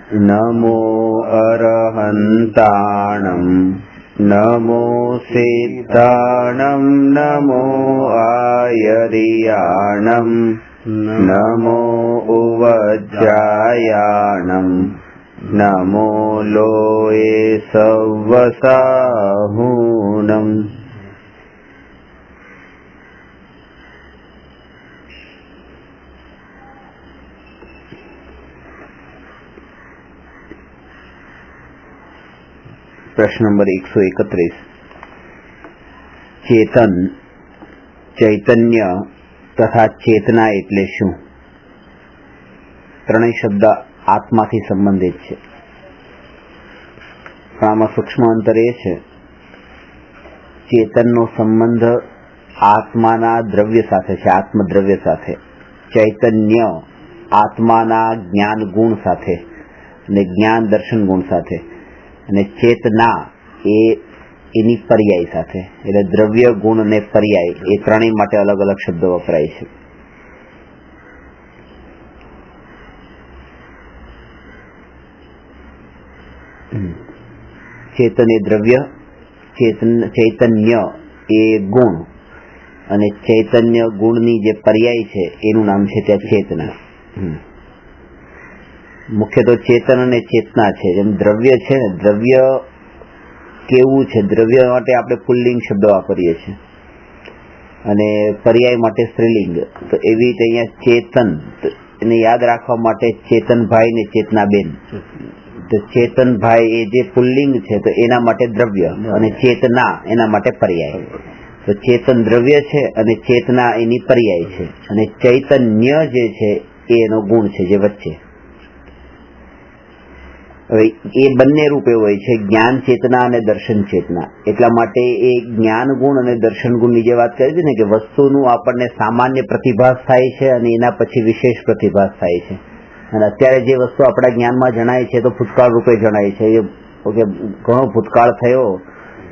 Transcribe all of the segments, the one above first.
નમો અરહંતાણં નમો સિદ્ધાણં નમો આયર્યાણં નમો ઉવજ્જાયાણં નમો લોએ સવસાહૂનં. પ્રશ્ન નંબર 131. ચેતન, ચૈતન્ય તથા ચેતના એટલે શું? ત્રણેય શબ્દ આત્માથી સંબંધિત છે, પણ આમાં સૂક્ષ્મ અંતર એ છે, ચેતનનો સંબંધ આત્માના દ્રવ્ય સાથે છે, આત્મદ્રવ્ય સાથે. ચૈતન્ય આત્માના જ્ઞાન ગુણ સાથે અને જ્ઞાન દર્શન ગુણ સાથે, અને ચેતના એ એની પર્યાય સાથે. એટલે દ્રવ્ય, ગુણ અને પર્યાય એ ત્રણેય માટે અલગ અલગ શબ્દો વપરાય છે. ચેતન એ દ્રવ્ય, ચૈતન્ય એ ગુણ, અને ચૈતન્ય ગુણની જે પર્યાય છે એનું નામ છે ત્યાં ચેતના. મુખ્ય તો ચેતન અને ચેતના છે. જેમ દ્રવ્ય છે ને, દ્રવ્ય કેવું છે, દ્રવ્ય માટે આપણે પુલ્લિંગ શબ્દ વાપરીએ છીએ અને પર્યાય માટે સ્ત્રીલિંગ. તો એવી રીતે અહીંયા ચેતન એને યાદ રાખવા માટે ચેતનભાઈ ને ચેતનાબેન. તો ચેતનભાઈ એ જે પુલ્લિંગ છે તો એના માટે દ્રવ્ય, અને ચેતના એના માટે પર્યાય. તો ચેતન દ્રવ્ય છે અને ચેતના એની પર્યાય છે, અને ચૈતન્ય જે છે એ એનો ગુણ છે જે વચ્ચે. હવે એ બંને રૂપે હોય છે, જ્ઞાન ચેતના અને દર્શન ચેતના. એટલા માટે એ જ્ઞાન ગુણ અને દર્શન ગુણની જે વાત કરી હતી ને, કે વસ્તુનું આપણને સામાન્ય પ્રતિભાસ થાય છે અને એના પછી વિશેષ પ્રતિભાસ થાય છે. અને અત્યારે જે વસ્તુ આપણા જ્ઞાનમાં જણાય છે તો ભૂતકાળ રૂપે જણાય છે. ઘણો ભૂતકાળ થયો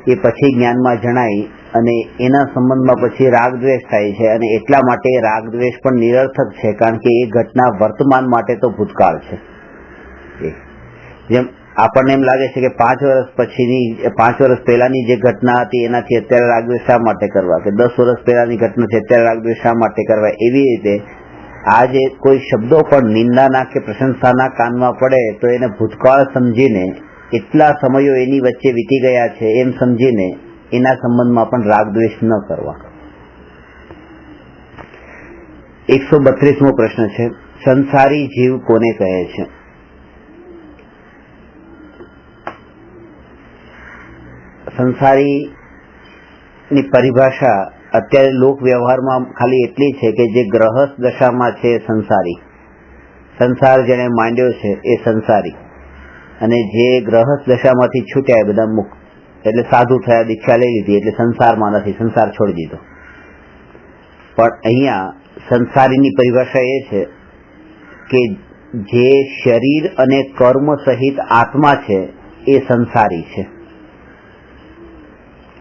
એ પછી જ્ઞાનમાં જણાય, અને એના સંબંધમાં પછી રાગ દ્વેષ થાય છે. અને એટલા માટે રાગ દ્વેષ પણ નિરર્થક છે, કારણ કે એ ઘટના વર્તમાન માટે તો ભૂતકાળ છે. જેમ આપણને એમ લાગે છે કે 5 વર્ષ પછીની, 5 વર્ષ પહેલાની જે ઘટના હતી એનાથી અત્યારે રાગદ્વેષ શા માટે કરવા, કે 10 વર્ષ પહેલાની ઘટના છે અત્યારે રાગદ્વેષ શા માટે કરવા. એવી રીતે આ જે કોઈ શબ્દો પણ નિંદાના કે પ્રશંસાના કાનમાં પડે તો એને ભૂતકાળ સમજીને, એટલા સમયો એની વચ્ચે વીતી ગયા છે એમ સમજીને એના સંબંધમાં પણ રાગદ્વેષ ન કરવા. 132મો પ્રશ્ન છે, સંસારી જીવ કોને કહે છે? સંસારીની પરિભાષા અત્યારે લોક વ્યવહારમાં ખાલી એટલી છે કે જે ગ્રહસ્થ દશામાં છે એ સંસારી, સંસાર જેને માંડ્યો છે એ સંસારી, અને જે ગ્રહસ્થ દશામાંથી છૂટ્યા એ બધા મુક્ત. એટલે સાધુ થયા, દીક્ષા લઈ લીધી એટલે સંસારમાં નથી, સંસાર છોડી દીધો. પણ અહીંયા સંસારીની પરિભાષા એ છે કે જે શરીર અને કર્મ સહિત આત્મા છે એ સંસારી છે.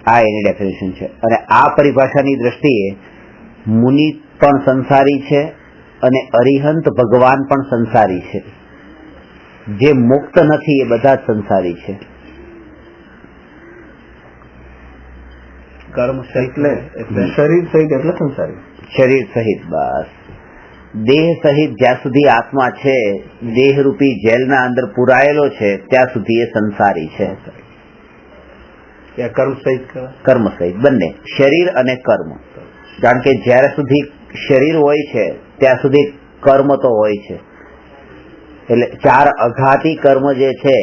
આ એની ડેફિનેશન છે. અને આ પરિભાષાની દ્રષ્ટિએ મુનિ પણ સંસારી છે અને અરિહંત ભગવાન પણ સંસારી છે. જે મુક્ત નથી એ બધા જ સંસારી છે. કર્મ સહિત શરીર સહિત એટલે સંસારી. શરીર સહિત, બસ. દેહ સહિત જ્યાં સુધી આત્મા છે, દેહ રૂપી જેલના અંદર પુરાયેલો છે ત્યાં સુધી એ સંસારી છે. કર્મ સહિત, કર્મ સહિત બંને, શરીર અને કર્મ. કારણ કે જ્યાં સુધી શરીર હોય છે ત્યાં સુધી કર્મ તો હોય છે. એટલે 4 અઘાતી કર્મ જે છે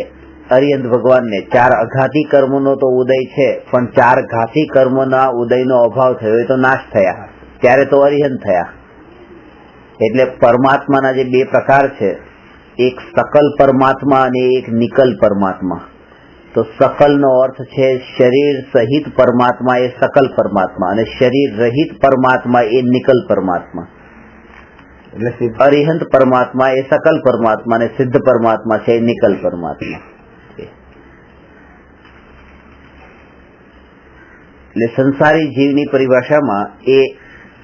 અરિહંત ભગવાનને, 4 અઘાતી કર્મનો તો ઉદય છે, પણ 4 ઘાતી કર્મના ઉદયનો અભાવ થયો એ તો નાશ થયા, ત્યારે તો અરિહંત થયા. એટલે પરમાત્માના જે 2 પ્રકાર છે, એક સકલ પરમાત્મા અને એક નિકલ પરમાત્મા. તો સકલનો અર્થ છે શરીર સહિત પરમાત્મા એ સકલ પરમાત્મા, અને શરીર રહિત પરમાત્મા એ નિકલ પરમાત્મા. એટલે અરિહંત પરમાત્મા એ સકલ પરમાત્મા, અને સિદ્ધ પરમાત્મા છે નિકલ પરમાત્મા. એટલે સંસારી જીવની પરિભાષામાં એ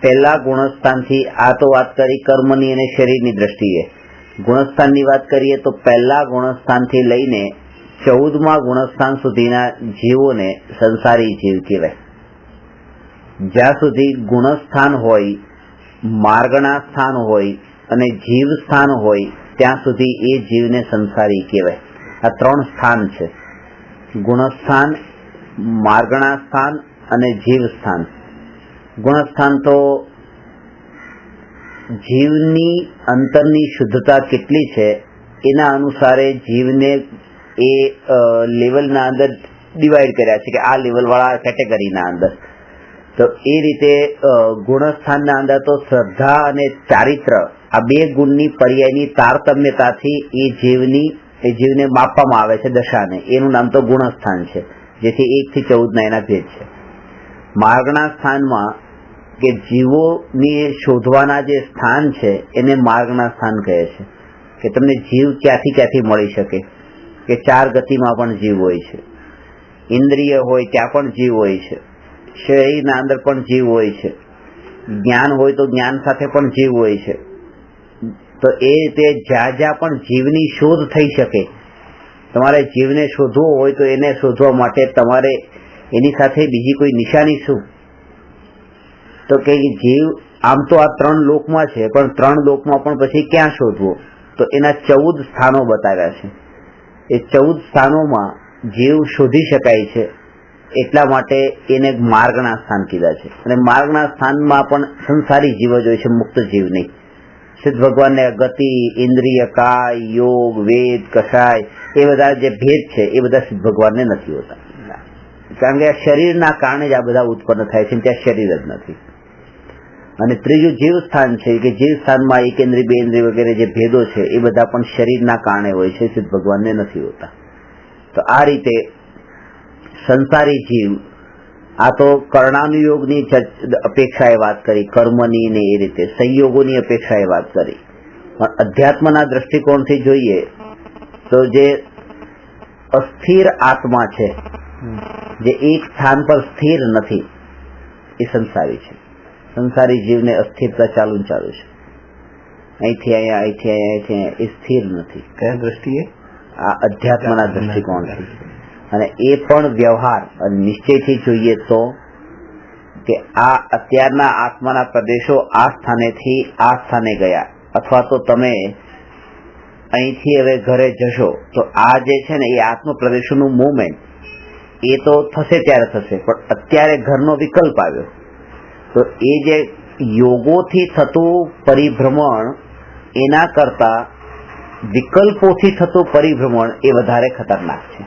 પહેલા ગુણસ્થાનથી આ તો વાત કરી કર્મની અને શરીરની દ્રષ્ટિએ, ગુણસ્થાનની વાત કરીએ તો પહેલા ગુણસ્થાનથી લઈને 14મા ગુણસ્થાન સુધીના જીવોને સંસારી જીવ કહેવાય. જ્યાં સુધી ગુણસ્થાન હોય, માર્ગણા સ્થાન હોય અને જીવ સ્થાન હોય ત્યાં સુધી એ જીવને સંસારી કહેવાય. આ 3 સ્થાન છે: ગુણસ્થાન, માર્ગણા સ્થાન અને જીવ સ્થાન. ગુણસ્થાન તો જીવની અંતરની શુદ્ધતા કેટલી છે એના અનુસારે જીવને એ લેવલના અંદર ડિવાઈડ કર્યા છે કે આ લેવલવાળા કેટેગરીના અંદર. તો એ રીતે ગુણસ્થાનના અંદર તો શ્રદ્ધા અને ચારિત્ર આ 2 ગુણની પર્યાયની તારતમ્યતાથી એ જીવને માપવામાં આવે છે દશાને. એનું નામ તો ગુણસ્થાન છે, જેથી 1 થી 14ના એના ભેદ છે. માર્ગના સ્થાનમાં કે જીવોની શોધવાના જે સ્થાન છે એને માર્ગના સ્થાન કહે છે, કે તમને જીવ ક્યાંથી મળી શકે, કે 4 ગતિમાં પણ જીવ હોય છે, ઇન્દ્રિય હોય ત્યાં પણ જીવ હોય છે, શરીરના અંદર પણ જીવ હોય છે, જ્ઞાન હોય તો જ્ઞાન સાથે પણ જીવ હોય છે. તો એ રીતે જ્યાં પણ જીવની શોધ થઈ શકે, તમારે જીવને શોધવો હોય તો એને શોધવા માટે તમારે એની સાથે બીજી કોઈ નિશાની શું? તો કે જીવ આમ તો આ 3 લોકમાં છે, પણ 3 લોકમાં પણ પછી ક્યાં શોધવો? તો એના 14 સ્થાનો બતાવ્યા છે. એ 14 સ્થાનોમાં જીવ શોધી શકાય છે, એટલા માટે એને માર્ગના સ્થાન કીધા છે. અને માર્ગના સ્થાનમાં પણ સંસારી જીવ જ હોય છે, મુક્ત જીવ નહીં. સિદ્ધ ભગવાનને ગતિ, ઇન્દ્રિય, કાય, યોગ, વેદ, કષાય એ બધા જે ભેદ છે એ બધા સિદ્ધ ભગવાનને નથી હોતા, કારણ કે આ શરીરના કારણે જ આ બધા ઉત્પન્ન થાય છે, ત્યાં શરીર જ નથી. અને ત્રીજું જીવ સ્થાન છે, કે જીવ સ્થાનમાં 1 ઇન્દ્રિય, 2 ઇન્દ્રિય વગેરે જે ભેદો છે એ બધા પણ શરીરના કારણે હોય છે, સિદ્ધ ભગવાનને નથી હોતા. તો આ રીતે સંસારી જીવ, આ તો કર્ણાનુયોગની અપેક્ષાએ વાત કરી, કર્મની ને એ રીતે સંયોગોની અપેક્ષાએ વાત કરી. પણ અધ્યાત્મના દ્રષ્ટિકોણથી જોઈએ તો જે અસ્થિર આત્મા છે, જે એક સ્થાન પર સ્થિર નથી, એ સંસારી છે. સંસારી જીવને અસ્થિરતા ચાલુ છે, અહીંથી અહીંયા એ સ્થિર નથી. કયા દ્રષ્ટિએ? આ અધ્યાત્મના દ્રષ્ટિકોણથી. અને એ પણ વ્યવહાર અને નિશ્ચયથી જોઈએ તો કે આ અત્યારના આત્માના પ્રદેશો આ સ્થાનેથી આ સ્થાને ગયા, અથવા તો તમે અહીંથી હવે ઘરે જશો તો આ જે છે ને એ આત્મ પ્રદેશોનું મૂવમેન્ટ એ તો થશે ત્યારે થશે, પણ અત્યારે ઘરનો વિકલ્પ આવ્યો તો એ જે યોગોથી થતું પરિભ્રમણ એના કરતા વિકલ્પોથી થતું પરિભ્રમણ એ વધારે ખતરનાક છે.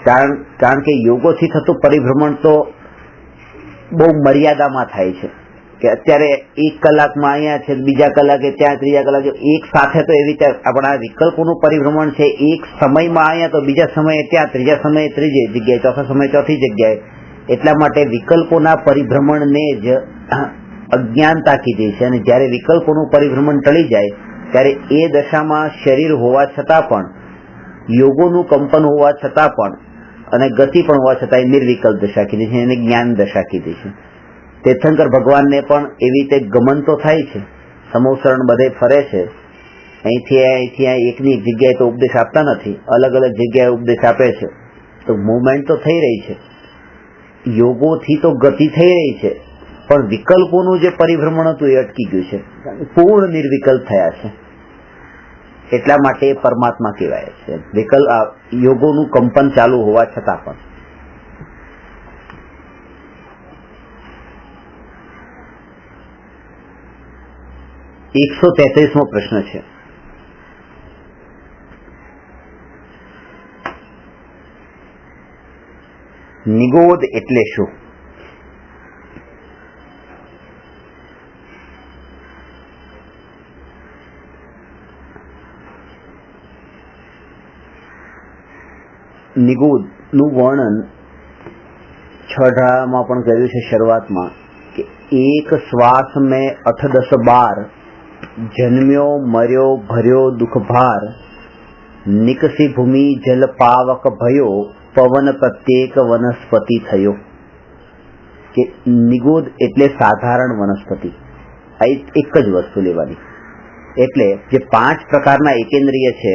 કારણ કે યોગોથી થતું પરિભ્રમણ તો બહુ મર્યાદામાં થાય છે, કે અત્યારે 1 કલાકમાં અહીંયા છે, બીજા કલાકે ત્યાં, ત્રીજા કલાકે એક સાથે. તો એવી રીતે આપણા વિકલ્પોનું પરિભ્રમણ છે, એક સમયમાં અહીંયા તો બીજા સમયે ત્યાં, ત્રીજા સમયે ત્રીજી જગ્યાએ, ચોથા સમયે ચોથી જગ્યાએ. એટલા માટે વિકલ્પોના પરિભ્રમણને જ અજ્ઞાનતા કીધી છે. અને જ્યારે વિકલ્પોનું પરિભ્રમણ ટળી જાય ત્યારે એ દશામાં શરીર હોવા છતાં પણ, યોગોનું કંપન હોવા છતાં પણ અને ગતિ પણ હોવા છતાં એ નિર્વિકલ્પ દશા કીધી છે, એને જ્ઞાન દશા કીધી છે. તીર્થંકર ભગવાનને પણ એવી રીતે ગમન તો થાય છે, સમોસરણ બધે ફરે છે, અહીંથી એકની એક જગ્યાએ તો ઉપદેશ આપતા નથી, અલગ અલગ જગ્યાએ ઉપદેશ આપે છે. તો મુવમેન્ટ તો થઈ રહી છે, યોગોથી તો ગતિ થઈ રહી છે, પણ વિકલ્પોનું જે પરિભ્રમણ હતું એ અટકી ગયું છે, પૂર્ણ નિર્વિકલ્પ થયા છે. એટલા માટે પરમાત્મા કહેવાય છે, યોગોનું કંપન ચાલુ હોવા છતાં પણ. એકસો 33મો પ્રશ્ન છે. નિગોદ એટલે શું? નિગોદ નું વર્ણન 6ઢામાં પણ કર્યું છે શરૂઆતમાં, કે 1 શ્વાસ મેં 8 10 12 જન્મ્યો મર્યો ભર્યો દુઃખ ભાર, નિકસી ભૂમિ જલ પાવક ભયો, પવન પ્રત્યેક વનસ્પતિ થયો. કે નિગોદ એટલે સાધારણ વનસ્પતિ, આ એક જ વસ્તુ લેવાની. એટલે જે 5 પ્રકારના એકેન્દ્રિય છે,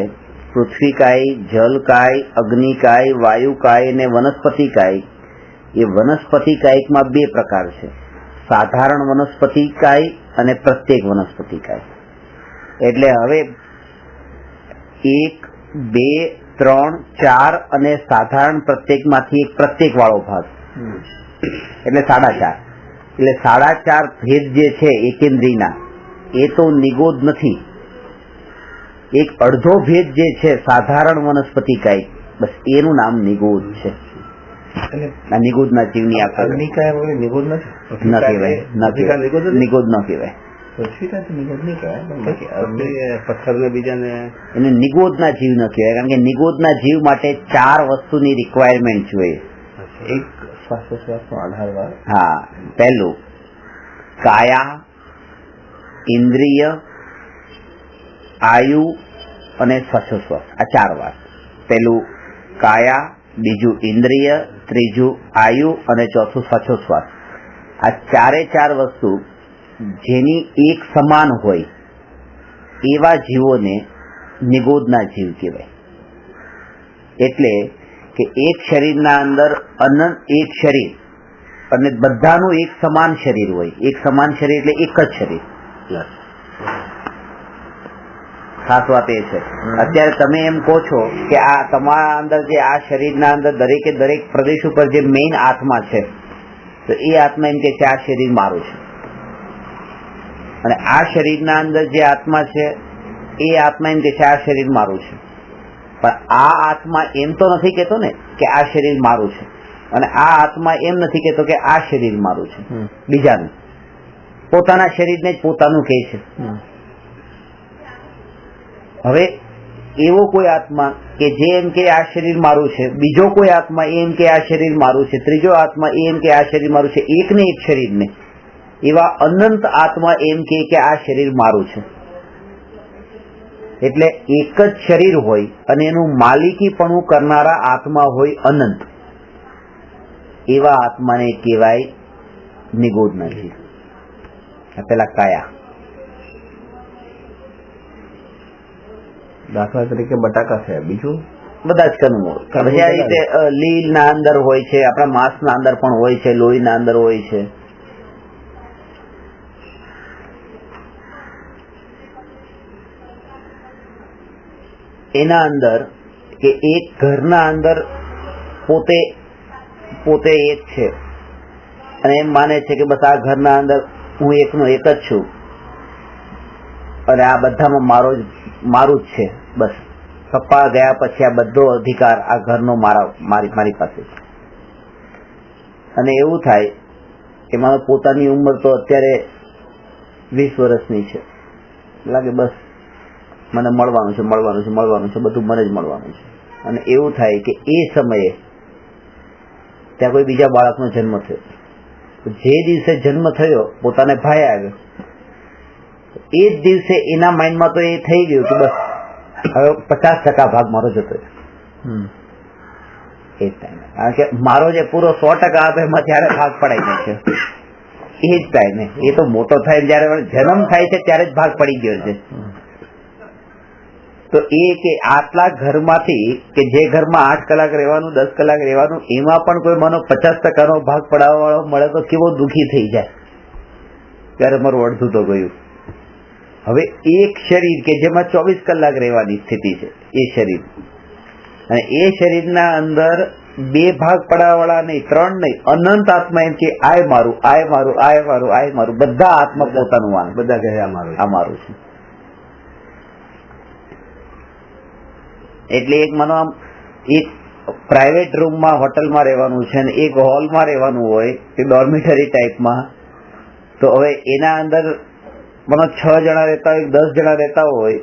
પૃથ્વીકાય, જલકાય, અગ્નિકાય, વાયુકાય અને વનસ્પતિકાય, એ વનસ્પતિકાયમાં 2 પ્રકાર છે, સાધારણ વનસ્પતિકાય અને પ્રત્યેક વનસ્પતિકાય. એટલે હવે 1, 2, 3, 4 અને સાધારણ પ્રત્યેકમાંથી એક પ્રત્યેક વાળો ભાગ એટલે 4.5. એટલે 4.5 ભેદ જે છે એકેન્દ્રીના એ તો નિગોદ નથી. એક અડધો ભેદ જે છે સાધારણ વનસ્પતિકાય, બસ એનું નામ નિગોદ છે. આ નિગોદના જીવની આ અગ્નિકાય વગેરે નિગોદ ન કહેવાય, નિગોદ ન કહેવાય. પથ્થર ને બીજાને એને નિગોદના જીવ ન કહેવાય, કારણ કે નિગોદના જીવ માટે 4 વસ્તુની રિક્વાયરમેન્ટ જોઈએ. એક શ્વાસોશ્વાસનો આધાર. હા, પહેલું કાયા, ઇન્દ્રિય, આયુ અને શ્વાસોશ્વાસ, આ 4 વાત. પહેલું કાયા, બીજું ઇન્દ્રિય, ત્રીજું આયુ અને ચોથું શ્વાસોશ્વાસ. આ 4 વસ્તુ જેની એક સમાન હોય એવા જીવોને નિગોદના જીવ કહેવાય. એટલે કે એક શરીરના અંદર અનંત એક શરીર અને બધાનું એક સમાન શરીર હોય. એક સમાન શરીર એટલે એક જ શરીર. ખાસ વાત એ છે, અત્યારે તમે એમ કહો છો કે આ તમારા અંદર જે આ શરીરના અંદર દરેકે દરેક પ્રદેશ ઉપર જે મેઇન આત્મા છે, તો એ આત્મા એમ કે છે આ શરીર મારું છે. અને આ શરીરના અંદર જે આત્મા છે એ આત્મા એમ કે છે આ શરીર મારું છે. પણ આ આત્મા એમ તો નથી કેતો ને કે આ શરીર મારું છે, અને આ આત્મા એમ નથી કેતો કે આ શરીર મારું છે. બીજાનું પોતાના શરીરને જ પોતાનું કહે છે. હવે એવો કોઈ આત્મા કે જે એમ કે આ શરીર મારું છે, બીજો કોઈ આત્મા એમ કે આ શરીર મારું છે, ત્રીજો આત્મા એમ કે આ શરીર મારું છે, એક ને એક શરીરને, એવા અનંત આત્મા એમ કે આ શરીર મારું છે. એટલે એક જ શરીર હોય અને એનું માલિકીપણું કરનારા આત્મા હોય અનંત, એવા આત્માને કહેવાય નિગોદના જીવ. પેલા કાયા, દાખલા તરીકે બટાકા છે, બીજું બધા જ કનુઓ. પછી આ રીતે લીલ ના અંદર હોય છે, આપણા માંસ ના અંદર પણ હોય છે, લોહી ના અંદર હોય છે. એના અંદર કે એક ઘરના અંદર પોતે પોતે એક છે અને એમ માને છે કે બસ આ ઘરના અંદર હું એકનો એક જ છું અને આ બધામાં મારું જ છે. બસ પપ્પા ગયા પછી આ બધો અધિકાર આ ઘરનો મારી પાસે. અને એવું થાય કે મારો પોતાની ઉંમર તો અત્યારે 20 વર્ષની છે, લાગે બસ મને મળવાનું છે બધું મને જ મળવાનું છે. અને એવું થાય કે એ સમયે ત્યાં કોઈ બીજા બાળકનો જન્મ થયો. જે દિવસે જન્મ થયો પોતાને ભાઈ આવ્યો, એ જ દિવસે એના માઇન્ડમાં તો એ થઈ ગયું કે બસ હવે 50% ભાગ મારો જતો રહ્યો. એ જ ટાઈમે, કારણ કે મારો જે પૂરો 100% આપે એમાં ત્યારે ભાગ પડાઈ જાય છે. એ જ ટાઈમે એ તો મોટો થાય જયારે જન્મ થાય છે ત્યારે જ ભાગ પડી ગયો છે. તો એ કે આટલા ઘરમાંથી કે જે ઘરમાં 8 કલાક રહેવાનું, 10 કલાક રહેવાનું, એમાં પણ કોઈ મને 50% ભાગ પડાવવા વાળો મળે તો કેવો દુઃખી થઈ જાય. ત્યારે મારું અડધું તો ગયું. હવે એક શરીર કે જેમાં 24 કલાક રહેવાની સ્થિતિ છે, એ શરીર, અને એ શરીરના અંદર 2 ભાગ પડાવવા વાળા નહીં, 3 નહીં, અનંત આત્મા એમ કે આય મારું, આય મારું, આય મારું, આય મારું, બધા આત્મા પોતાનું માને, બધા કહે આ મારું છે. એટલે એક માનો આમ એક પ્રાઇવેટ રૂમમાં હોટલમાં રહેવાનું છે અને એક હોલમાં રહેવાનું હોય કે ડોર્મિટરી ટાઈપમાં, તો હવે એના અંદર માનો 6 જણા રહેતા હોય, 10 જણા રહેતા હોય,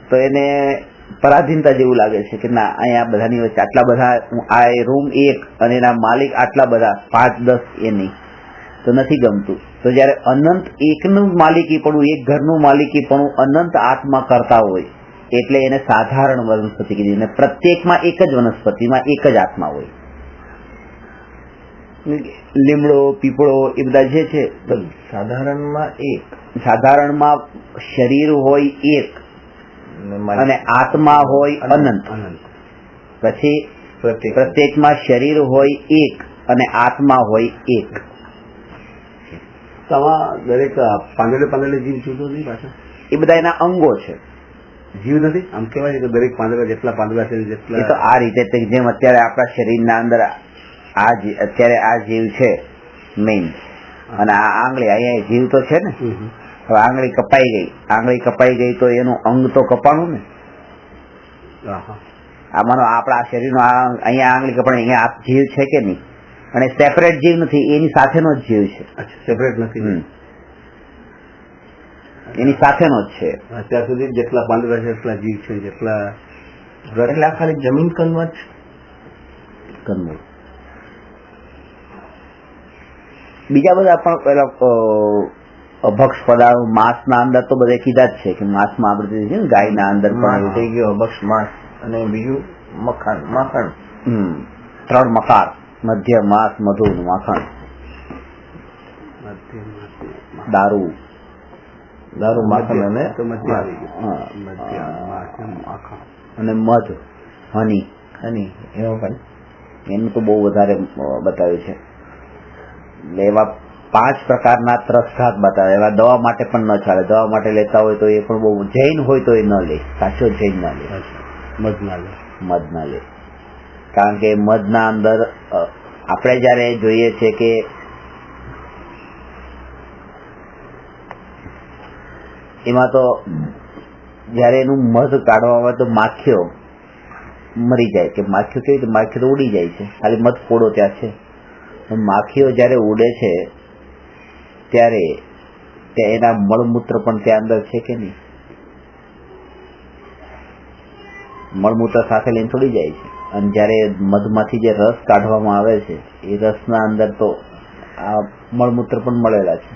તો એને પરાધીનતા જેવું લાગે છે કે ના અહીંયા બધાની વચ્ચે આટલા બધા, આ રૂમ એક અને એના માલિક આટલા બધા 5-10 એ નહીં, તો નથી ગમતું. તો જયારે અનંત એકનું માલિકીપણું, એક ઘરનું માલિકીપણું અનંત આત્મા કરતા હોય એટલે એને સાધારણ વનસ્પતિ કીધી. અને પ્રત્યેકમાં એક જ વનસ્પતિમાં એક જ આત્મા હોય. લીમડો, પીપળો એ બધા જે છે સાધારણમાં એક, સાધારણમાં શરીર હોય એક અને આત્મા હોય અનંત. પછી પ્રત્યેકમાં શરીર હોય એક અને આત્મા હોય એક. દરેક પાંદડે જીવ જુદો નહીં પાછા, એ બધા એના અંગો છે. જીવ નથી. આમ કહેવાય છે કે દરેક પાંદડા જેટલા પાંદડા છે એ તો જેટલા આ રીતે જેમ અત્યારે આપણા શરીરના અંદર અત્યારે આ જીવ છે મેઇન, અને આ આંગળી અહીંયા જીવ તો છે ને. હવે આંગળી કપાઈ ગઈ તો એનું અંગ તો કપાણું ને. આમાંનો આપણા શરીરનો અહીંયા આંગળી કપાણી, અહીંયા જીવ છે કે નહીં? અને સેપરેટ જીવ નથી, એની સાથેનો જ જીવ છે. સેપરેટ નથી, એની સાથેનો જ છે. અત્યાર સુધી જેટલા પાંદડા છે એટલા જીવ છે, જેટલા એટલે આ ખાલી જમીન કંદમાં જ કંદમૂળ. બીજા બધા પણ પેલા અભક્ષ પદાર્થો માંસના અંદર તો બધે કીધા જ છે કે માંસમાં આપણે છે ને ગાયના અંદર પણ થઈ ગયો અભક્ષ માંસ, અને બીજું માખણ. 3 મકાર: મધ્ય, માંસ, મધુ, માખણ. દારૂ, માખણ અને અને મધ, હની. એનું તો બહુ વધારે બતાવ્યું છે. એટલે એવા 5 પ્રકારના ત્રસઘાત બતાવે. એવા દવા માટે પણ ન ચાલે. દવા માટે લેતા હોય તો એ પણ બહુ, જૈન હોય તો એ ન લે, સાચો જૈન ના લે, મધ ના લે. કારણ કે મધના અંદર આપણે જયારે જોઈએ છે કે એમાં તો જયારે એનું મધ કાઢવા આવે તો માખીઓ મરી જાય. કે માખીઓ કેવી રીતે? માખીઓ તો ઉડી જાય છે, ખાલી મધ પોડો ત્યાં છે. માખીઓ જયારે ઉડે છે ત્યારે એના મળમૂત્ર પણ ત્યાં અંદર છે કે નહીં? મળમૂત્ર સાથે લઈને છોડી જાય છે. અને જયારે મધમાંથી જે રસ કાઢવામાં આવે છે એ રસના અંદર તો આ મળમૂત્ર પણ મળેલા છે.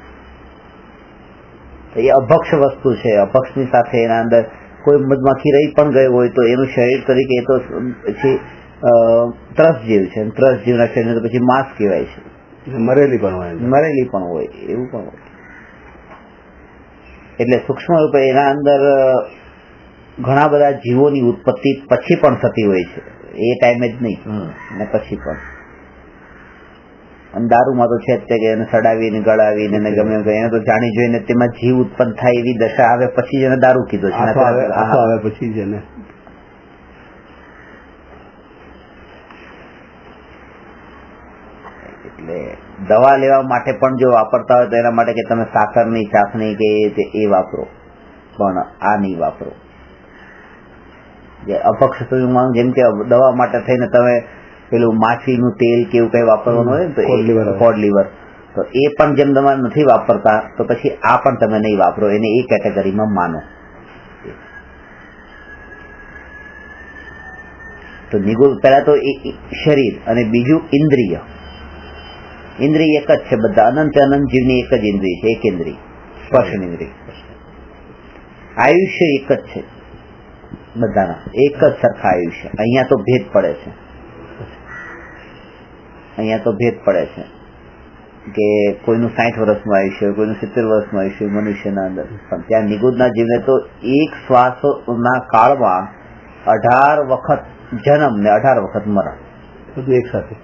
એ અભક્ષ વસ્તુ છે. અભક્ષની સાથે એના અંદર કોઈ મધમાખી રહી પણ ગયો હોય તો એનું શરીર તરીકે એ તો પછી ત્રસ જીવ છે. ત્રસ જીવના શરીર તો પછી માંસ કહેવાય છે. મરેલી પણ હોય એવું પણ હોય. એટલે સૂક્ષ્મ રૂપે એના અંદર ઘણા બધા જીવોની ઉત્પત્તિ પછી પણ થતી હોય છે, એ ટાઈમે જ નહીં, અને પછી પણ. અને દારૂમાં તો છે જ કે એને સડાવીને ગળાવીને ગમે એને તો જાણી જોઈને તેમાં જીવ ઉત્પન્ન થાય એવી દશા આવે પછી જ એને દારૂ કીધો છે. આવે પછી જ એને. એટલે દવા લેવા માટે પણ જો વાપરતા હોય તો એના માટે કે તમે સાકરની ચાસણી કે એ વાપરો, પણ આ નહીં વાપરો. જે અપક્ષ જેમ કે દવા માટે થઈને તમે પેલું માછલીનું તેલ કે એવું કઈ વાપરવાનું હોય ને તો કોડ લીવર, તો એ પણ જેમ તમારે નથી વાપરતા તો પછી આ પણ તમે નહીં વાપરો, એને એ કેટેગરીમાં માનો. તો નિગુણ પહેલા તો શરીર અને બીજું ઇન્દ્રિય. ઇન્દ્રિય એક જ છે બધા, અનંત જીવની એક જ ઇન્દ્રિય છે, એક ઇન્દ્રિય સ્પર્શન ઇન્દ્રિય. આયુષ્ય એક જ છે બધાના, એક જ સરખા આયુષ્ય. અહીંયા તો ભેદ પડે છે કે કોઈનું 60 વર્ષનું આયુષ્ય હોય, કોઈનું 70 વર્ષનું આયુષ્ય મનુષ્યના અંદર. પણ ત્યાં નિગુણના જીવને તો એક શ્વાસના કાળમાં 18 વખત જન્મ ને 18 વખત મરણ, બધું એક સાથે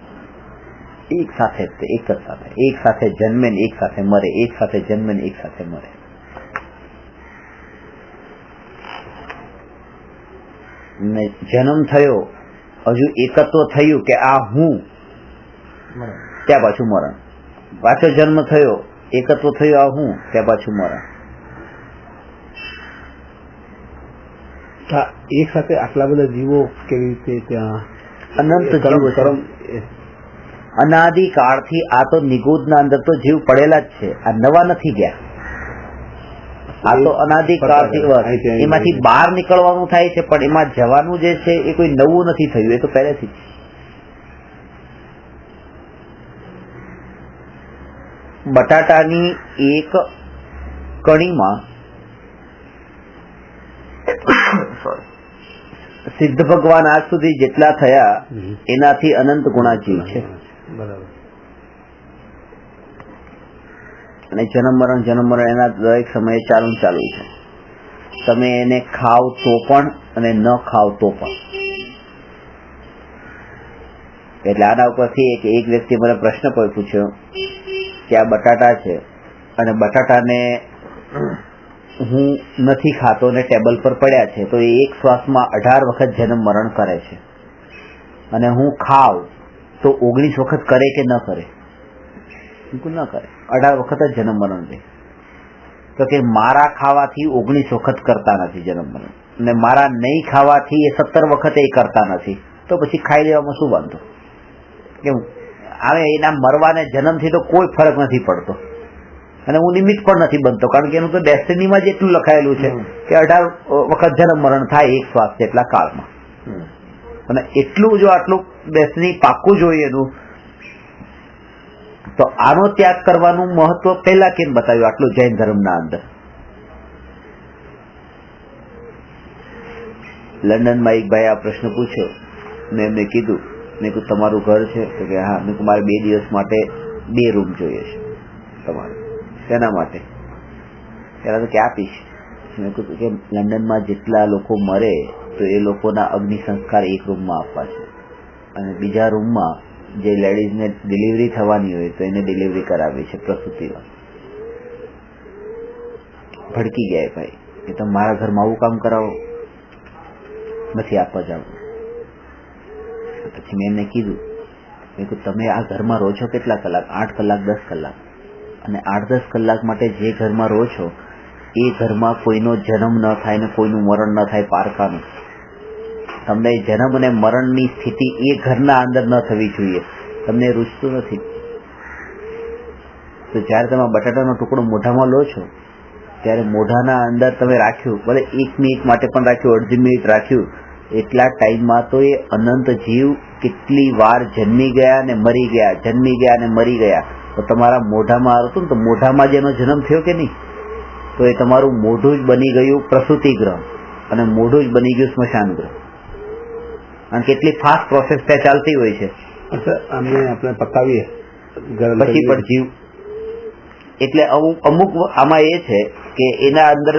એક સાથે જન્મે ને એક સાથે મરે, એક સાથે જન્મે ને એક સાથે મરે. ને જન્મ થયો, હજુ એકત્વ થયું કે આ હું, ત્યાં પાછું મરણ. પાછો જન્મ થયો, એકત્વ થયું આ હું, ત્યાં પાછું મરણ. એક સાથે આટલા બધા જીવો કેવી રીતે ત્યાં અનંત જીવો છે. અનાદિ કાળથી આ તો નિગુણના અંદર તો જીવ પડેલા જ છે, આ નવા નથી ગયા. આ તો અનાદિ કાળથી એમાંથી બહાર નીકળવાનું થાય છે, પણ એમાં જવાનું જે છે એ કોઈ નવું નથી થયું, એ તો પહેલેથી જ. બટાટાની એક કણીમાં સિદ્ધ ભગવાન આજ સુધી જેટલા થયા એનાથી અનંત ગુણા જીવ છે. અને જન્મ મરણ એના દરેક સમયે ચાલુ છે. તમે એને ખાવ તો પણ અને ન ખાવ તો પણ. એટલે આના ઉપરથી એક વ્યક્તિ મને પ્રશ્ન પૂછ્યો કે આ બટાટા છે અને બટાટાને હું નથી ખાતો અને ટેબલ પર પડ્યા છે, તો એ એક શ્વાસમાં 18 વખત જન્મ મરણ કરે છે, અને હું ખાવ તો 19 વખત કરે કે ન કરે? બિલકુલ ન કરે. 18 વખત જ જન્મ મરણ રહે. તો કે મારા ખાવાથી 19 વખત કરતા નથી જન્મ મરણ, અને મારા નહીં ખાવાથી એ 17 વખત એ કરતા નથી, તો પછી ખાઈ લેવામાં શું વાંધો? કેમ આવે એના મરવાને જન્મથી તો કોઈ ફરક નથી પડતો, અને હું નિમિત્ત પણ નથી બનતો, કારણ કે એનું તો ડેસ્ટિનીમાં જ એટલું લખાયેલું છે કે 18 વખત જન્મ મરણ થાય એક શ્વાસ જેટલા કાળમાં. અને એટલું જો આટલું ડેસ્ટિની પાક્કું જોઈએ એનું, તો આનો ત્યાગ કરવાનું મહત્વ પહેલા કેમ બતાવ્યું આટલું જૈન ધર્મના અંદર? લંડનમાં એક ભાઈ આ પ્રશ્ન પૂછ્યો, મેં એમને કીધું, મેં કહ્યું તમારું ઘર છે? તો કે હા. મેં કહ્યું મારે 2 દિવસ માટે 2 રૂમ જોઈએ છે તમારે. શેના માટે? ત્યારે તો કે આપીશ. મેં કહ્યું કે લંડનમાં જેટલા લોકો મરે તો એ લોકોના અગ્નિ સંસ્કાર એક રૂમમાં આપવા છે, અને બીજા રૂમમાં જે લેડીઝને ડિલિવરી થવાની હોય તો એને ડિલિવરી કરાવી છે પ્રસૂતિમાં. ભડકી ગયા ભાઈ, એ તમે મારા ઘરમાં આવું કામ કરાવો, નથી આપવા જાવ. પછી મેં એમને કીધું, મેં કહ્યું તમે આ ઘરમાં રહો છો કેટલા કલાક? 8 કલાક 10 કલાક. અને 8-10 કલાક માટે જે ઘરમાં રહો છો એ ઘરમાં કોઈનો જન્મ ન થાય ને કોઈનું મરણ ન થાય પારકાનું. તમને જન્મ અને મરણની સ્થિતિ એ ઘરના અંદર ન થવી જોઈએ. તમને રૂચતું નથી તો જ્યારે તમે બટાટાનો ટુકડો મોઢામાં લો છો ત્યારે મોઢાના અંદર તમે રાખ્યું, ભલે 1 મિનિટ માટે પણ રાખ્યું, અડધી મિનિટ રાખ્યું, એટલા ટાઈમમાં તો એ અનંત જીવ કેટલી વાર જન્મી ગયા ને મરી ગયા, જન્મી ગયા ને મરી ગયા. તો તમારા મોઢામાં હતું ને, તો મોઢામાં જેનો જન્મ થયો કે નહીં, તો એ તમારું મોઢું જ બની ગયું પ્રસૂતિ ગ્રહ, અને મોઢું જ બની ગયું સ્મશાન ગ્રહ. અને કેટલી ફાસ્ટ પ્રોસેસ ત્યાં ચાલતી હોય છે. આપણે પકાવીએ પછી પણ જીવ. એટલે અમુક આમાં એ છે કે એના અંદર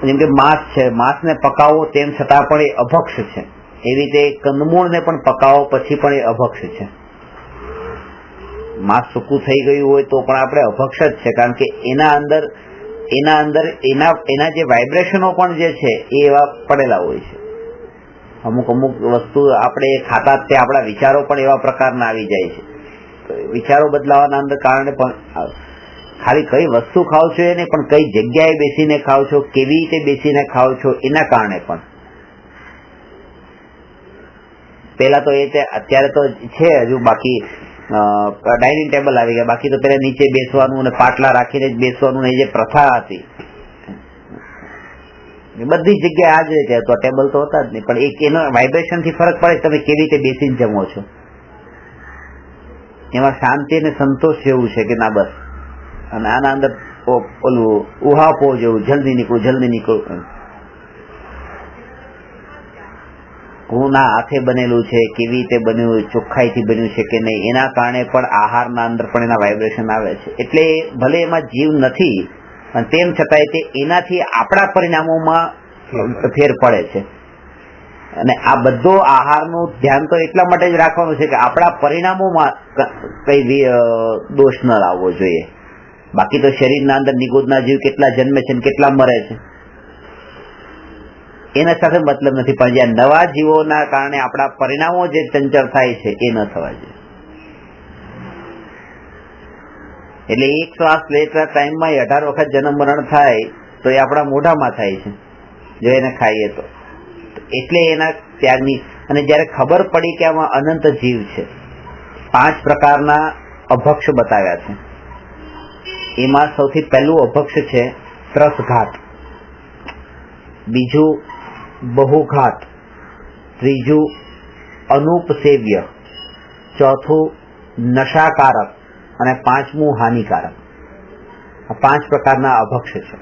જેમ કે માંસ છે, માંસને પકાવો તેમ છતાં પણ એ અભક્ષ છે. એવી રીતે કંદમૂળને પણ પકાવો પછી પણ એ અભક્ષ છે. માંસ સૂકું થઈ ગયું હોય તો પણ આપણે અભક્ષ જ છે, કારણ કે એના અંદર એના જે વાઇબ્રેશનો પણ જે છે એ એવા પડેલા હોય છે. અમુક વસ્તુ આપણે ખાતા તે આપણા વિચારો પણ એવા પ્રકારના આવી જાય છે. વિચારો બદલાવાના અંદર કારણે પણ ખાલી કઈ વસ્તુ ખાવ છો એ નહીં, પણ કઈ જગ્યાએ બેસીને ખાવ છો, કેવી રીતે બેસીને ખાવ છો એના કારણે પણ. પેલા તો અત્યારે તો છે હજુ બાકી ડાઇનિંગ ટેબલ આવી ગયા, બાકી તો પેલા નીચે બેસવાનું અને પાટલા રાખીને જ બેસવાનું, એ જે પ્રથા હતી બધી જગ્યાએ આ જ રીતે હતું. ટેબલ તો હતા જ નહીં, પણ એક એનો વાઇબ્રેશન થી ફરક પડે તમે કેવી રીતે બેસીને જમો છો. એમાં શાંતિ અને સંતોષ જેવું છે કે ના બસ. અને આના અંદર ઓલું ઉહાપો જેવું, જલ્દી નીકળું. હું ના હાથે બનેલું છે, કેવી રીતે બન્યું, ચોખ્ખાઈથી બન્યું છે કે નહીં, એના કારણે પણ આહારના અંદર પણ એના વાઇબ્રેશન આવે છે. એટલે ભલે એમાં જીવ નથી, અને તેમ છતાંય તે એનાથી આપણા પરિણામોમાં ફેર પડે છે. અને આ બધો આહારનું ધ્યાન તો એટલા માટે જ રાખવાનું છે કે આપણા પરિણામોમાં કઈ દોષ ન લાવવો જોઈએ. બાકી તો શરીરના અંદર નિગોદના જીવ કેટલા જન્મે છે ને કેટલા મરે છે એના સાથે મતલબ નથી, પણ જ્યાં નવા જીવોના કારણે આપણા પરિણામો જે ચંચળ થાય છે એ ન થવા જોઈએ. એટલે એક શ્વાસ લેતા ટાઈમમાં 18 વખત જન્મ મરણ થાય તો એ આપણા મોઢામાં થાય છે જો એને ખાઈએ તો. એટલે એના ત્યાગની. અને જયારે ખબર પડી કે આમાં અનંત જીવ છે, 5 પ્રકારના અભક્ષ બતાવ્યા છે. એમાં સૌથી પહેલું અભક્ષ છે ત્રસઘાત, બીજું બહુઘાત, ત્રીજું અનુપસેવ્ય, ચોથું નશાકારક અને 5મું હાનિકારક. આ 5 પ્રકારના અભક્ષ છે.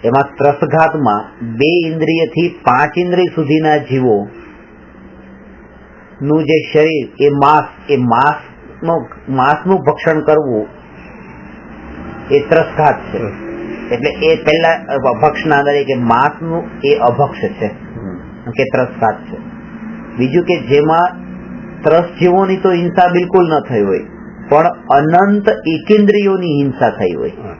એમાં ત્રસઘાતમાં 2 ઇન્દ્રિયથી 5 ઇન્દ્રિય સુધીના જીવો નું જે શરીર એ માંસ માંસનું ભક્ષણ કરવું એ ત્રસઘાત છે. એટલે એ પહેલા અભક્ષના અંદર કે માંસનું એ અભક્ષ છે કે ત્રસઘાત છે. બીજું કે જેમાં ત્રસ જીવોની તો હિંસા બિલકુલ ન થઈ હોય, પણ અનંત એકેન્દ્રિયોની હિંસા થઈ હોય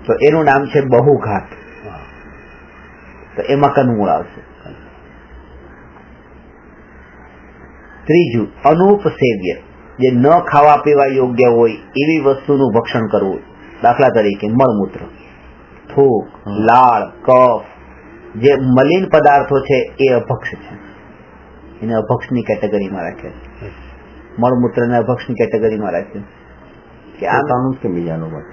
તો એનું નામ છે બહુઘાત. તો એમાં કનમૂળ આવશે. ત્રીજું અનુપસેવ્ય, જે ન ખાવા પીવા યોગ્ય હોય એવી વસ્તુનું ભક્ષણ કરવું. દાખલા તરીકે મળમૂત્ર, થૂક, લાળ, કફ, જે મલિન પદાર્થો છે એ અભક્ષ છે. એને અભક્ષની કેટેગરીમાં રાખે. મળમૂત્રને અભક્ષની કેટેગરીમાં રાખે કે આનું કે બીજાનું પણ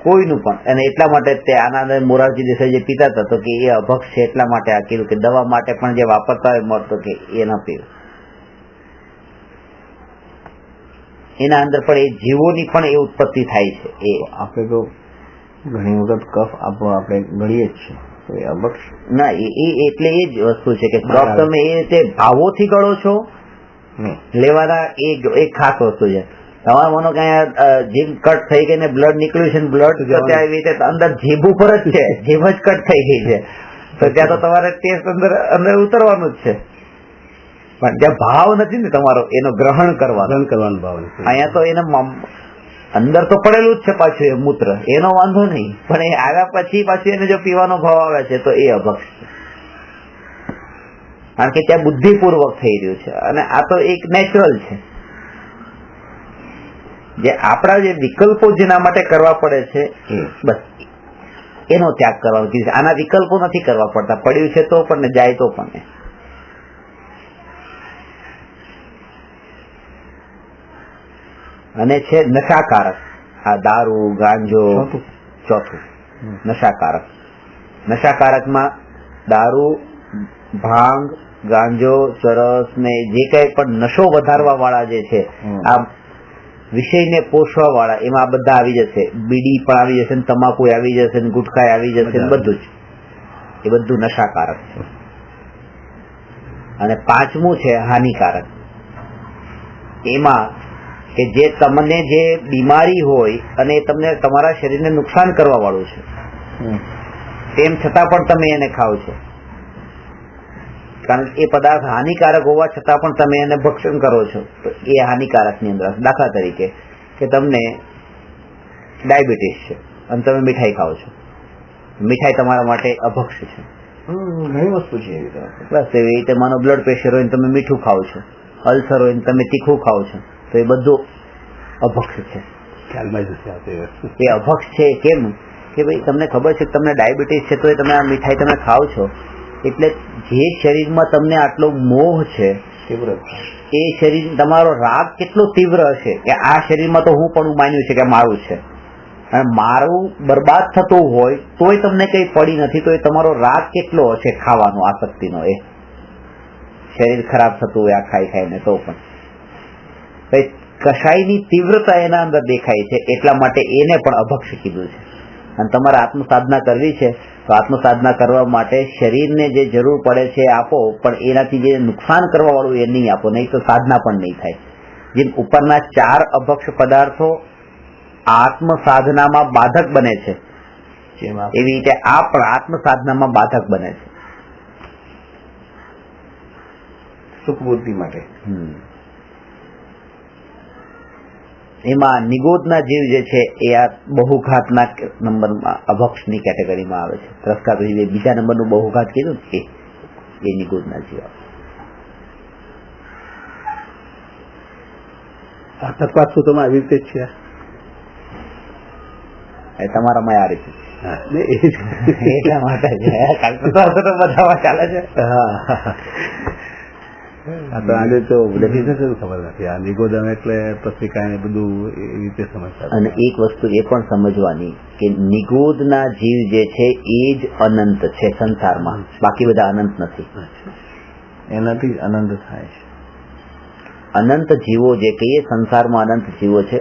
કોઈનું પણ. અને એટલા માટે તે આના અંદર મોરારજી દેસાઈ જે પીતા હતા તો કે એ અભક્ષ છે, એટલા માટે આ કીધું કે દવા માટે પણ જે વાપરતા હોય મળતો કે એ ન પીવું. એના અંદર પણ એ જીવોની પણ એ ઉત્પત્તિ થાય છે. એ આપણે તો ઘણી વખત કફ આપણે ગળીએ જ છે તો એ અભક્ષ ના, એ એટલે એ જ વસ્તુ છે કે કફ તમે એ રીતે ભાવોથી ગળો છો લેવાના, એ ખાસ વસ્તુ છે. તમારે માનો કે જીભ કટ થઈ ગઈ ને બ્લડ નીકળ્યું છે, બ્લડ આવી રીતે અંદર જીભ ઉપર જ છે, જીભ જ કટ થઈ ગઈ છે, તો ત્યાં તો તમારે ટેસ્ટ અંદર ઉતરવાનું જ છે. પણ જ્યાં ભાવ નથી ને તમારો એનો ગ્રહણ કરવાનો ભાવ, અહીંયા તો એને અંદર તો પડેલું જ છે પાછું એ મૂત્ર, એનો વાંધો નહીં, પણ એ આવ્યા પછી પાછું એને જો પીવાનો ભાવ આવે છે તો એ અભક્ષ છે. કારણ કે ત્યાં બુદ્ધિપૂર્વક થઈ રહ્યું છે. અને આ તો એક નેચરલ છે. જે આપણા જે વિકલ્પો જેના માટે કરવા પડે છે બસ એનો ત્યાગ કરવાનો. આના વિકલ્પો નથી કરવા પડતા, પડ્યું છે તો પણ ને જાય તો પણ. અને છે નશાકારક, આ દારૂ, ગાંજો. ચોથું નશાકારક. નશાકારકમાં દારૂ, ભાંગ, ગાંજો, ચરસ ને જે કઈ પણ નશો વધારવા વાળા જે છે, આ વિષયને પોષવા વાળા, એમાં આ બધા આવી જશે. બીડી પણ આવી જશે, તમાકુ આવી જશે, ગુટખા આવી જશે, બધું જ. એ બધું નશાકારક છે. અને પાંચમું છે હાનિકારક. એમાં કે જે તમને જે બીમારી હોય અને તમને તમારા શરીરને નુકસાન કરવા વાળું છે, તેમ છતાં પણ તમે એને ખાઓ છો. કારણ કે એ પદાર્થ હાનિકારક હોવા છતાં પણ તમે એને ભક્ષણ કરો છો, તો એ હાનિકારક ની અંદર. દાખલા તરીકે કે તમને ડાયાબિટીસ છે અને તમે મીઠાઈ ખાઓ છો. મીઠાઈ તમારા માટે અભક્ષ છે. ઘણી વસ્તુ છે બસ એવી રીતે. માનો બ્લડ પ્રેશર હોય ને તમે મીઠું ખાઓ છો, અલ્સર હોય ને તમે તીખું ખાઓ છો, તો એ બધું અભક્ષ છે. એ અભક્ષ છે. કેમ કે ભાઈ તમને ખબર છે કે તમને ડાયાબિટીસ છે તો એ તમે આ મીઠાઈ તમે ખાઓ છો, એટલે જે શરીરમાં તમને આટલો મોહ છે, એ શરીર તમારો રાગ કેટલો તીવ્ર હશે કે આ શરીરમાં તો હું પણ માન્યું છે કે મારું છે, અને મારું બરબાદ થતું હોય તોય તમને કઈ પડી નથી, તો એ તમારો રાગ કેટલો હશે ખાવાનો, આસક્તિનો. એ શરીર ખરાબ થતું હોય આ ખાઈ ખાઈને તો પણ કશાયની તીવ્રતા એના અંદર દેખાય છે. એટલા માટે એને પણ અભક્ષ કીધું છે. અને તમારે આત્મસાધના કરવી છે તો આત્મસાધના કરવા માટે શરીરને જે જરૂર પડે છે આપો, પણ એનાથી જે નુકસાન કરવા વાળું એ નહીં આપો, નહીં તો સાધના પણ નહીં થાય. જેમ ઉપરના 4 અભક્ષ પદાર્થો આત્મસાધનામાં બાધક બને છે, એવી રીતે આ પણ આત્મસાધનામાં બાધક બને છે સુખ બુદ્ધિ માટે. એમાં નિગોદના જીવ જે છે એ આ બહુઘાતના નંબરમાં અભક્ષની કેટેગરીમાં આવે છે. ત્રસ્કા બીજા નંબરનું બહુઘાત કીધું ને એ નિગોદના જીવ આવે. તપાસ તો તમે આવી રીતે જ છે, તમારામાં આ રીતે એટલા માટે બધામાં ચાલે છે. આજે તો ખબર નથી આ નિગોદન એટલે પત્રિકા ને બધું એ રીતે સમજતા. અને એક વસ્તુ એ પણ સમજવાની કે નિગોદના જીવ જે છે એ જ અનંત છે સંસારમાં, બાકી બધા અનંત નથી. એનાથી અનંત થાય છે. અનંત જીવો જે કહીએ સંસારમાં અનંત જીવો છે,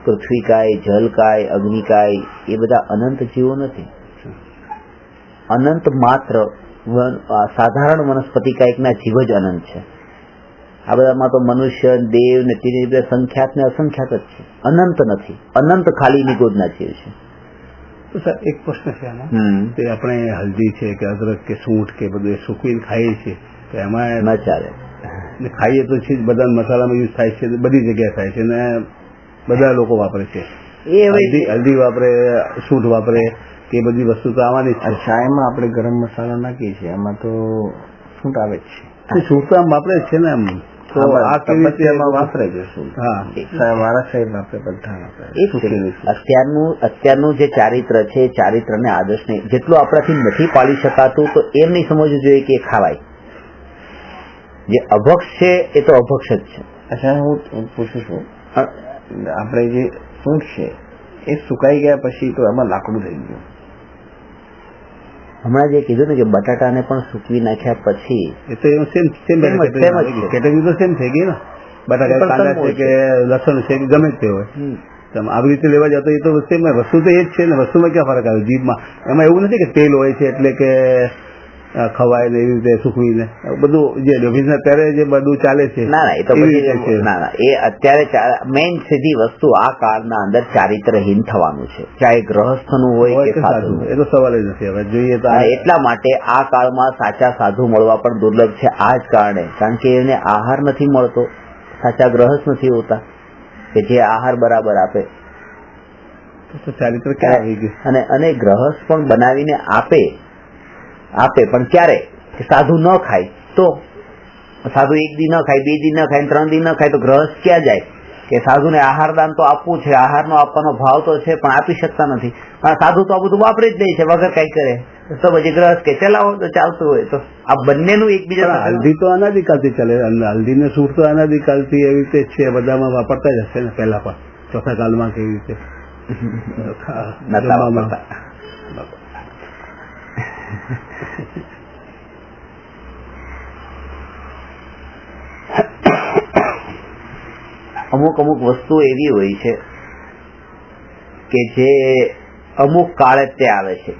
પૃથ્વીકાય, જલકાય, અગ્નિકાય, એ બધા અનંત જીવો નથી. અનંત માત્ર સાધારણ વનસ્પતિ કાયકના જીવ જ અનંત છે. આ બધામાં તો મનુષ્ય, દેવ ને તેની બધા સંખ્યાત ને અસંખ્યાત જ છે, અનંત નથી. અનંત ખાલી નિગોદના જીવ છે. તો સર એક પ્રશ્ન છે આમાં, તે આપણે હલ્દી છે કે અદરક કે સૂંઠ કે બધું સૂકવીને ખાઈએ છીએ તો એમાં ન ચાલે. ખાઈએ તો છે બધા મસાલામાં યુઝ થાય છે, બધી જગ્યાએ થાય છે ને બધા લોકો વાપરે છે. એ હવે હલ્દી વાપરે, સૂંઠ વાપરે કે બધી વસ્તુ તો આવવાની જ છે. ચાયમાં આપણે ગરમ મસાલા નાખીએ છીએ, એમાં તો સૂંઠ આવે જ છે. સૂંઠ તો આમ વાપરે જ છે ને એમ. તો આ કેવી રીતે એમાં વાપરે છે સૂંઠ? હા, મારા સાહેબ વાપરે, બધા વાપરે. અત્યારનું જે ચારિત્ર છે એ ચારિત્ર ને આદર્શ ને જેટલું આપણાથી નથી પાળી શકાતું તો એમ નહીં સમજવું જોઈએ કે ખવાય. જે અભક્ષ છે એ તો અભક્ષ જ છે. અચ્છા, હું પૂછું છું, આપણે જે સૂંઠ છે એ સુકાઈ ગયા પછી તો એમાં લાકડું થઈ ગયું. હમણાં જે કીધું ને કે બટાટાને પણ સૂકવી નાખ્યા પછી એ તો સેમ કેટેગરી તો સેમ થઈ ગઈ ને. બટાકા, કાંદા છે કે લસણ છે કે ગમે તે હોય, તમે આવી રીતે લેવા જાવ તો એ તો સેમ વસ્તુ તો એ જ છે ને. વસ્તુમાં ક્યાં ફરક આવે જીભમાં? એમાં એવું નથી કે તેલ હોય છે એટલે કે ખવાય ને એવી રીતે સૂકવીને બધું જે ઓફિસના અત્યારે જે બધું ચાલે છે. ના ના, એ તો ના એ અત્યારે મેઇન સીધી વસ્તુ આ કાળના અંદર ચારિત્રહીન થવાનું છે, ચાહે ગ્રહસ્થનું હોય કે સાધુ. એ તો સવાલ જ નથી. હવે જોઈએ તો એટલા માટે આ કાળમાં સાચા સાધુ મળવા પણ દુર્લભ છે. આ જ કારણે, કારણ કે એને આહાર નથી મળતો, સાચા ગ્રહસ્થ નથી હોતા કે જે આહાર બરાબર આપે. ચારિત્ર ક્યાં આવી ગયું? અને ગ્રહસ્થ પણ બનાવીને આપે પણ ક્યારે? સાધુ ન ખાય તો, સાધુ એક દી ન ખાય, 2 દી ન ખાય, 3 દી ન ખાય તો ગ્રહસ્થ ક્યાં જાય? કે સાધુને આહારદાન તો આપવું છે, આહારનો આપવાનો ભાવ તો છે પણ આપી શકતા નથી. સાધુ તો આ બધું વાપરી જ દે છે વગર કઈ કરે, તો પછી ગ્રહસ્થ કે ચલાવો તો ચાલતું હોય. તો આ બંનેનું એકબીજા. હલ્દી તો અનાદિકાલથી ચાલે, હલ્દી ને સૂંઠ તો અનાદિકાલથી એવી રીતે છે, બધામાં વાપરતા જ હશે ને પહેલા પણ, ચોથા કાળમાં કેવી રીતે અમુક વસ્તુ એવી હોય છે કે જે અમુક કાળે તે આવે છે.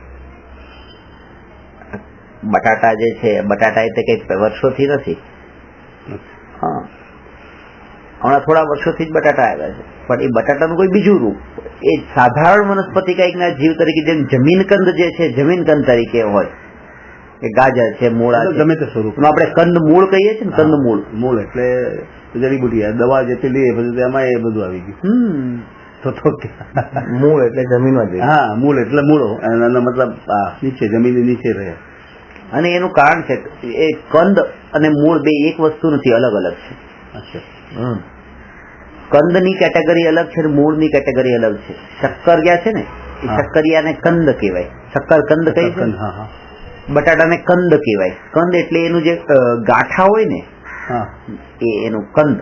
બટાટા જે છે, બટાટા એટલે કઈક વર્ષોથી નથી, હા હમણાં થોડા વર્ષોથી જ બટાટા આવ્યા છે, પણ એ બટાટાનું કોઈ બીજું રૂપ, એ સાધારણ વનસ્પતિ કઈક ના જીવ તરીકે, જેમ જમીનકંદ જે છે જમીનકંદ તરીકે હોય, કે ગાજર છે, મૂળા છે, ગમે તે સ્વરૂપ આપણે કંદ મૂળ કહીએ છીએ ને, કંદ મૂળ એટલે જડીબુટી, દવા જેટલી લઈએ બધું એમાં એ બધું આવી ગયું. તો મૂળ એટલે જમીનમાં જ. હા, મૂળ એટલે મૂળો, એનો મતલબ નીચે, જમીનની નીચે રહે. અને એનું કારણ છે એ કંદ અને મૂળ બે એક વસ્તુ નથી, અલગ અલગ છે. કંદની કેટેગરી અલગ છે, મૂળની કેટેગરી અલગ છે. શક્કરિયા છે ને, એ શક્કરિયાને કંદ કહેવાય, શક્કર કંદ કહી છે. બટાટાને કંદ કહેવાય. કંદ એટલે એનું જે ગાંઠા હોય ને એ એનું કંદ,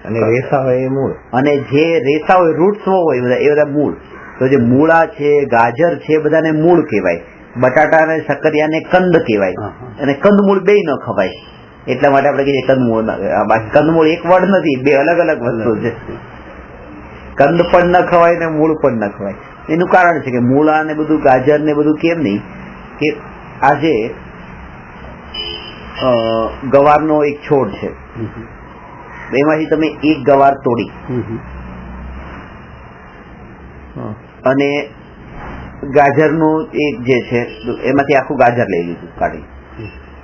અને રેસા હોય એ મૂળ, અને જે રેસા હોય, રૂટ્સ હોય બધા, એ બધા મૂળ. તો જે મૂળા છે, ગાજર છે, બધાને મૂળ કહેવાય. બટાટા અને શક્કરિયાને કંદ કહેવાય. અને કંદમૂળ બે ન ખવાય, એટલા માટે આપણે કહીએ કંદમૂળ. કંદમૂળ એક વર્ડ નથી, બે અલગ અલગ વસ્તુ છે. કંદ પણ ન ખવાય ને મૂળ પણ ન ખવાય. એનું કારણ છે કે મૂળા ને બધું, ગાજર ને બધું કેમ નહીં, કે આજે ગવારનો એક છોડ છે, એમાંથી તમે એક ગવાર તોડી અને ગાજરનું એક જે છે એમાંથી આખું ગાજર લઈ લીધું કાઢી,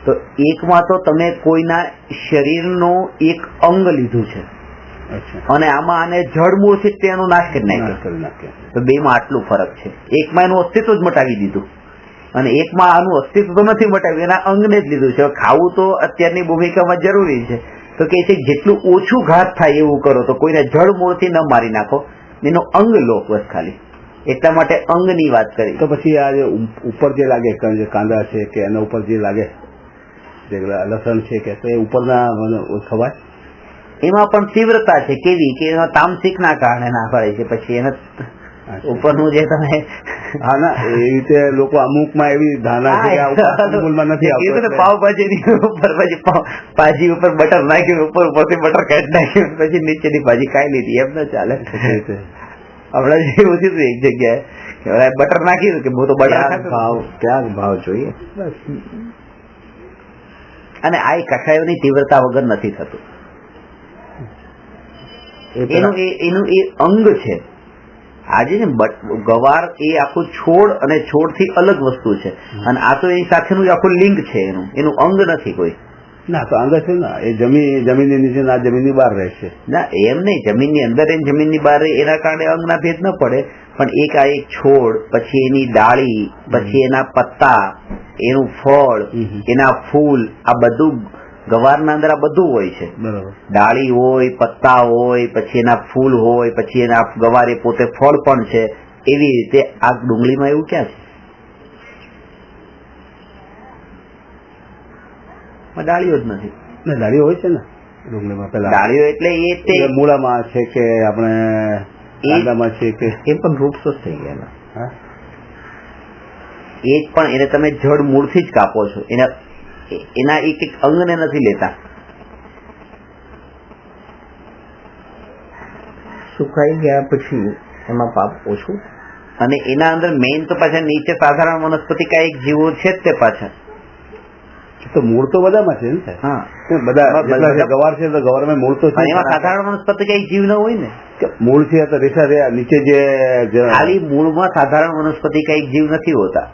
તો એકમાં તો તમે કોઈના શરીરનું એક અંગ લીધું છે અને આમાં આને જળમૂળથી તેનો નાશ કરી નાખ્યો. તો બેમાં આટલું ફરક છે. એકમાં એનું અસ્તિત્વ જ મટાવી દીધું અને એકમાં આનું અસ્તિત્વ તો નથી મટાવ્યું, એના અંગને જ લીધું છે. ખાવું તો અત્યારની ભૂમિકામાં જરૂરી છે, તો કે છે જેટલું ઓછું ઘાત થાય એવું કરો, તો કોઈને જળમૂળથી ન મારી નાખો, એનો અંગ લો બસ ખાલી. એટલા માટે અંગની વાત કરી. તો પછી આ જે ઉપર જે લાગે, કાંદા છે કે એના ઉપર જે લાગે, જે લસણ છે કે, તો એ ઉપરના ખવાય? એમાં પણ તીવ્રતા છે કેવી, કે એમાં તામસિક ના કારણે ના પડે છે. પછી એના ઉપરનું જે તમે એ રીતે લોકો અમુકમાં એવી ધારણા છે કે નથી આવતું. પાવભાજી ઉપર પછી ભાજી ઉપર બટર નાખ્યું, ઉપરથી બટર કાઢી નાખ્યું, પછી નીચેની ભાજી ખાઈ લીધી, એમ ના ચાલે. હમણાં જેવું થયું એક જગ્યાએ બટર નાખ્યું કે હું તો બટર ક્યાંક ભાવ જોઈએ. અને આ કસાયોની તીવ્રતા વગર નથી થતું. એનું એ અંગ છે. આજે ને ગવાર એ આખું છોડ અને છોડથી અલગ વસ્તુ છે, અને આ તો એની સાથેનું આખું લિંક છે, એનું અંગ નથી કોઈ. ના તો અંગ છે ને, એ જમીનની નીચે ના જમીનની બહાર રહેશે. ના એમ નહીં, જમીનની અંદર એમ જમીનની બહાર એના કારણે અંગના ભેદ ન પડે, પણ એક છોડ, પછી એની ડાળી, પછી એના પત્તા, એનું ફળ, એના ફૂલ, આ બધું ગવારના અંદર આ બધું હોય છે. બરાબર. ડાળી હોય, પત્તા હોય, પછી એના ફૂલ હોય, પછી એના ગવાર એ પોતે ફળ પણ છે. એવી રીતે આ ડુંગળીમાં એવું ક્યાં છે? ડાળીઓ જ નથી. ડાળીઓ હોય છે ને ડુંગળીમાં. પેલા ડાળીઓ એટલે એ મૂળામાં છે કે આપણે કાંદામાં છે કે એ પણ વૃક્ષ જ થઈ ગયા. એ જ પણ એને તમે જડ મૂળથી જ કાપો છો, એના એક એક અંગને નથી લેતા. સુકાઈ ગયા પછી એમાં પાપ ઓછું. અને એના અંદર મેઇન તો પાછા નીચે સાધારણ વનસ્પતિ કાંઈક જીવો છે જ તે પાછા. તો મૂળ તો બધામાં છે ને. હા, બધા ગવાર છે તો ગવારમાં મૂળ તો છે. એમાં સાધારણ વનસ્પતિ કઈ જીવ ન હોય ને. મૂળ છે તો રેસા નીચે જે ખાલી મૂળમાં સાધારણ વનસ્પતિ કઈ જીવ નથી હોતા.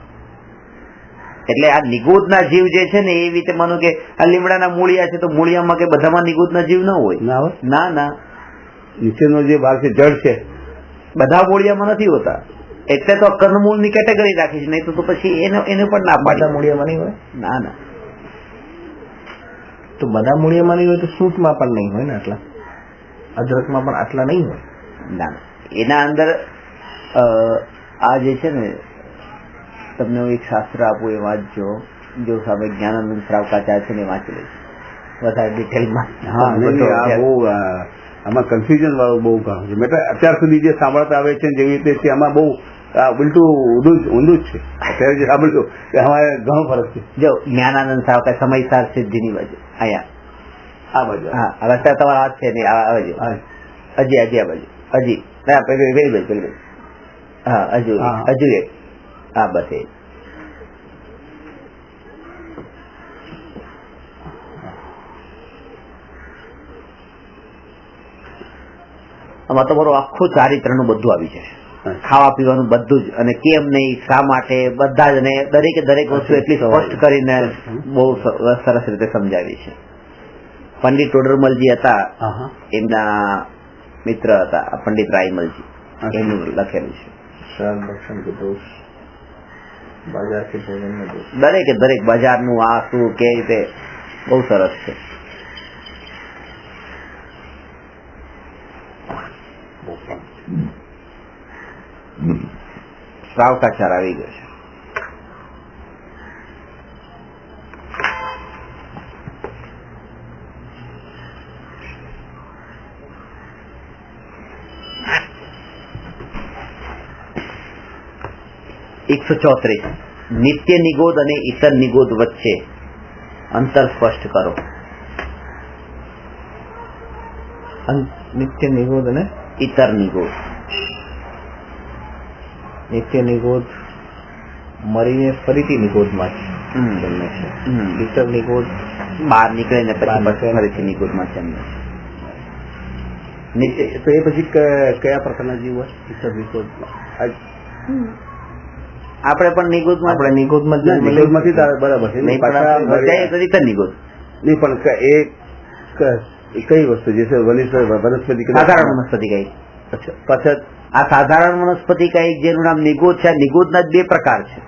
એટલે આ નિગોદના જીવ જે છે ને, એવી રીતે માનો કે આ લીમડાના મૂળિયા છે તો મૂળિયામાં કે બધામાં નિગોદના જીવ ન હોય. ના ના, નીચેનો જે ભાગ છે જળ છે, બધા મૂળિયામાં નથી હોતા. એટલે તો કંદમૂળ ની કેટેગરી રાખી છે, નહીં તો પછી એને પણ ના પાડે. મૂળિયામાં નહીં હોય. ના ના, તો બધા મૂળિયામાં નહીં હોય તો સૂટમાં પણ નહીં હોય ને આટલા, અદરકમાં પણ આટલા નહીં હોય. ના, એના અંદર આ જે છે ને, તમને હું એક શાસ્ત્ર આપું, એ વાંચજો. જો સામે જ્ઞાનાનંદ શ્રાવકાચાર્ય છે ને, વાંચી લઈશ વધારે ડિટેલમાં. આમાં કન્ફ્યુઝન વાળું બહુ કામ છે. મેં અત્યાર સુધી જે સાંભળતા આવે છે જેવી રીતે આમાં બહુ ઉલટું ઊંધું જ છે. અત્યારે જે સાંભળ્યું અમારે ઘણો ફરક છે. જો જ્ઞાનાનંદ શ્રાવકા સમયસાર સિદ્ધિની બાજુ અહીંયા આ બાજુ. હા, રસ્તા તમારા હાથ છે ને, આ બાજુ હજી આ બાજુ હજી ના પેલી બાજુ. હા, હજુ એક. હા, બસ એ. આમાં તમારું આખું ચારિત્રનું બધું આવી જાય, ખાવા પીવાનું બધું જ, અને કેમ નહીં, શા માટે, બધા જ, ને દરેક વસ્તુ એટલી સ્પષ્ટ કરીને બહુ સરસ રીતે સમજાવી છે. પંડિત ટોડરમલજી હતા, એમના મિત્ર હતા પંડિત રાયમલજી, એમનું લખેલું છે. દરેક બજારનું આ શું કે રીતે બહુ સરસ છે. શ્રાવકાચાર આવી ગયો છે. નિત્ય નિગોદ અને ઇતર નિગોદ વચ્ચે અંતર સ્પષ્ટ કરો. નિત્ય નિગોદ અને ઇતર નિગોદ. નિત્ય નિગોદ મરીને ફરીથી નિગોદમાં જન્મે છે. ઇતર નિગોદ બહાર નીકળે ને પછી ફરીથી નિગોદમાં જન્મે છે. તો એ પછી કયા પ્રકારના જીવ હોય ઇતર નિગોદ? આપણે પણ નિગોદમાં નિગોદમાંથી બરાબર છે. નહીં પણ નિગોદ નહીં, પણ કઈ વસ્તુ જે વનસ્પતિ સાધારણ વનસ્પતિ કઈ. પાછળ આ સાધારણ વનસ્પતિ કઈ જેનું નામ નિગોદ છે. નિગોદના જ બે પ્રકાર છે,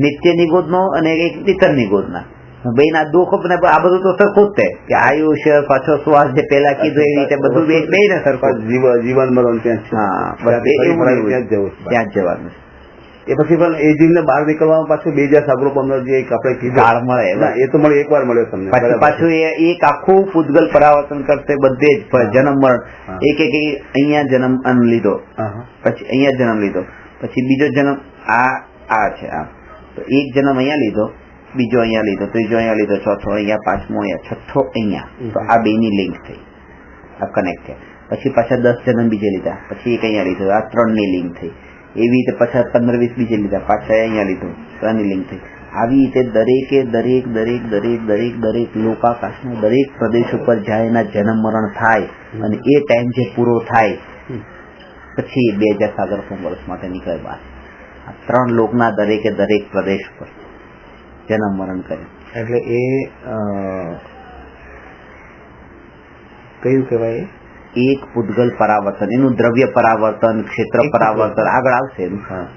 નિત્ય નિગોદનો અને એક ઇતર નિગોદના. ભાઈ ના દુઃખ આ બધું તો સરખું જ કે આયુષ્ય, પાછો શ્વાસ જે પેલા કીધું એવી રીતે બધું બે ને સરખું. જીવન મરણ ત્યાં જ જવાનું. એ પછી પણ એ જીવને બહાર નીકળવામાં પાછું 2000 સાગરો 15 જે આપણે કાળ મળે, એ તો મળે, એકવાર મળ્યો તમને. પાછું એક આખું પૂતગલ પરાવર્તન કરશે બધે જ, જન્મ મરણ. એક અહીંયા જન્મ લીધો, પછી અહીંયા જન્મ લીધો, પછી બીજો જન્મ આ છે આ, તો એક જન્મ અહીંયા લીધો, બીજો અહીંયા લીધો, ત્રીજો અહીંયા લીધો, ચોથો અહીંયા, પાંચમો અહીંયા, છઠ્ઠો અહીંયા. તો આ બે ની લિંક થઈ, આ કનેક્ટ થયા. પછી પાછા 10 જન્મ બીજે લીધા, પછી એક અહીંયા લીધો, આ 3 ની લિંક થઈ. એવી રીતે પાછા 15-20 બીજે લીધા, પાછા અહીંયા લીધું, તો આની લિંક થઈ. આવી રીતે દરેક લોકાકાશના દરેક પ્રદેશ ઉપર જાય, એના જન્મ મરણ થાય. અને એ ટાઈમ જે પૂરો થાય પછી 2000 સાગર વર્ષ માટે નીકળે બહાર. આ 3 લોકના દરેકે દરેક પ્રદેશ પર જન્મ મરણ કરે. એટલે એ કયું કહેવાય? એક પૂતગલ પરાવર્તન, એનું દ્રવ્ય પરાવર્તન, ક્ષેત્ર પરાવર્તન આગળ આવશે.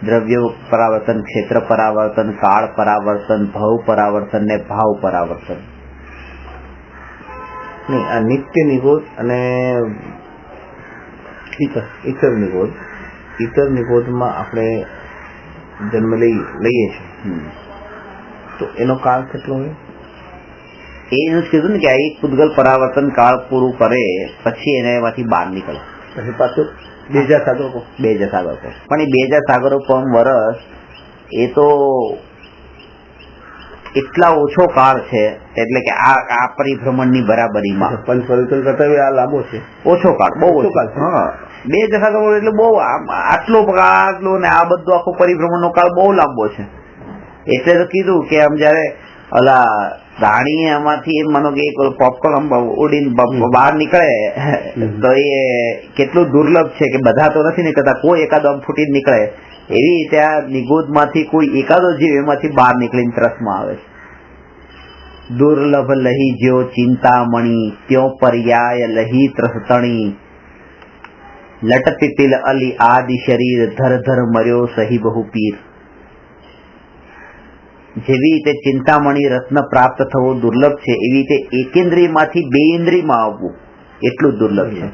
દ્રવ્ય પરાવર્તન, ક્ષેત્ર પરાવર્તન, કાળ પરાવર્તન, ભવ પરાવર્તન ને ભાવ પરાવર્તન. નહીં, આ નિત્ય નિરોધ અને ઈતર નિરોધ. ઈતર નિરોધમાં આપણે જન્મ લઈએ છીએ તો એનો કાળ કેટલો હોય? એનું જ કીધું ને કે આ એક પૂતગલ પરાવર્તન કાળ પૂરું કરે પછી એને એમાંથી બહાર નીકળે. પછી પાછું 2000 સાગરો 2000 સાગરો પણ એ 2000 સાગરો પણ વર્ષ એ તો એટલા ઓછો કાળ છે, એટલે કે આ પરિભ્રમણની બરાબરીમાં પંચ પરિવર્તન કરતા આ લાંબો છે, ઓછો કાળ, બહુ ઓછો કાળ. હા, 2000 સાગરો એટલે બહુ આટલો ને આ બધો આખો પરિભ્રમણનો કાળ બહુ લાંબો છે. એટલે તો કીધું કે આમ જયારે ઓલા રાણી એમાંથી એમ માનો કે પોપકોર્ન ઉડીને બહાર નીકળે તો એ કેટલું દુર્લભ છે કે બધા તો નથી નીકળતા, કોઈ એકાદો આમ ફૂટીને નીકળે. એવી રીતે આ નિગોદ માંથી કોઈ એકાદો જીવ એમાંથી બહાર નીકળીને ત્રસમાં આવે છે. દુર્લભ લહી જ્યો ચિંતામણી ત્યો પર્યાય લહી ત્રસતણી લટ પીપીલ અલી આદિ શરીર ધર ધર મર્યો સહી બહુ પીર. જેવી રીતે ચિંતામણી રત્ન પ્રાપ્ત થવો દુર્લભ છે, એવી રીતે એકેન્દ્રિયમાંથી 2 ઇન્દ્રિયમાં આવવું એટલું દુર્લભ છે.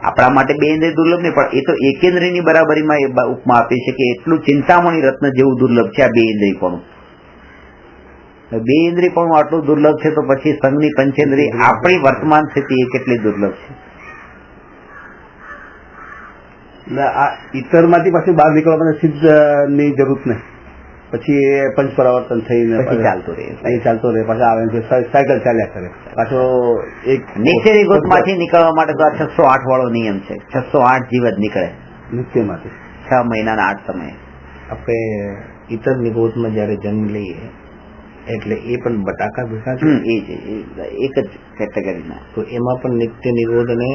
આપણા માટે 2 ઇન્દ્રિય દુર્લભ નહીં, પણ એ તો એકેન્દ્રિયની બરાબરીમાં એ ઉપમા આપી છે કે એટલું ચિંતામણી રત્ન જેવું દુર્લભ છે આ 2 ઇન્દ્રિયપણું. 2 ઇન્દ્રિયપણું આટલું દુર્લભ છે તો પછી સંઘની પંચેન્દ્રિય આપણી વર્તમાન સ્થિતિ એ કેટલી દુર્લભ છે. આ ઈતર માંથી પાછું બહાર નીકળવા માટે સિદ્ધ ની જરૂર નહીં, પછી એ પંચ પરાવર્તન થઈને ચાલતું રહે, અહીં ચાલતો રહે, પાછા આવે સાયકલ ચાલ્યા કરે. પાછો એક નિત્ય નિગોદમાંથી નીકળવા માટે તો આ 608 વાળો નિયમ છે. 608 જીવ જ નીકળે નિત્યમાંથી 6 મહિનાના 8 સમયે. આપણે ઈતર નિગોદમાં જયારે જન્મ લઈએ એટલે એ પણ બટાકા ભેગા એ એક જ કેટેગરીના. તો એમાં પણ નિત્ય નિરોધ અને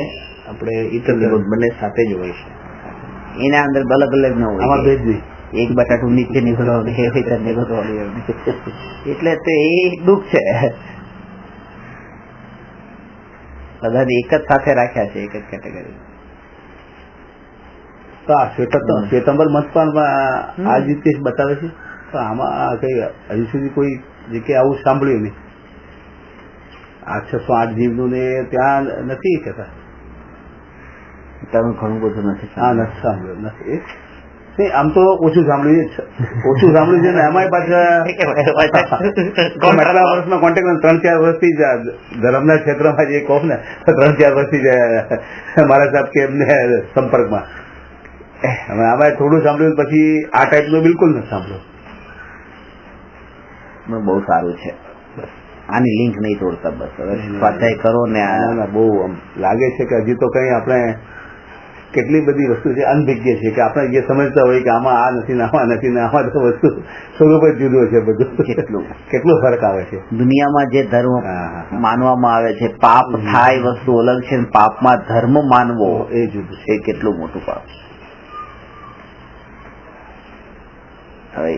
આપણે ઈતર નિરોધ બંને સાથે જ હોય છે. એના અંદર અલગ અલગ ન હોય, આમાં ભેદ નહીં. એક બટાટું નીચે નીકળવાનું એટલે તો એ દુઃખ છે. બધાને એક જ સાથે રાખ્યા છે, એક જ કેટેગરી. શ્વેતંબર મત પણ આ જ રીતે બતાવે છે. તો આમાં કઈ હજી સુધી કોઈ જગ્યાએ આવું સાંભળ્યું નહીં. આ 608 જીવનું ને ત્યાં નથી કહેતા. તમે ઘણું બધું નથી સાંભળ્યું નથી. આમ તો ઓછું સાંભળ્યું છે ને એમાંય પાછા કેટલા વર્ષમાં કોન્ટેક્ટ 3-4 વર્ષથી જ ધર્મના ક્ષેત્રમાં જે કહો ને 3-4 વર્ષથી જ મારા સાહેબ કે એમને સંપર્કમાં. આમાં થોડું સાંભળ્યું પછી આ ટાઈપનું બિલકુલ નથી સાંભળ્યું. બહુ સારું છે. આની લિંક નહીં તોડતા, બસ હવે સ્વાધ્યાય કરો ને. બહુ લાગે છે કે હજી તો કઈ આપણે કેટલી બધી વસ્તુ છે અનભિજ્ઞ છે કે આપણે જે સમજતા હોય કે આમાં આ નથી ને આમાં નથી ને આમાં તો વસ્તુ સ્વરૂપ જ જુદું છે. બધું કેટલો ફરક આવે છે. દુનિયામાં જે ધર્મ માનવામાં આવે છે, પાપ થાય વસ્તુ અલગ છે, પાપમાં ધર્મ માનવો એ જુદું છે. કેટલું મોટું પાપ. હવે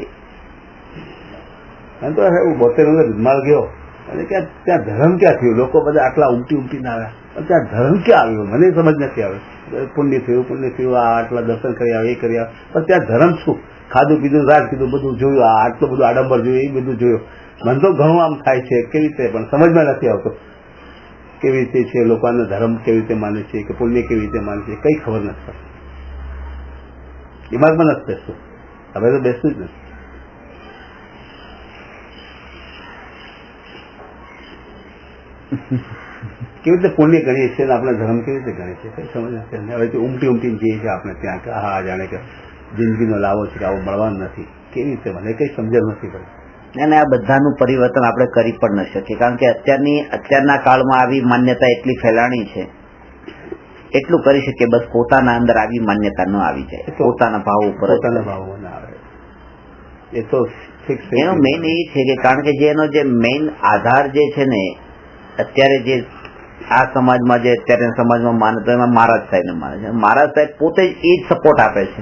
તો હું 72 વિમાલ ગયો અને ત્યાં ધર્મ ક્યાં થયું? લોકો બધા આટલા ઉમટી ના આવ્યા, ત્યાં ધર્મ ક્યાં આવ્યો મને સમજ નથી આવે. પુણ્ય થયું, આ આટલા દર્શન કરી આવે, એ કરી આવે, પણ ત્યાં ધર્મ શું? ખાધું પીધું રાજ કીધું બધું જોયું, આ આટલું બધું આડંબર જોયું, એ બધું જોયું. મન તો ઘણું આમ થાય છે કેવી રીતે, પણ સમજમાં નથી આવતો કેવી રીતે છે લોકોને ધર્મ કેવી રીતે માને છે કે પુણ્ય કેવી રીતે માને છે, કઈ ખબર નથી પડતી. દિમાગમાં નથી બેસતું. હવે તો બેસતું જ નથી. કેવી રીતે પુણ્ય ગણીએ છીએ આપણે ધર્મ કેવી રીતે ગણીએ છીએ કઈ સમજ નથી. હવે તો ઉમટી જઈએ છીએ આપણે ત્યાં કે હા જાણે કે જિંદગીનો લાવો છે કે આવો મળવાનું નથી. કેવી રીતે મને કઈ સમજણ નથી પડતી. અને આ બધાનું પરિવર્તન આપણે કરી પણ ન શકીએ, કારણ કે અત્યારના કાળમાં આવી માન્યતા એટલી ફેલાણી છે. એટલું કરી શકીએ બસ પોતાના અંદર આવી માન્યતા ન આવી જાય, પોતાના ભાવ ઉપર ના આવે. એ તો એનો મેઇન એ છે કે કારણ કે જે એનો જે મેઇન આધાર જે છે ને અત્યારે જે આ સમાજમાં જે અત્યારે સમાજમાં માને તો એમાં મહારાજ સાહેબને માને છે. મહારાજ સાહેબ પોતે જ એ જ સપોર્ટ આપે છે.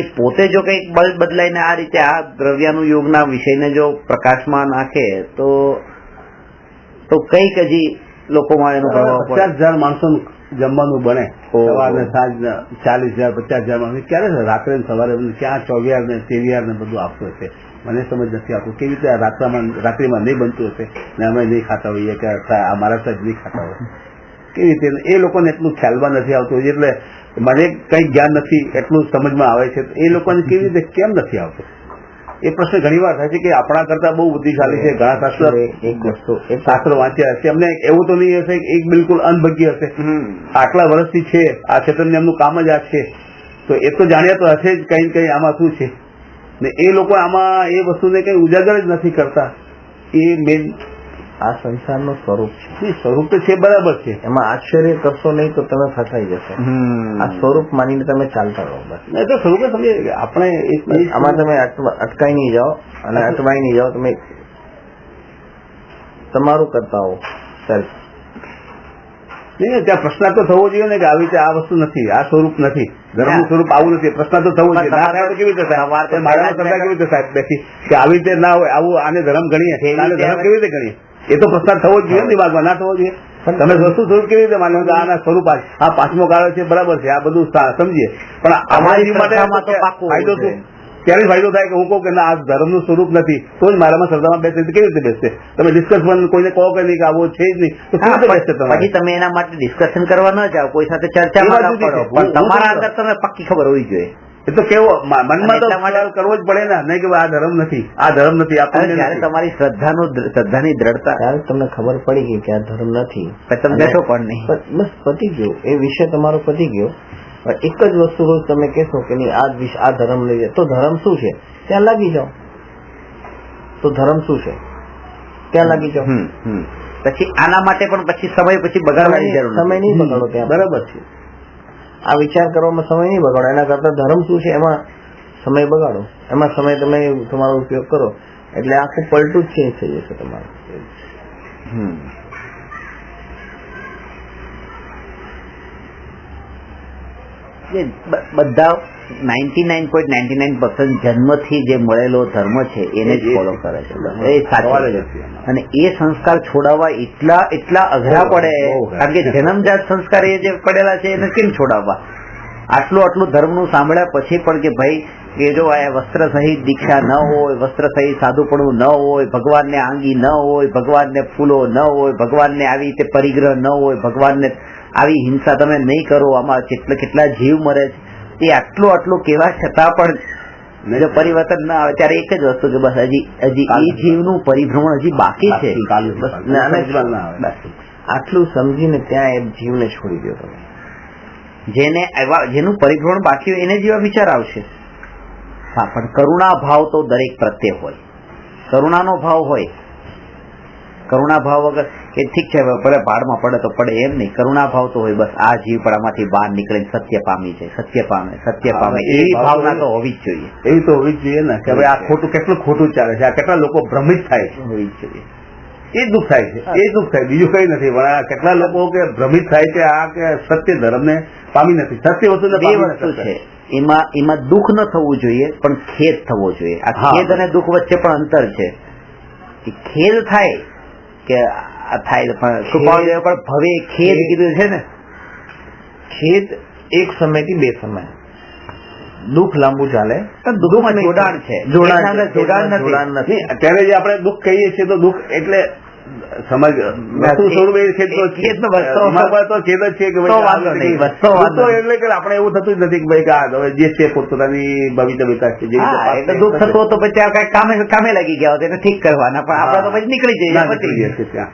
એ પોતે જો કંઈક બદલાઈને આ રીતે આ દ્રવ્યાનું યોગના વિષયને જો પ્રકાશમાં નાખે તો કંઈક હજી લોકોમાં એનો પ્રભાવ 50,000 માણસો જમવાનું બને સવારને સાંજ 40,000 50,000 માણસો ક્યારે રાત્રે સવારે ક્યાં 24,000 ને 23,000 ને બધું આપતું હશે મને સમજ નથી આવતું. કેવી રીતે રાત્રિમાં નહીં બનતું હશે ને અમે નહીં ખાતા હોઈએ કે અમારા સાહેબ નહીં ખાતા હોય કેવી રીતે એ લોકોને એટલું ખ્યાલમાં નથી આવતું એટલે મને કઈ જ્ઞાન નથી એટલું સમજમાં આવે છે. એ લોકોને કેવી રીતે કેમ નથી આવતું એ પ્રશ્ન ઘણી વાર થાય છે કે આપણા કરતા બહુ બુદ્ધિશાળી છે ઘણા શાસ્ત્રો વાંચ્યા હશે એમને એવું તો નહીં હશે એક બિલકુલ અનભગ્ય હશે આટલા વર્ષથી છે આ ક્ષેત્રને એમનું કામ જ આ છે તો એ તો જાણ્યા તો હશે જ કઈ કઈ આમાં શું છે ને એ લોકો આમાં એ વસ્તુને કઈ ઉજાગર જ નથી કરતા. એ મેન આ સંસારનું સ્વરૂપ છે. સ્વરૂપ તો છે બરાબર છે એમાં આશ્ચર્ય કરશો નહીં તો તમે ફસાઈ જશો. આ સ્વરૂપ માનીને તમે ચાલતા રહો બસ. તો સ્વરૂપ સમજીએ આપણે આમાં તમે અટકાઈ નહીં જાઓ અને અટવાઈ નહીં જાઓ. તમે તમારું કરતા હો સેલ્ફ. ત્યાં પ્રશ્ન તો થવો જોઈએ ને કે આવી રીતે આ વસ્તુ નથી આ સ્વરૂપ નથી ધર્મનું સ્વરૂપ આવું નથી. પ્રશ્ન તો થવો જોઈએ કેવી રીતે થાય મારા કેવી રીતે સાહેબ બેસી કે આવી રીતે ના હોય આવું આને ધર્મ ગણીએ ધર્મ કેવી રીતે ગણીએ એ તો પ્રશ્ન થવો જ જોઈએ દિમાગમાં ના થવો જોઈએ. તમે વસ્તુ સ્વરૂપ કેવી રીતે માનો કે આના સ્વરૂપ આ પાંચમો કાળો છે બરાબર છે આ બધું સમજીએ પણ અમારી માટે ફાયદો શું ત્યારે ફાયદો થાય કે હું કહું કે ના આ ધર્મનું સ્વરૂપ નથી તો જ મારામાં શ્રદ્ધામાં બેસે કેવી રીતે બેસશે. તમે ડિસ્કશન કોઈને કહો કે નહીં કે આવો છે જ નહીં તો કેવી રીતે બેસશે પછી તમે એના માટે ડિસ્કશન કરવા ન જાઓ કોઈ સાથે ચર્ચામાં ન પડો પણ તમારા અંદર તમને પક્કી ખબર હોવી જોઈએ. એ તો કેવો મનમાં તો કરવો જ પડે ને નહીં કે આ ધર્મ નથી આ ધર્મ નથી જયારે તમારી શ્રદ્ધાની દ્રઢતા ત્યારે તમને ખબર પડી ગઈ કે આ ધર્મ નથી તમે બેઠો પણ નહીં બસ પતી ગયો એ વિષય તમારો પતી ગયો. એક જ વસ્તુ રોજ તમે કહેશો કે નહીં આ ધર્મ લઈએ તો ધર્મ શું છે ત્યાં લાગી જાઓ. તો ધર્મ શું છે ત્યાં લાગી જાઓ. પછી આના માટે પણ પછી સમય પછી બગાડવાની જરૂર સમય નહીં બગાડો ત્યાં બરાબર છે. આ વિચાર કરવામાં સમય નહીં બગાડો એના કરતા ધર્મ શું છે એમાં સમય બગાડો. એમાં સમય તમે તમારો ઉપયોગ કરો એટલે આખું પલટું જ ચેન્જ થઈ જશે તમારું. બધા 99.99% જન્મથી જે મળેલો ધર્મ છે એને જ ફોલો કરે છે એ સાચું. અને એ સંસ્કાર છોડાવવા એટલા અઘરા પડે કારણ કે જન્મજાત સંસ્કાર એ જે પડેલા છે એને કેમ છોડાવવા. આટલું ધર્મનું સાંભળ્યા પછી પણ કે ભાઈ કે જો આ વસ્ત્ર સહિત દીક્ષા ન હોય વસ્ત્ર સહિત સાધુપણું ન હોય ભગવાનને આંગી ન હોય ભગવાનને ફૂલો ન હોય ભગવાનને આવી રીતે પરિગ્રહ ન હોય ભગવાનને આવી હિંસા તમે નહીં કરો આમાં કેટલા જીવ મરે છે એ આટલું કેવા છતાં પણ જો પરિવર્તન ના આવે ત્યારે એક જ વસ્તુ કે બસ હજી એ જીવનું પરિભ્રમણ હજી બાકી છે. આટલું સમજીને ત્યાં એ જીવને છોડી દો તમે. જેનું પરિભ્રમણ બાકી હોય એને જેવા વિચાર આવશે. હા પણ કરુણા ભાવ તો દરેક પ્રત્યે હોય. કરુણાનો ભાવ હોય. કરુણા ભાવ વગર એ ઠીક છે ભલે ભાડમાં પડે તો પડે એમ નહીં. કરુણા ભાવ તો હોય બસ આ જીવ પણ આમાંથી બહાર નીકળીને સત્ય પામી જાય સત્ય પામે એવી ભાવના તો હોવી જ જોઈએ. એવી તો હોવી જ જોઈએ ને કે ભાઈ આ ખોટું કેટલું ખોટું ચાલે છે આ કેટલા લોકો ભ્રમિત થાય છે હોવી જ જોઈએ. એ દુઃખ થાય છે એ દુઃખ થાય બીજું કઈ નથી પણ આ કેટલા લોકો કે ભ્રમિત થાય છે આ કે સત્ય ધર્મને પામી નથી. સત્ય વસ્તુ છે એમાં દુઃખ ન થવું જોઈએ પણ ખેદ થવો જોઈએ. આ ખેદ અને દુઃખ વચ્ચે પણ અંતર છે. ખેદ થાય કે થાય પણ ભવે ખેદ કીધું છે ને. ખેદ એક સમયથી બે સમય દુઃખ લાંબુ ચાલે દુઃખમાં જોડાણ છે જોડાણ નથી. અત્યારે જે આપણે દુઃખ કહીએ છીએ તો દુઃખ એટલે સમજ વસ્તુ સ્વરૂપ એ ખેદ તો ખેદ જ છે કે એટલે કે આપણે એવું થતું જ નથી કે ભાઈ જે છે પોતપોતાની ભવિતવ્યતા છે એટલે દુઃખ થતું તો પછી કઈ કામે લાગી ગયા હોય એને ઠીક કરવાના પણ આપણે તો પછી નીકળી જઈએ ત્યાં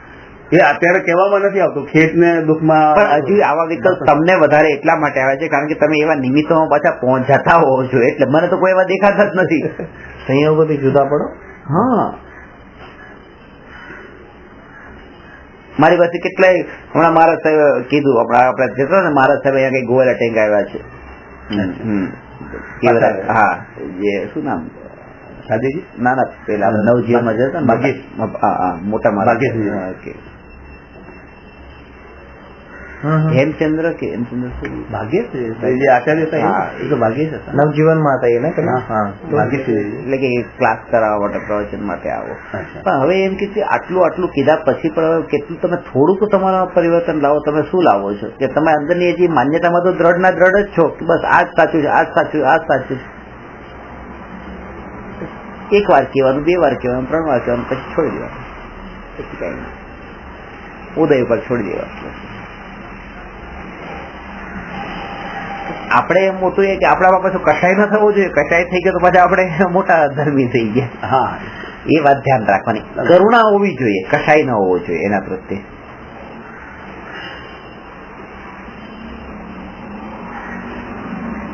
એ અત્યારે કહેવામાં નથી આવતું ખેત ને દુઃખમાં. પણ હજુ આવા વિકલ્પ તમને વધારે એટલા માટે આવે છે કારણ કે તમે એવા નિમિત્તોમાં પાછા પહોંચતા હોવો છો એટલે મને તો કોઈ એવા દેખાતા જ નથી. સંયોગોથી જુદા પડો. હા મારી પાસે કેટલાય હમણાં મહારાજ સાહેબ કીધું આપણે જતો ને મહારાજ સાહેબ અહીંયા કઈ ગોવાલા ટેન્ક આવ્યા છે. હા જે શું નામ સાજીજી ના પેલા નવજીવનમાં જતા મોટા મહારાજ હેમચંદ્ર કે હેમચંદ્ર ભાગ્ય જે આચાર્ય હતા એ તો ભાગ્ય જ હતા, નવજીવનમાં હતા એને ભાગ્ય એટલે કે ક્લાસ કરાવવા માટે પ્રવચન માટે આવો. પણ હવે એમ કે આટલું કીધા પછી પણ કેટલું તમે થોડુંક તમારા પરિવર્તન લાવો. તમે શું લાવો છો કે તમે અંદરની હજી માન્યતામાં તો દ્રઢ ના દ્રઢ જ છો કે બસ આ જ સાચું છે, આ જ સાચું, આ જ સાચું. એક વાર કહેવાનું, 2 વાર કહેવાનું, 3 વાર કહેવાનું, પછી છોડી દેવાનું. પછી કઈ નહીં, ઉદય ઉપર છોડી દેવાનું. આપણે મોટું એ કે આપણામાં પાછું કસાય ન થવો જોઈએ. કસાય થઈ ગયો તો પાછા આપણે મોટા ધર્મી થઈ ગયા. હા, એ વાત ધ્યાન રાખવાની. કરુણા હોવી જોઈએ, કસાય ન હોવો જોઈએ એના પ્રત્યે.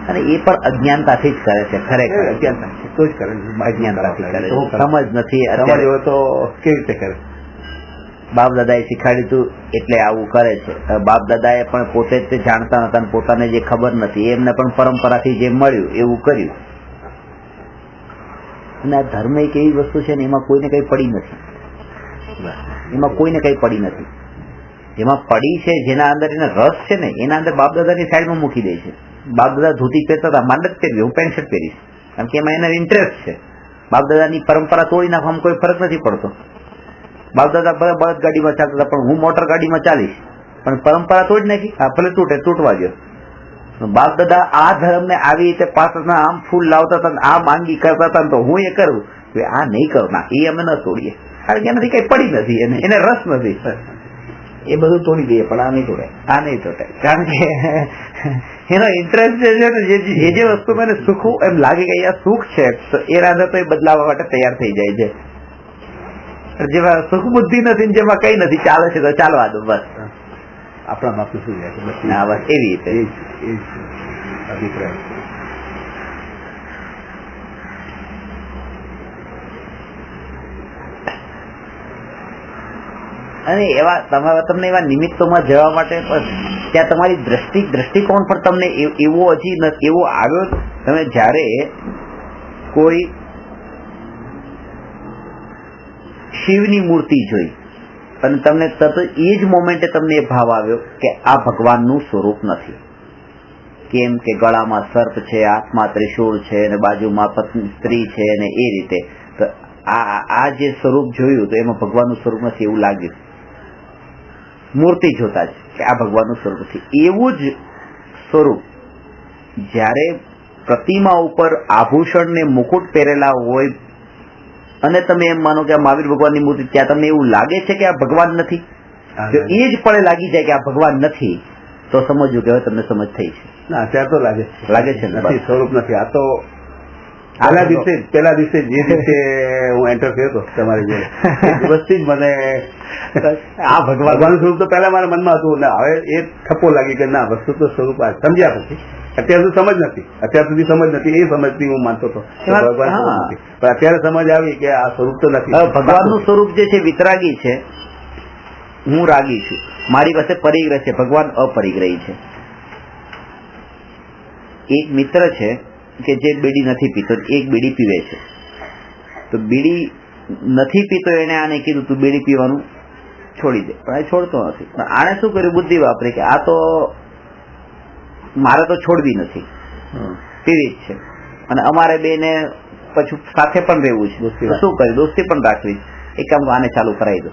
અને એ પણ અજ્ઞાનતાથી જ કરે છે ખરેખર. અજ્ઞાનતાથી તો જ કરે, અજ્ઞાનતાથી કરે છે. સમજ નથી અત્યારે તો કેવી રીતે કરે. બાપ દાદાએ શીખવાડ્યું હતું એટલે આવું કરે છે. બાપ દાદાએ પણ પોતે જ જાણતા નતા, પોતાને જે ખબર નથી એમને પણ પરંપરાથી જે મળ્યું એવું કર્યું. અને આ ધર્મ એક એવી વસ્તુ છે ને એમાં કોઈને કઈ પડી નથી. એમાં કોઈને કઈ પડી નથી. જેમાં પડી છે, જેના અંદર એને રસ છે ને એના અંદર બાપ દાદાની સાઈડમાં મૂકી દે છે. બાપ દાદા ધોતી પહેરતા હતા, માંડ જ પહેરવી, હું પેન્ટ શર્ટ પહેરીશ, કારણ કે એમાં એને ઇન્ટરેસ્ટ છે. બાપ દાદાની પરંપરા તોડી નાખવામાં કોઈ ફરક નથી પડતો. બાપ દાદા બળદ ગાડીમાં ચાલતા હતા, પણ હું મોટર ગાડીમાં ચાલીશ, પણ પરંપરા તોડી નાખી. ભલે તૂટવા દો. બાપ દાદા આ ધર્મને આવી રીતે પાછળના આમ ફૂલ લાવતા હતા, આ માંગી કરતા હતા, તો હું એ કરું આ નહીં કરું ના, એ અમે ન તોડીએ, કારણ કે એનાથી કઈ પડી નથી, એને રસ નથી. એ બધું તોડી દઈએ પણ આ નહીં તોડે. આ નહીં તોડે, કારણ કે એનો ઇન્ટરેસ્ટ જે છે ને, જે વસ્તુ મને સુખ એમ લાગે કે આ સુખ છે, તો એના અંદર તો એ બદલાવવા માટે તૈયાર થઈ જાય છે. જેમાં સુખ બુદ્ધિ નથી, જેમાં કઈ નથી, ચાલે છે તો ચાલવા દો બસ. આપણા બાપનું શું જાય બસ એવી રીતે અભિપ્રાય. અને તમને એવા નિમિત્તોમાં જવા માટે ત્યાં તમારી દ્રષ્ટિકોણ પણ તમને એવો આવ્યો. તમે જયારે કોઈ શિવની મૂર્તિ જોઈ અને તમને તરત એ જ મોમેન્ટે તમને એ ભાવ આવ્યો કે આ ભગવાનનું સ્વરૂપ નથી. કેમ કે ગળામાં સર્પ છે, હાથમાં ત્રિશૂળ છે, અને બાજુમાં પત્ની સ્ત્રી છે, અને એ રીતે આ જે સ્વરૂપ જોયું તો એમાં ભગવાનનું સ્વરૂપ નથી એવું લાગ્યું. મૂર્તિ જોતા જ કે આ ભગવાનનું સ્વરૂપ નથી. એવું જ સ્વરૂપ જ્યારે પ્રતિમા ઉપર આભૂષણ ને મુકુટ પહેરેલા હોય અને તમે એમ માનો કે આ મહાવીર ભગવાનની મૂર્તિ, ત્યાં તમને એવું લાગે છે કે આ ભગવાન નથી, જો એ જ પળે લાગી જાય કે આ ભગવાન નથી, તો સમજવું કે હવે તમને સમજ થઈ છે. ના, અત્યારે તો લાગે છે નથી, સ્વરૂપ નથી. આ તો પેલા દિવસે જે દિવસે હું એન્ટર થયો હતો તમારી જોડે, દિવસથી જ મને આ ભગવાનનું સ્વરૂપ તો પેલા મારા મનમાં હતું, ને હવે એ થપ્પો લાગી કે ના, વસ્તુ તો સ્વરૂપ સમજ્યા પછી. અત્યાર સુધી સમજ નથી, અત્યાર સુધી સમજ નથી, એ સમજથી હું માનતો હતો ભગવાન નથી, પણ અત્યારે સમજ આવી કે આ સ્વરૂપ તો નથી. ભગવાનનું સ્વરૂપ જે છે વિતરાગી છે, હું રાગી છું, મારી પાસે પરિગ્રહ છે, ભગવાન અપરિગ્રહી છે. એક મિત્ર છે કે જે બીડી નથી પીતો, એક બીડી પીવે છે, તો બીડી નથી પીતો એને આને કીધું તું બીડી પીવાનું છોડી દે, પણ એ છોડતો નથી. પણ આને શું કર્યું, બુદ્ધિ વાપરી કે આ તો મારે તો છોડવી નથી, પીવી જ છે, અને અમારે બેને પછી સાથે પણ રહેવું છે, શું કર્યું, દોસ્તી પણ રાખવી. એક કામ આને ચાલુ કરાવી દો.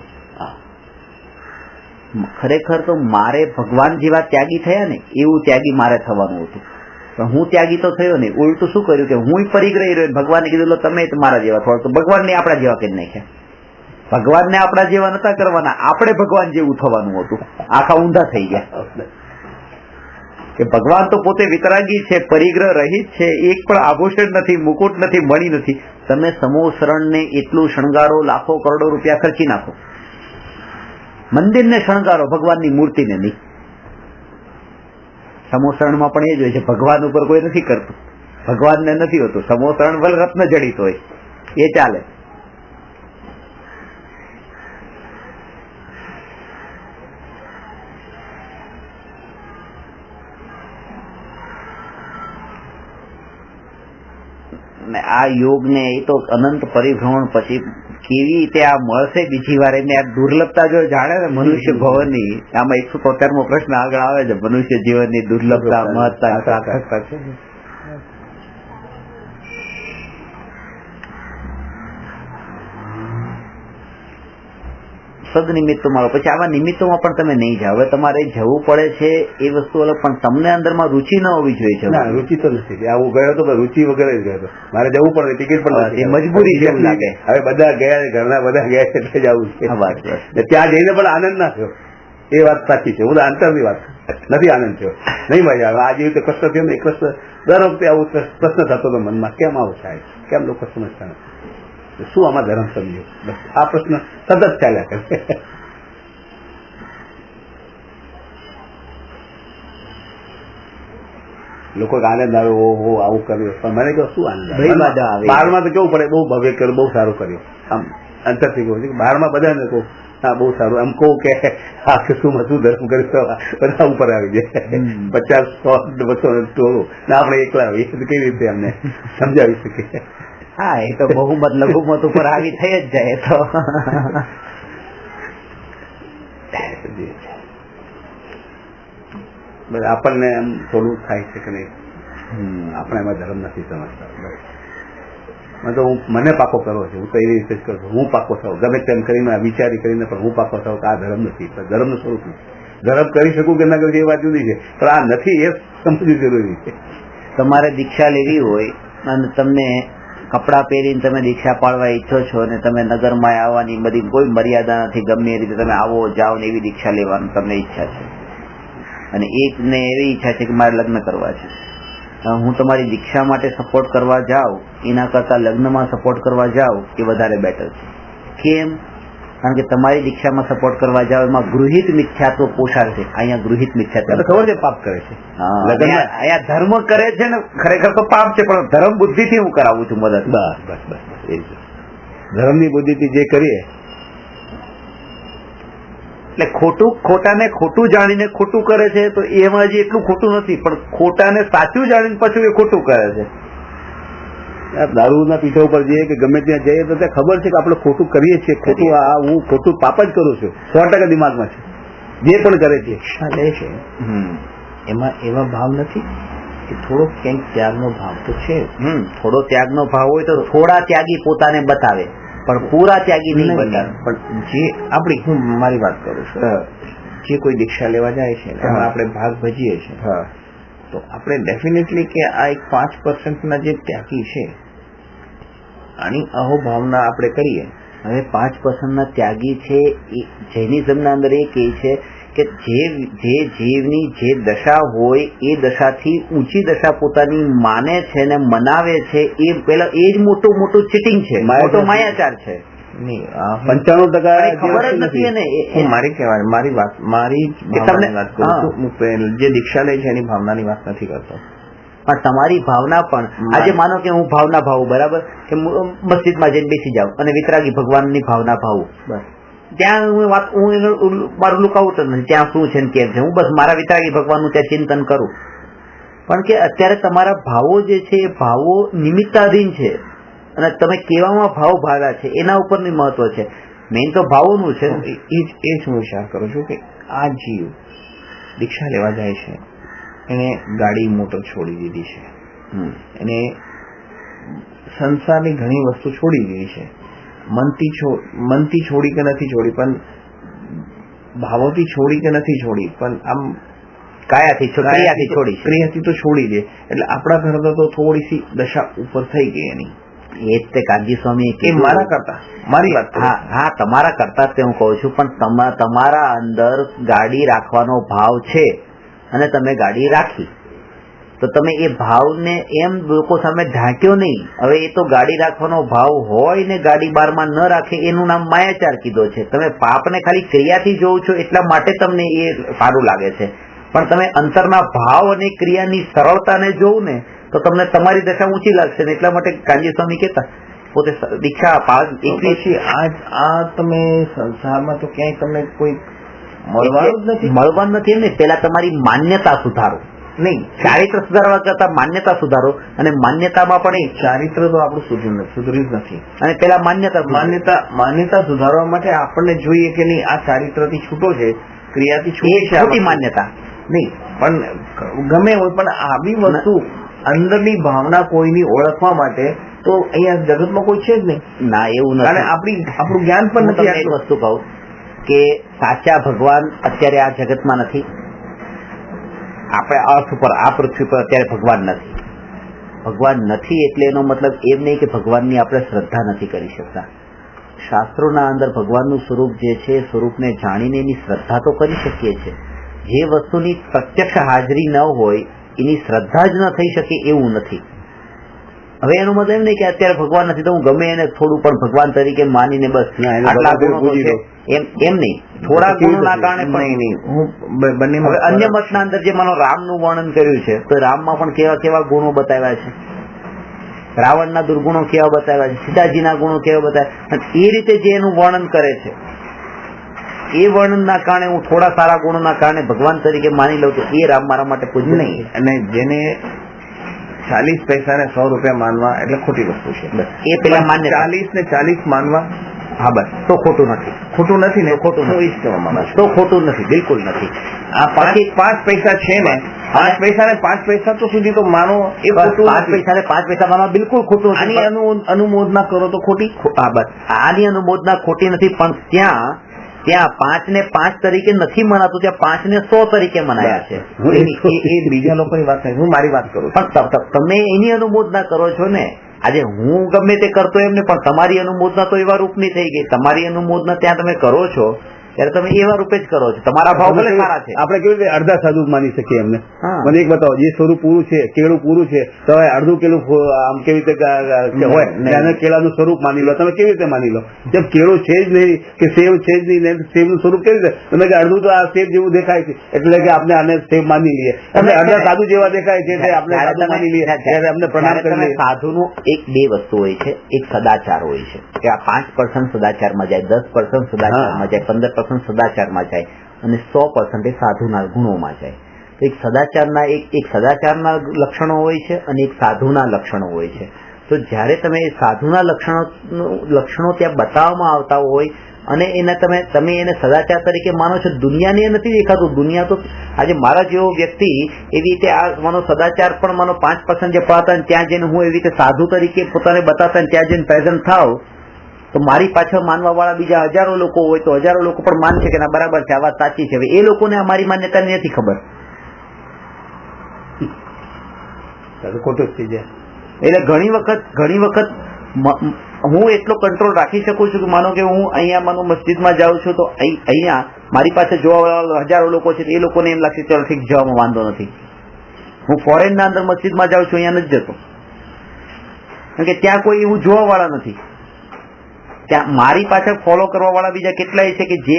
ખરેખર તો મારે ભગવાન જેવા ત્યાગી થયા ને એવું ત્યાગી મારે થવાનું હતું, પણ હું ત્યાગી તો થયો ને, ઉલટું શું કર્યું કે હું પરિગ્રહી રહ્યો. ભગવાને કીધું તમે મારા જેવા થોડા, તો ભગવાનને આપણા જેવા કરી નાખ્યા. ભગવાનને આપણા જેવા નતા કરવાના, આપણે ભગવાન જેવું થવાનું હતું. આખા ઊંધા થઈ ગયા કે ભગવાન તો પોતે વિતરાગી છે, પરિગ્રહ રહિત છે, એક પણ આભૂષણ નથી, મુકુટ નથી, મણી નથી. તમે સમૂહ શરણને એટલું શણગારો, લાખો કરોડો રૂપિયા ખર્ચી નાખો, મંદિરને શણગારો, ભગવાનની મૂર્તિને નહીં. સમોસરણમાં પણ એ જ હોય છે, ભગવાન ઉપર કોઈ નથી કરતું, ભગવાનને નથી હોતું. સમોસરણ વલ રત્ન જડિત હોય એ ચાલે. આ યોગ ને એ તો અનંત પરિભ્રમણ પછી કેવી રીતે આ મળશે બીજી વાર એમને આ દુર્લભતા જો જાણે ને મનુષ્ય ભવનની, આમાં 173મો પ્રશ્ન આગળ આવે છે, મનુષ્ય જીવનની દુર્લભતા, મહત્તા. સદનિમિત્તો મારો પછી આવા નિમિત્તોમાં પણ તમે નહીં જાઓ. હવે તમારે જવું પડે છે એ વસ્તુ અલગ, પણ તમને અંદરમાં રુચિ ન હોવી જોઈએ છે. રુચિ તો નથી. આવું ગયો તો રુચિ વગર જ ગયો. મારે જવું પડે, ટિકિટ પણ મજબૂરી છે એમ લાગે. હવે બધા ગયા, ઘરના બધા ગયા એટલે જવું છે. ત્યાં જઈને પણ આનંદ ના થયો, એ વાત સાચી છે. હું તો અંતરની વાત નથી આનંદ થયો, નહીં મજા આવે. આ જેવી રીતે કષ્ટ થયો ને, એ કષ્ટ દર વખતે આવું પ્રશ્ન થતો હતો મનમાં, કેમ આવું થાય, કેમ લોકો સમજતા નથી, શું આમાં ધર્મ સમજ્યો? બસ આ પ્રશ્ન સતત ચાલ્યા કરે. લોકો આનંદ આવે, ઓહો આવું કર્યું, પણ મને કહો શું આનંદ આવે? બહારમાં તો કેવું પડે, બહુ ભવ્ય કર્યું, બહુ સારું કર્યું, આમ અંતરથી કહું છું. બહારમાં બધાને કહું હા બહુ સારું, એમ કહું કે આ શું ધર્મ કર્યું, બધા ઉપર આવી જાય. 50, 100, 200 ટોળું ને આપણે એકલા આવીએ, કેવી રીતે અમને સમજાવી શકીએ? હા, એ તો બહુમત લઘુમત ઉપર આવી થઈ જ જાય. તો આપણને એમ થોડું થાય છે કે નહીં, આપણે એમાં ધર્મ નથી સમજતા. મને પાકો કરવો છે, હું તો એવી રીતે જ કરું છું. હું પાકો થાઉં ગમે તેમ કરીને, વિચારી કરીને, પણ હું પાકો થાઉં કે આ ધર્મ નથી, ધર્મનું સ્વરૂપ નથી. ધર્મ કરી શકું કે ના કરી એ વાત જુદી છે, પણ આ નથી એ સમજવું જરૂરી છે. તમારે દીક્ષા લેવી હોય અને તમને કપડાં પહેરીને તમે દીક્ષા પાડવા ઈચ્છો છો અને તમે નગરમાં આવવાની બધી કોઈ મર્યાદા નથી, ગમે એ રીતે તમે આવો જાઓ ને એવી દીક્ષા લેવાની તમને ઈચ્છા છે, અને એકને એવી ઈચ્છા છે કે મારે લગ્ન કરવા છે. હું તમારી દીક્ષા માટે સપોર્ટ કરવા જાઉં એના કરતા લગ્નમાં સપોર્ટ કરવા જાઉં એ વધારે બેટર છે. કેમ? કારણ કે તમારી દીક્ષામાં સપોર્ટ કરવા જાવ એમાં ગૃહિત મિથ્યાત્વ પોષાય છે. અહીંયા ગૃહિત મિથ્યાત્વ ખબર છે પાપ કરે છે, અહીંયા ધર્મ કરે છે ને, ખરેખર તો પાપ છે, પણ ધર્મ બુદ્ધિથી હું કરાવું છું મદદ. બસ બસ બસ એ ધર્મની બુદ્ધિથી જે કરીએ એટલે ખોટાને ખોટું જાણીને ખોટું કરે છે, તો એમાં હજી એટલું ખોટું નથી, પણ ખોટાને સાચું જાણીને પાછું એ ખોટું કરે છે. દારૂના પીઠા ઉપર જઈએ કે ગમે ત્યાં જઈએ તો ત્યાં ખબર છે કે આપણે ખોટું કરીએ છીએ, ખોટું આ હું ખોટું પાપ જ કરું છું, 100% દિમાગમાં છે. જે પણ કરે છે લે છે એમાં એવા ભાવ નથી કે થોડો ક્યાંક ત્યાગનો ભાવ તો છે. થોડો ત્યાગનો ભાવ હોય તો થોડા ત્યાગી પોતાને બતાવે, પણ પૂરા ત્યાગી નહીં બતાવે. પણ જે આપણી, હું મારી વાત કરું છું, જે કોઈ દીક્ષા લેવા જાય છે એમાં આપણે ભાગ ભજીએ છીએ, તો આપણે ડેફિનેટલી કે આ એક 5% જે ત્યાગી છે આની અહોભાવના આપણે કરીએ. હવે 5% ત્યાગી છે એ જૈનિઝમના અંદર એ કહે છે કે જે જીવની જે દશા હોય એ દશાથી ઊંચી દશા પોતાની માને છે ને મનાવે છે, એ પેલા એ જ મોટું ચીટિંગ છે, મોટો માયાચાર છે. 95% ખબર જ નથી એને. મારી વાત કરું, જે દીક્ષા લે છે એની ભાવનાની વાત નથી કરતો, પણ તમારી ભાવના પણ આજે માનો કે હું ભાવના ભાવું, બરાબર, કે મસ્જિદમાં જઈને બેસી જાઉં અને વિતરાગી ભગવાનની ભાવના ભાવું, બસ ત્યાં હું મારું લુકાઉટ નથી, ત્યાં શું છે ને કેમ છે, હું બસ મારા વિતરાગી ભગવાનનું ત્યાં ચિંતન કરું. પણ કે અત્યારે તમારા ભાવો જે છે એ ભાવો નિમિત્તાધીન છે, અને તમે કેવામાં ભાવ ભાવ્યા છે એના ઉપરની મહત્વ છે. મેઇન તો ભાવોનું છે. એ જ હું વિચાર કરું છું કે આ જીવ દીક્ષા લેવા જાય છે, એને ગાડી મોટર છોડી દીધી છે, એને સંસારની ઘણી વસ્તુ છોડી દીધી છે, મનથી છોડી કે નથી છોડી, પણ ભાવોથી છોડી કે નથી છોડી, પણ આમ ક્રિયાથી છોડી, ક્રિયાથી તો છોડી દે. એટલે આપણા ઘર તો થોડી સી દશા ઉપર થઈ ગઈ એની. એ જ તે કાનજી સ્વામી મારા કરતા, મારી વાત, હા તમારા કરતા તે હું કહું છું, પણ તમારા અંદર ગાડી રાખવાનો ભાવ છે અને તમે ગાડી રાખી, તો તમે એ ભાવને એમ લોકો સામે ઢાંક્યો નહીં. હવે એ તો ગાડી રાખવાનો ભાવ હોય ને ગાડી બારમાં ન રાખે એનું નામ માયાચાર કીધો છે. તમે પાપને ખાલી ક્રિયાથી જોવો છો એટલા માટે તમને એ સારું લાગે છે, પણ તમે અંતરના ભાવ અને ક્રિયાની સરળતાને જોવું ને તો તમને તમારી દશા ઊંચી લાગશે ને. એટલા માટે કાનજી સ્વામી કહેતા પોતે દીક્ષા 21 આ તમે સંસારમાં તો ક્યાંય તમને કોઈ મળવાનું નથી એમ ને. પેલા તમારી માન્યતા સુધારો. નહીં, ચારિત્ર સુધારવા કરતા માન્યતા સુધારો, અને માન્યતામાં પણ ચારિત્ર તો આપણું સુધર્યું જ નથી. અને પેલા માન્યતા સુધારવા માટે આપણને જોઈએ કે નહીં આ ચારિત્રથી છૂટો છે, ક્રિયાથી છૂટી છે, ખોટી માન્યતા નહીં. પણ ગમે હોય, પણ આવી વસ્તુ અંદરની ભાવના કોઈની ઓળખવા માટે તો અહીંયા જગતમાં કોઈ છે જ નહીં. ના, એવું અને નથી. આપણું જ્ઞાન પણ હું તમને નથી. એક વસ્તુ કહું કે સાચા ભગવાન અત્યારે આ જગતમાં નથી. આપણે અર્થ ઉપર, આ પૃથ્વી પર અત્યારે ભગવાન નથી. ભગવાન નથી એટલે એનો મતલબ એમ નહીં કે ભગવાનની આપણે શ્રદ્ધા નથી કરી શકતા. શાસ્ત્રોના અંદર ભગવાનનું સ્વરૂપ જે છે એ સ્વરૂપને જાણીને એની શ્રદ્ધા તો કરી શકીએ છીએ. જે વસ્તુની પ્રત્યક્ષ હાજરી ન હોય એની શ્રદ્ધા જ ન થઈ શકે એવું નથી. હવે એનો મતલબ એમ નહીં કે અત્યારે ભગવાન નથી તો હું ગમે એને થોડું પણ ભગવાન તરીકે માનીને બસ આટલા ગુણો તો છે એમ નહીં. થોડા ગુણોના કારણે પણ નહીં. બંને હવે અન્ય મતના અંદર જે માનો રામનું વર્ણન કર્યું છે તો રામમાં પણ કેવા કેવા ગુણો બતાવ્યા છે, રાવણના દુર્ગુણો કેવા બતાવ્યા છે, સીતાજીના ગુણો કેવા બતાવ્યા. એ રીતે જે એનું વર્ણન કરે છે એ વર્ણનના કારણે હું થોડા સારા ગુણોના કારણે ભગવાન તરીકે માની લઉં તો એ રામ મારા માટે પૂજ્ય નહીં. અને જેને 40 પૈસા ને 100 રૂપિયા માનવા એટલે ખોટી વસ્તુ છે. એ પેલા માન્યતા 40 ને 40 માનવા, હા બસ, તો ખોટું નથી. ખોટું નથી ને, ખોટું તો નથી. ઈ જ કહેવા માંગુ છું. તો ખોટું નથી, બિલકુલ નથી. આ 5 પૈસા છે ને, 5 પૈસા ને 5 પૈસા તો સુધી તો માનો એ ખોટું 5 નથી. પૈસા ને 5 પૈસા માનવા બિલકુલ ખોટું નથી. આની અનુમોદના કરો તો ખોટી. હા બસ, આની અનુમોદના ખોટી નથી. પણ ત્યાં 5 ને 5 તરીકે નથી મનાતું, ત્યાં 5 ને 100 તરીકે મનાયા છે. એ બીજા લોકોની વાત નહીં, હું મારી વાત કરું. પણ તમે એની અનુમોદના કરો છો ને. આજે હું ગમે તે કરતો એમ ને, પણ તમારી અનુમોદના તો એવા રૂપની થઈ ગઈ. તમારી અનુમોદના ત્યાં તમે કરો છો ત્યારે તમે એવા રૂપે જ કરો છો. તમારા ભાવ ભલે સારા છે. આપણે કેવી રીતે અડધા સાધુ માની શકીએ એમને? હા. મને એક બતાવો, જે સ્વરૂપ પૂરું છે, કેળું પૂરું છે, તો હવે અડધું કેળું આમ કેવી રીતે હોય એને કેળાનું સ્વરૂપ માની લો. તમે કેવી રીતે માની લો? જેમ કેળું છે જ નહીં કે સેવ છે જ નહીં, સેવનું સ્વરૂપ કેવી રીતે? તમે કે અડધું તો આ સેવ જેવું દેખાય છે એટલે કે આપણે આને સેવ માની લઈએ. આપણે અડધા સાધુ જેવા દેખાય છે એટલે આપણે સાધુ માની લઈએ, ત્યારે અમને પ્રણામ કરી લઈએ. સાધુનું બે વસ્તુ હોય છે. એક સદાચાર હોય છે કે આ 5% સદાચારમાં જાય, 10% સદાચારમાં જાય, 15% સદાચારમાં જાય, અને 100% એ સાધુના ગુણોમાં જાય. તો એક સદાચારના લક્ષણો હોય છે અને એક સાધુના લક્ષણો હોય છે. તો જ્યારે તમે એ સાધુના લક્ષણો ત્યાં બતાવવામાં આવતા હોય અને તમે એને સદાચાર તરીકે માનો છો, દુનિયાને નથી દેખાતું. દુનિયા તો આજે મારા જેવો વ્યક્તિ એવી રીતે આ માનો સદાચાર પણ માનો 5% જે પાડતા ત્યાં જઈને હું એવી રીતે સાધુ તરીકે પોતાને બતાવતા ત્યાં જઈને પ્રેઝન્ટ થાવ તો મારી પાછળ માનવા વાળા બીજા હજારો લોકો હોય તો હજારો લોકો પણ માનશે કે ના બરાબર છે, આ વાત સાચી છે. હવે એ લોકોને અમારી માન્યતાની નથી ખબર, ખોટું જ થઈ જાય. એટલે ઘણી વખત હું એટલો કંટ્રોલ રાખી શકું છું કે માનો કે હું અહીંયા માનો મસ્જિદમાં જાઉં છું તો અહીંયા મારી પાસે જોવા વાળા હજારો લોકો છે, એ લોકોને એમ લાગશે ચલો ઠીક જવામાં વાંધો નથી. હું ફોરેનના અંદર મસ્જિદમાં જાઉં છું, અહીંયા નથી જતો, કારણ કે ત્યાં કોઈ એવું જોવા વાળા નથી. ત્યાં મારી પાછળ ફોલો કરવા વાળા બીજા કેટલાય છે કે જે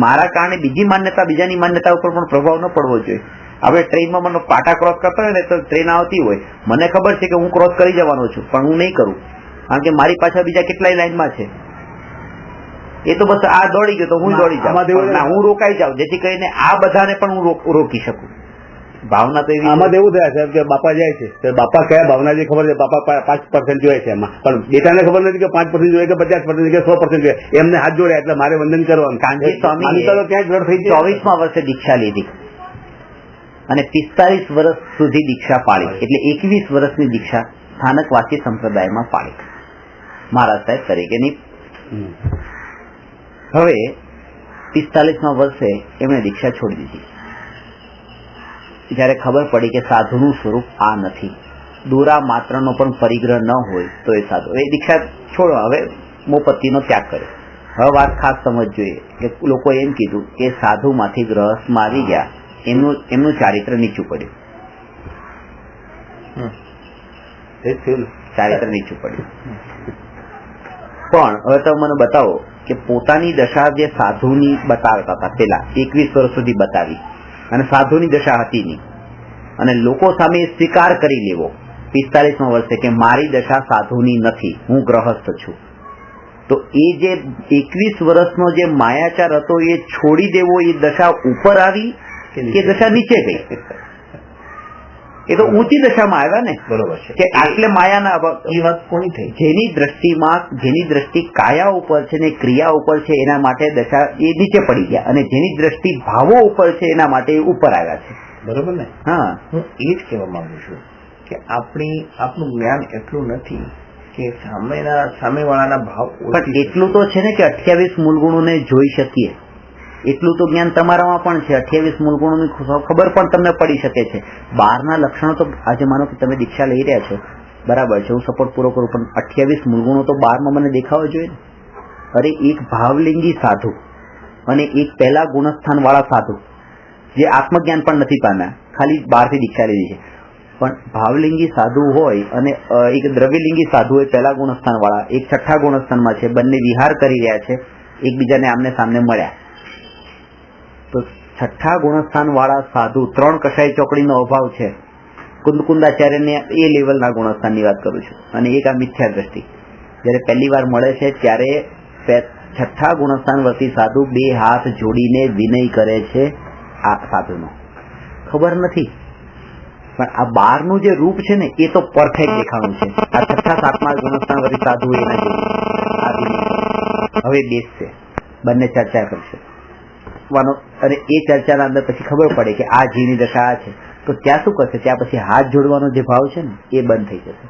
મારા કારણે બીજાની માન્યતા ઉપર પણ પ્રભાવ ન પડવો જોઈએ. હવે ટ્રેનમાં મને પાટા ક્રોસ કરતા હોય ને તો ટ્રેન આવતી હોય, મને ખબર છે કે હું ક્રોસ કરી જવાનો છું પણ હું નહીં કરું, કારણ કે મારી પાછળ બીજા કેટલાય લાઈનમાં છે. એ તો બસ આ દોડી ગયો તો હું દોડી જાઉં, હું રોકાઈ જાઉં જેથી કરીને આ બધાને પણ હું રોકી શકું. ભાવના તો એવી આમાં એવું થયા સાહેબ કે બાપા જાય છે તો બાપા કયા ભાવના જે ખબર છે, બાપા 5% જોઈએ છે એમાં, પણ બેટાને ખબર નથી કે 5% જોઈએ કે 50% કે 100% જોઈએ. એમને હાથ જોડ્યા એટલે મારે વંદન કરવાનું. કાંજી સ્વામી ત્યાં જ થઈ 24મા વર્ષે દીક્ષા લીધી અને 45 વર્ષ સુધી દીક્ષા પાળી, એટલે 21 વર્ષની દીક્ષા સ્થાનકવાસી સંપ્રદાયમાં પાળી મહારાજ સાહેબ તરીકેની. હવે 45મા વર્ષે એમણે દીક્ષા છોડી દીધી. જયારે ખબર પડી કે સાધુનું સ્વરૂપ આ નથી, દોરા માત્રનો પણ પરિગ્રહ ન હોય તો એ સાધુ, એ દીક્ષા છોડો, હવે મોપત્તીનો ત્યાગ કર્યો. હવે વાત ખાસ સમજ જોઈએ કે લોકો એમ કીધું કે સાધુમાંથી ગ્રહસ્થમાં આવી ગયા, એમનું ચારિત્ર નીચું પડ્યું, ચારિત્ર નીચું પડ્યું. પણ હવે તમે મને બતાવો કે પોતાની દશા જે સાધુની બતાવતા હતા પેલા 21 વર્ષ સુધી બતાવી અને સાધુની દશા હતી નહીં, અને લોકો સામે સ્વીકાર કરી લેવો 45મા વર્ષે કે મારી દશા સાધુની નથી, હું ગ્રહસ્થ છું, તો એ જે 21 વર્ષનો જે માયાચાર હતો એ છોડી દેવો, એ દશા ઉપર આવી કે દશા નીચે ગઈ? એ તો ઊંચી દશામાં આવ્યા ને. બરોબર છે કે આટલે માયાના એ વાત કોની થઈ? જેની દ્રષ્ટિ કાયા ઉપર છે ને ક્રિયા ઉપર છે એના માટે દશા એ નીચે પડી ગયા, અને જેની દ્રષ્ટિ ભાવો ઉપર છે એના માટે એ ઉપર આવ્યા છે. બરોબર ને? હા, હું એ જ કહેવા માંગુ છું કે આપણું જ્ઞાન એટલું નથી કે સામેવાળાના ભાવ. પણ એટલું તો છે ને કે 28 મૂળગુણોને જોઈ શકીએ, એટલું તો જ્ઞાન તમારામાં પણ છે. 28 મૂળગુણોની ખબર પણ તમને પડી શકે છે. બહારના લક્ષણો તો આજે માનો કે તમે દીક્ષા લઈ રહ્યા છો, બરાબર છે, હું સપોર્ટ પૂરો કરું, પણ 28 મૂળગુણો તો બહારમાં મને દેખાવા જોઈએ ને. અરે એક ભાવલિંગી સાધુ અને એક પહેલા ગુણસ્થાન વાળા સાધુ જે આત્મજ્ઞાન પણ નથી પામ્યા, ખાલી બહારથી દીક્ષા લીધી છે, પણ ભાવલિંગી સાધુ હોય અને એક દ્રવ્યલિંગી સાધુ હોય પહેલા ગુણસ્થાન વાળા, એક છઠ્ઠા ગુણસ્થાનમાં છે, બંને વિહાર કરી રહ્યા છે, એકબીજાને આમને સામને મળ્યા, તો છઠ્ઠા ગુણસ્થાન વાળા સાધુ 3 કસાઈ ચોકડીનો અભાવ છે, કુંદકુંદાચાર્યને એ લેવલના ગુણસ્થાનની વાત કરું છું, અને એક આ મિથ્યા દ્રષ્ટિ જયારે પહેલી વાર મળે છે ત્યારે છઠ્ઠા ગુણસ્થાન વતી સાધુ 2 હાથ જોડીને વિનય કરે છે. આ સાધુનો ખબર નથી, પણ આ બહારનું જે રૂપ છે ને એ તો પરફેક્ટ દેખાણું છે. આ છઠ્ઠા 7મા ગુણસ્થાન વતી સાધુ એના જેવું હવે બેસશે, બંને ચર્ચા કરશે, અને એ ચર્ચાના અંદર પછી ખબર પડે કે આ જીવની દશા આ છે, તો ત્યાં શું કરશે? ત્યાં પછી હાથ જોડવાનો જે ભાવ છે ને એ બંધ થઈ જશે,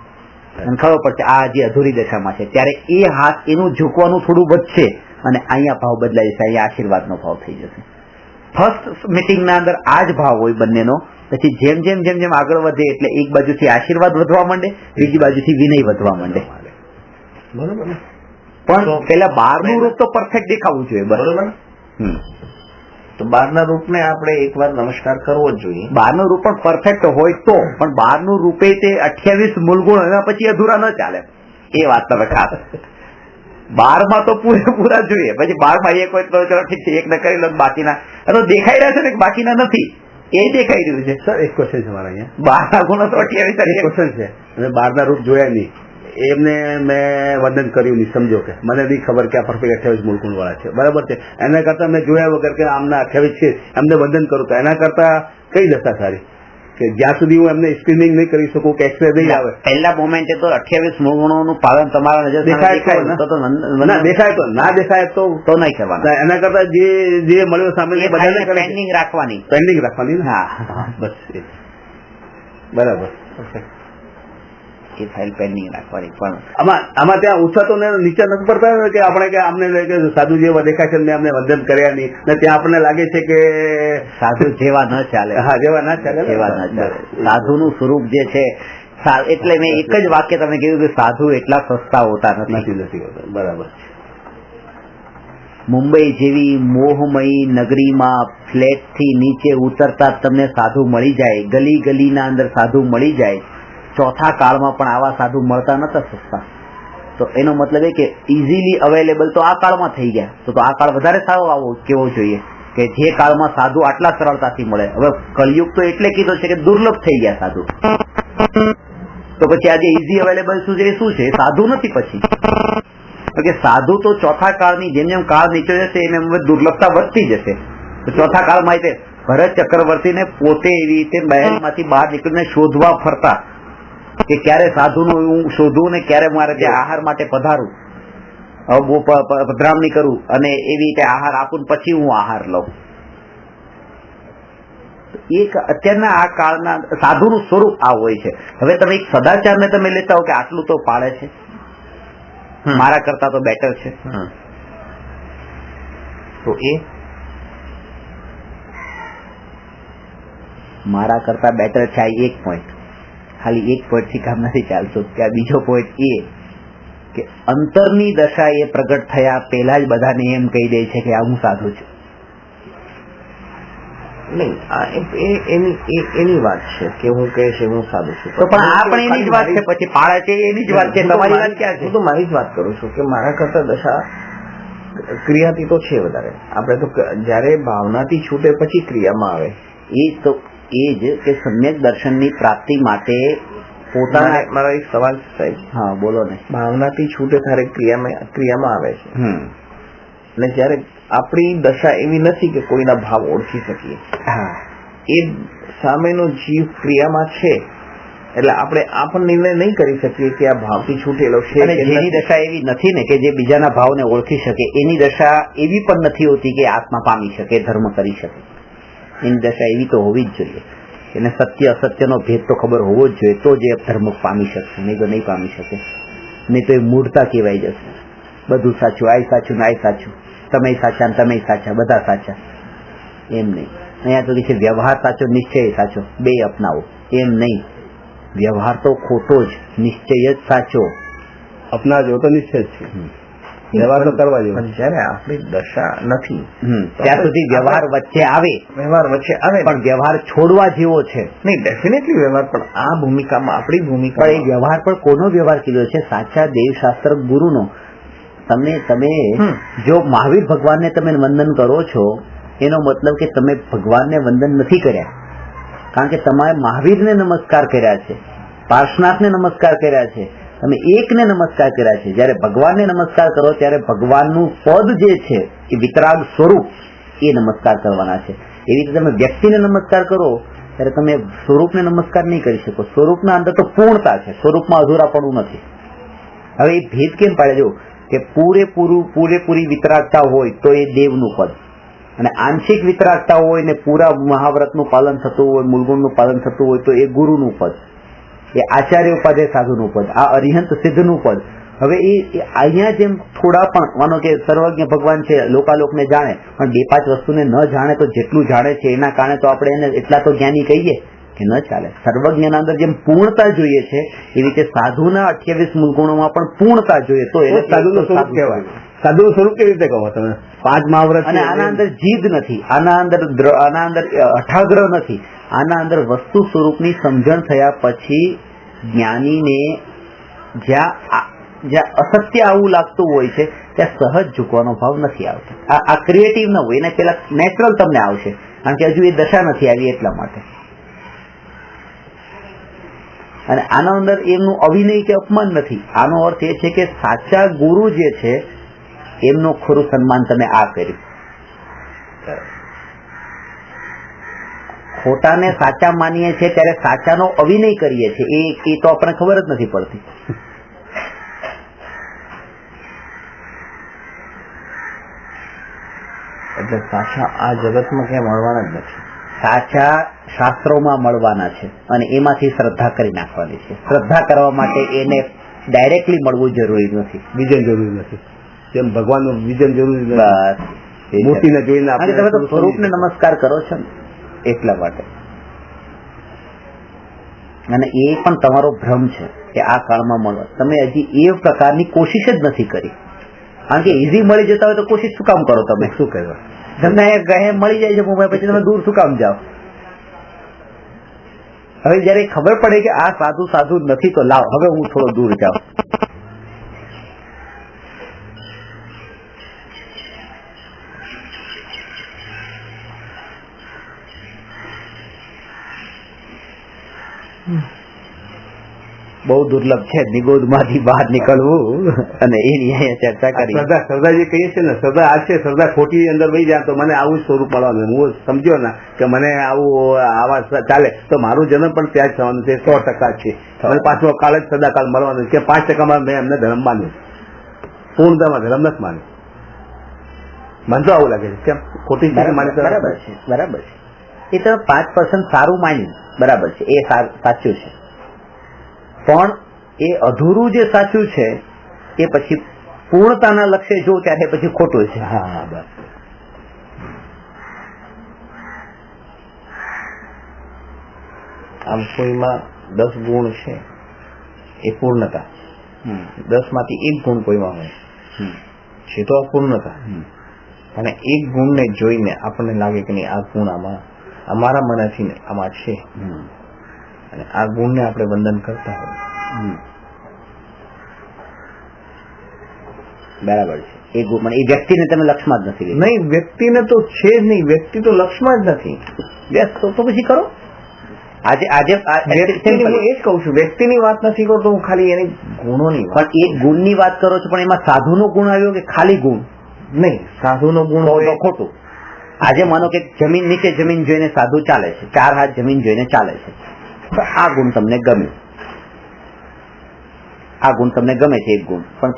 અને ખબર પડશે આ હજી અધૂરી દશામાં છે. ત્યારે એ હાથ એનું ઝૂકવાનું થોડું વધશે અને અહીંયા ભાવ બદલાઈ જશે, અહીંયા આશીર્વાદનો ભાવ થઈ જશે. ફર્સ્ટ મિટિંગના અંદર આ જ ભાવ હોય બંનેનો, પછી જેમ જેમ જેમ જેમ આગળ વધે એટલે એક બાજુથી આશીર્વાદ વધવા માંડે, બીજી બાજુથી વિનય વધવા માંડે. બરોબર ને? પણ પેલા બહારનું રૂપ તો પરફેક્ટ દેખાવું જોઈએ. બરોબર. તો બહારના રૂપને આપણે એકવાર નમસ્કાર કરવો જ જોઈએ. બહારનું રૂપ પણ પરફેક્ટ હોય તો, પણ બહારનું રૂપે તે 28 મૂળગુણ એના પછી અધૂરા ન ચાલે. એ વાત તમે ખાસ 12માં તો પૂરેપૂરા જોઈએ, પછી 12માં એક હોય તો ચલો ઠીક છે, એક ન કરી લો, બાકીના તો દેખાઈ રહ્યા છે ને બાકીના નથી, એ દેખાઈ રહ્યું છે. સર એક ક્વેશ્ચન છે મારા અહીંયા. 12ના ગુણો તો 28 ક્વેશ્ચન છે, અને 12ના રૂપ જોયા નહીં, એમને મેં વંદન કર્યું નહીં, સમજો કે મને નહીં ખબર કે આ પરફેક્ટ 28 મૂળગુણ વાળા છે, બરાબર છે. એના કરતા મેં જોયા વગર કે આમના 28 છે એમને વંદન કરું, તો એના કરતા કઈ દશા સારી? કે જ્યાં સુધી હું એમને સ્ક્રીનિંગ નહીં કરી શકું કે એક્સરે નહીં આવે, પહેલા મોમેન્ટે તો 28 મૂળગુણોનું પાલન તમારા નજર દેખાય ના દેખાય તો નહીં કરવાનું. એના કરતા જે મળ્યો સામે એ બધાને પેન્ડિંગ રાખવાની. હા, બસ બરાબર. એ ફાઇલ પેન્ડિંગ રાખવાની. પણ આમાં ત્યાં ઓછા તો નીચે નથી પડતા કે આપણે કે અમને સાધુ જેવા દેખાય છે, મેં અમને વંદન કર્યા નહીં, ને ત્યાં આપણને લાગે છે કે સાધુ જેવા ન ચાલે. હા, જેવા ના ચાલે. સાધુનું સ્વરૂપ જે છે, એટલે મેં એક જ વાક્ય તમે કીધું કે સાધુ એટલા સસ્તા હોતા નથી. બરાબર. મુંબઈ જેવી મોહમયી નગરીમાં ફ્લેટ થી નીચે ઉતરતા તમને સાધુ મળી જાય, ગલી ગલીના અંદર સાધુ મળી જાય. ચોથા કાળમાં પણ આવા સાધુ મળતા નતા સસ્તા. તો એનો મતલબ એ કે ઇઝીલી અવેલેબલ તો આ કાળમાં થઈ ગયા, તો આ કાળ વધારે સારો આવો કેવો જોઈએ કે જે કાળમાં સાધુ આટલા સરળતાથી મળે. હવે કળિયુગ તો એટલે કીધો છે કે દુર્લભ થઈ ગયા સાધુ, તો પછી આજે ઇઝી અવેલેબલ શું છે? શું છે? સાધુ નથી પછી. કે સાધુ તો ચોથા કાળની જેમ જેમ કાળ નીચે જશે એમ એમ દુર્લભતા વધતી જશે. તો ચોથા કાળમાં તે ભરત ચક્રવર્તીને પોતે એવી રીતે મહેલમાંથી બહાર નીકળીને શોધવા ફરતા કે ક્યારે સાધુનું હું શોધું ને ક્યારે મારે ત્યાં આહાર માટે પધારું, પધરામણી કરું અને એવી રીતે આહાર આપું પછી હું આહાર લઉં. એક અત્યારના આ કાળના સાધુનું સ્વરૂપ આ હોય છે. હવે તમે એક સદાચારને તમે લેતા હો કે આટલું તો પાળે છે, મારા કરતા તો બેટર છે, તો એ મારા કરતા બેટર છે. આ એક પોઈન્ટ, ખાલી એક પોઈન્ટ થી કામ નથી ચાલતું. કે બીજો પોઈન્ટ એ કે અંતરની દશા એ પ્રગટ થયા પહેલા જ બધાને એમ કહી દે છે કે આ હું સાધુ છું. નહીં, એની વાત છે કે હું કહે છે હું સાધુ છું, તો પણ આ પણ એની જ વાત છે, પછી પાળે છે એની જ વાત છે. તમારી વાત ક્યાં છે? હું તો મારી જ વાત કરું છું કે મારા કરતા દશા ક્રિયાથી તો છે વધારે. આપણે તો જયારે ભાવનાથી છૂટે પછી ક્રિયામાં આવે. એ તો એ જ કે સમ્યક દર્શનની પ્રાપ્તિ માટે પોતાના. મારો એક સવાલ સાહેબ. હા, બોલો ને. ભાવનાથી છૂટે ત્યારે ક્રિયામાં આવે છે, અને જયારે આપણી દશા એવી નથી કે કોઈના ભાવ ઓળખી શકીએ. હા, એ સામેનો જીવ ક્રિયામાં છે એટલે આપણે આ પણ નિર્ણય નહીં કરી શકીએ કે આ ભાવથી છૂટેલો છે. અને જેની દશા એવી નથી ને કે જે બીજાના ભાવને ઓળખી શકે, એની દશા એવી પણ નથી હોતી કે આત્મા પામી શકે, ધર્મ કરી શકે. એની દશા એવી તો હોવી જ જોઈએ. એને સત્ય અસત્યનો ભેદ તો ખબર હોવો જ જોઈએ, તો જે ધર્મ પામી શકશે, નહીં તો નહીં પામી શકે. નહીં તો એ મૂળતા કહેવાય જશે. બધું સાચું, આ સાચું ને આ સાચું, તમે સાચા તમે સાચા, બધા સાચા, એમ નહીં. અહીંયા તો છે વ્યવહાર સાચો, નિશ્ચય સાચો, બે અપનાવો, એમ નહીં. વ્યવહાર તો ખોટો જ, નિશ્ચય જ સાચો. અપનાજો તો નિશ્ચય જ છે, વ્યવહાર તો કરવા જેવો. પણ જયારે આપણી દશા નથી ત્યાં સુધી વ્યવહાર વચ્ચે આવે, પણ વ્યવહાર છોડવા જેવો છે નહીં. ડેફિનેટલી વ્યવહાર, પણ આ ભૂમિકામાં આપણી ભૂમિકા, પણ એ વ્યવહાર પર કોનો વ્યવહાર કીધો છે? સાચા દેવશાસ્ત્ર ગુરુનો. તમે જો મહાવીર ભગવાનને તમે વંદન કરો છો, એનો મતલબ કે તમે ભગવાનને વંદન નથી કર્યા, કારણ કે તમારે મહાવીરને નમસ્કાર કર્યા છે, પાર્શનાથને નમસ્કાર કર્યા છે, તમે એકને નમસ્કાર કર્યા છે. જયારે ભગવાનને નમસ્કાર કરો ત્યારે ભગવાનનું પદ જે છે એ વિતરાગ સ્વરૂપ, એ નમસ્કાર કરવાના છે. એવી રીતે તમે વ્યક્તિને નમસ્કાર કરો ત્યારે તમે સ્વરૂપને નમસ્કાર નહીં કરી શકો. સ્વરૂપના અંદર તો પૂર્ણતા છે, સ્વરૂપમાં અધૂરાપણું નથી. હવે એ ભેદ કેમ પાડે? જો કે પૂરેપૂરી વિતરાગતા હોય તો એ દેવનું પદ, અને આંશિક વિતરાગતા હોય ને પૂરા મહાવ્રતનું પાલન થતું હોય, મૂળગુણનું પાલન થતું હોય તો એ ગુરુનું પદ, એ આચાર્ય ઉપાધ્યાય સાધુનું પદ, આ અરિહંત સિદ્ધનું પદ. હવે એ અહીંયા જેમ થોડા પણ માનો કે સર્વજ્ઞ ભગવાન છે, લોકાલોકને જાણે, પણ 2-5 વસ્તુને ન જાણે તો જેટલું જાણે છે એના કારણે તો આપણે એને એટલા તો જ્ઞાની કહીએ કે ન ચાલે. સર્વજ્ઞના અંદર જેમ પૂર્ણતા જોઈએ છે એ રીતે સાધુના 28 મૂળગુણોમાં પણ પૂર્ણતા જોઈએ, તો એને સાધુનું સ્વરૂપ કહેવાય. સાધુનું સ્વરૂપ કેવી રીતે કહો તમે? 5 મહાવ્રત, અને આના અંદર જીદ નથી, આના અંદર અઠાગ્રહ નથી, આના અંદર વસ્તુ સ્વરૂપની સમજણ થયા પછી જ્ઞાનીને જ્યાં અસત્ય આવું લાગતું હોય છે ત્યાં સહજ ઝૂકવાનો ભાવ નથી આવતો. આ ક્રિએટિવ ન હોય, એને પેલા નેચરલ તમને આવશે, કારણ કે હજુ એ દશા નથી આવી એટલા માટે. અને આનો અંદર એમનું અવિનય કે અપમાન નથી. આનો અર્થ એ છે કે સાચા ગુરુ જે છે એમનું ખરું સન્માન તમે આ કર્યું. ખોટાને સાચા માનીએ છીએ ત્યારે સાચાનો અવિનય કરીએ છીએ, એ તો આપણને ખબર જ નથી પડતી. એટલે સાચા આ જગતમાં ક્યાં મળવાના જ નથી. સાચા શાસ્ત્રોમાં મળવાના છે, અને એમાંથી શ્રદ્ધા કરી નાખવાની છે. શ્રદ્ધા કરવા માટે એને ડાયરેક્ટલી મળવું જરૂરી નથી, વિજન જરૂરી નથી. જેમ ભગવાનનું વિજન જરૂરી નથી, બસ મૂર્તિને જોઈને તમે તો સ્વરૂપને નમસ્કાર કરો છો ને એટલા માટે. અને એ પણ તમારો ભ્રમ છે કે આ કાળમાં મળવા. તમે હજી એ પ્રકારની કોશિશ જ નથી કરી, કારણ કે ઇઝી મળી જતા હોય તો કોશિશ શું કામ કરો? તમે શું કહેવા? તમને કહે મળી જાય છે મોબાઈલ, પછી તમે દૂર શું કામ જાઓ? હવે જયારે ખબર પડે કે આ સાધુ નથી તો લાવ હવે હું થોડો દૂર જાઉં. બહુ દુર્લભ છે નિગોદમાંથી બહાર નીકળવું, અને એની અહીંયા ચર્ચા કરી. શ્રદ્ધા જે કહીએ છીએ ને, શ્રદ્ધા આ છે, શ્રદ્ધા ખોટી અંદર વહી જાય તો મને આવું સ્વરૂપ મળવાનું. હું સમજ્યો ને કે મને આવા ચાલે તો મારું જન્મ પણ ત્યાં જ થવાનું છે, 100% છે. મને પાછો કાળ જ સદાકાળ મળવાનું છે. 5% મેં એમને ધર્મ માન્યું, પૂર્ણતામાં ધર્મ નથી માન્યું. મને તો આવું લાગે છે. કેમ ખોટી માની? બરાબર છે, બરાબર છે. એ તો 5% સારું માન્યું, બરાબર છે, એ સાચું છે. પણ એ અધૂરું જે સાચું છે એ પછી પૂર્ણતાના લક્ષ્ય જો ત્યારે પછી ખોટું છે. હા, બસ. આમ કોઈમાં 10 ગુણ છે એ પૂર્ણતા, 10 માંથી 1 ગુણ કોઈમાં હોય છે તો અપૂર્ણતા. અને 1 ગુણને જોઈને આપણને લાગે કે નહીં આ ગુણ આમાં અમારા મનથી આમાં છે, અને આ ગુણને આપણે વંદન કરતા હોય. બરાબર છે. એ ગુણ એ વ્યક્તિને તમે લક્ષમાં જ નથી. નહીં, વ્યક્તિને તો છે જ નહીં, વ્યક્તિ તો લક્ષમાં જ નથી. તો પછી કરો. આજે હું એ જ કહું છું, વ્યક્તિની વાત નથી કરતો હું, ખાલી એની ગુણોની. પણ એક ગુણની વાત કરો છો, પણ એમાં સાધુનો ગુણ આવ્યો કે ખાલી ગુણ? નહીં, સાધુનો ગુણ હોય ખોટું. આજે માનો કે જમીન નીચે જમીન જોઈને સાધુ ચાલે છે, 4 હાથ જમીન જોઈને ચાલે છે, તો આ ગુણ તમને ગમે, આ ગુણ તમને ગમે છે એક ગુણ, પણ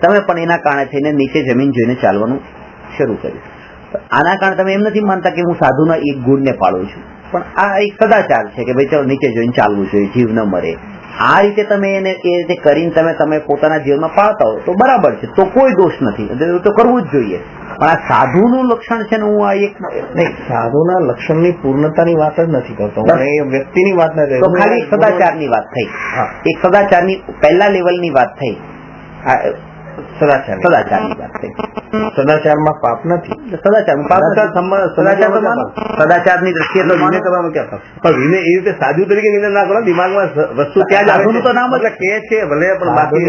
તમે પણ એના કારણે થઈને નીચે જમીન જોઈને ચાલવાનું શરૂ કર્યું. આના કારણે તમે એમ નથી માનતા કે હું સાધુના એક ગુણને પાળું છું, પણ આ એક સદાચાર છે કે ભાઈ ચાલો નીચે જોઈને ચાલવું જોઈએ, જીવ ન મરે. આ રીતે તમે એને એ રીતે કરીને તમે પોતાના જીવનમાં પાળતા હો તો બરાબર છે, તો કોઈ દોષ નથી, તો કરવું જ જોઈએ. પણ આ સાધુનું લક્ષણ છે ને, હું આ એક નહીં, સાધુના લક્ષણની પૂર્ણતાની વાત જ નથી કરતો, એ વ્યક્તિની વાત નથી, તો ખાલી સદાચારની વાત થઈ. એક સદાચારની પહેલા લેવલની વાત થઈ, સદાચારની વાત થઈ. સદાચારમાં પાપ નથી, સદાચારની દ્રષ્ટિએ તો વિનય કરવામાં ક્યાં થશે? પણ વિનય એ રીતે સાધુ તરીકે વિનય ના કરો, દિમાગમાં વસ્તુ ત્યાં જ આવે તો નામ એટલે કે છે ભલે, પણ બાકી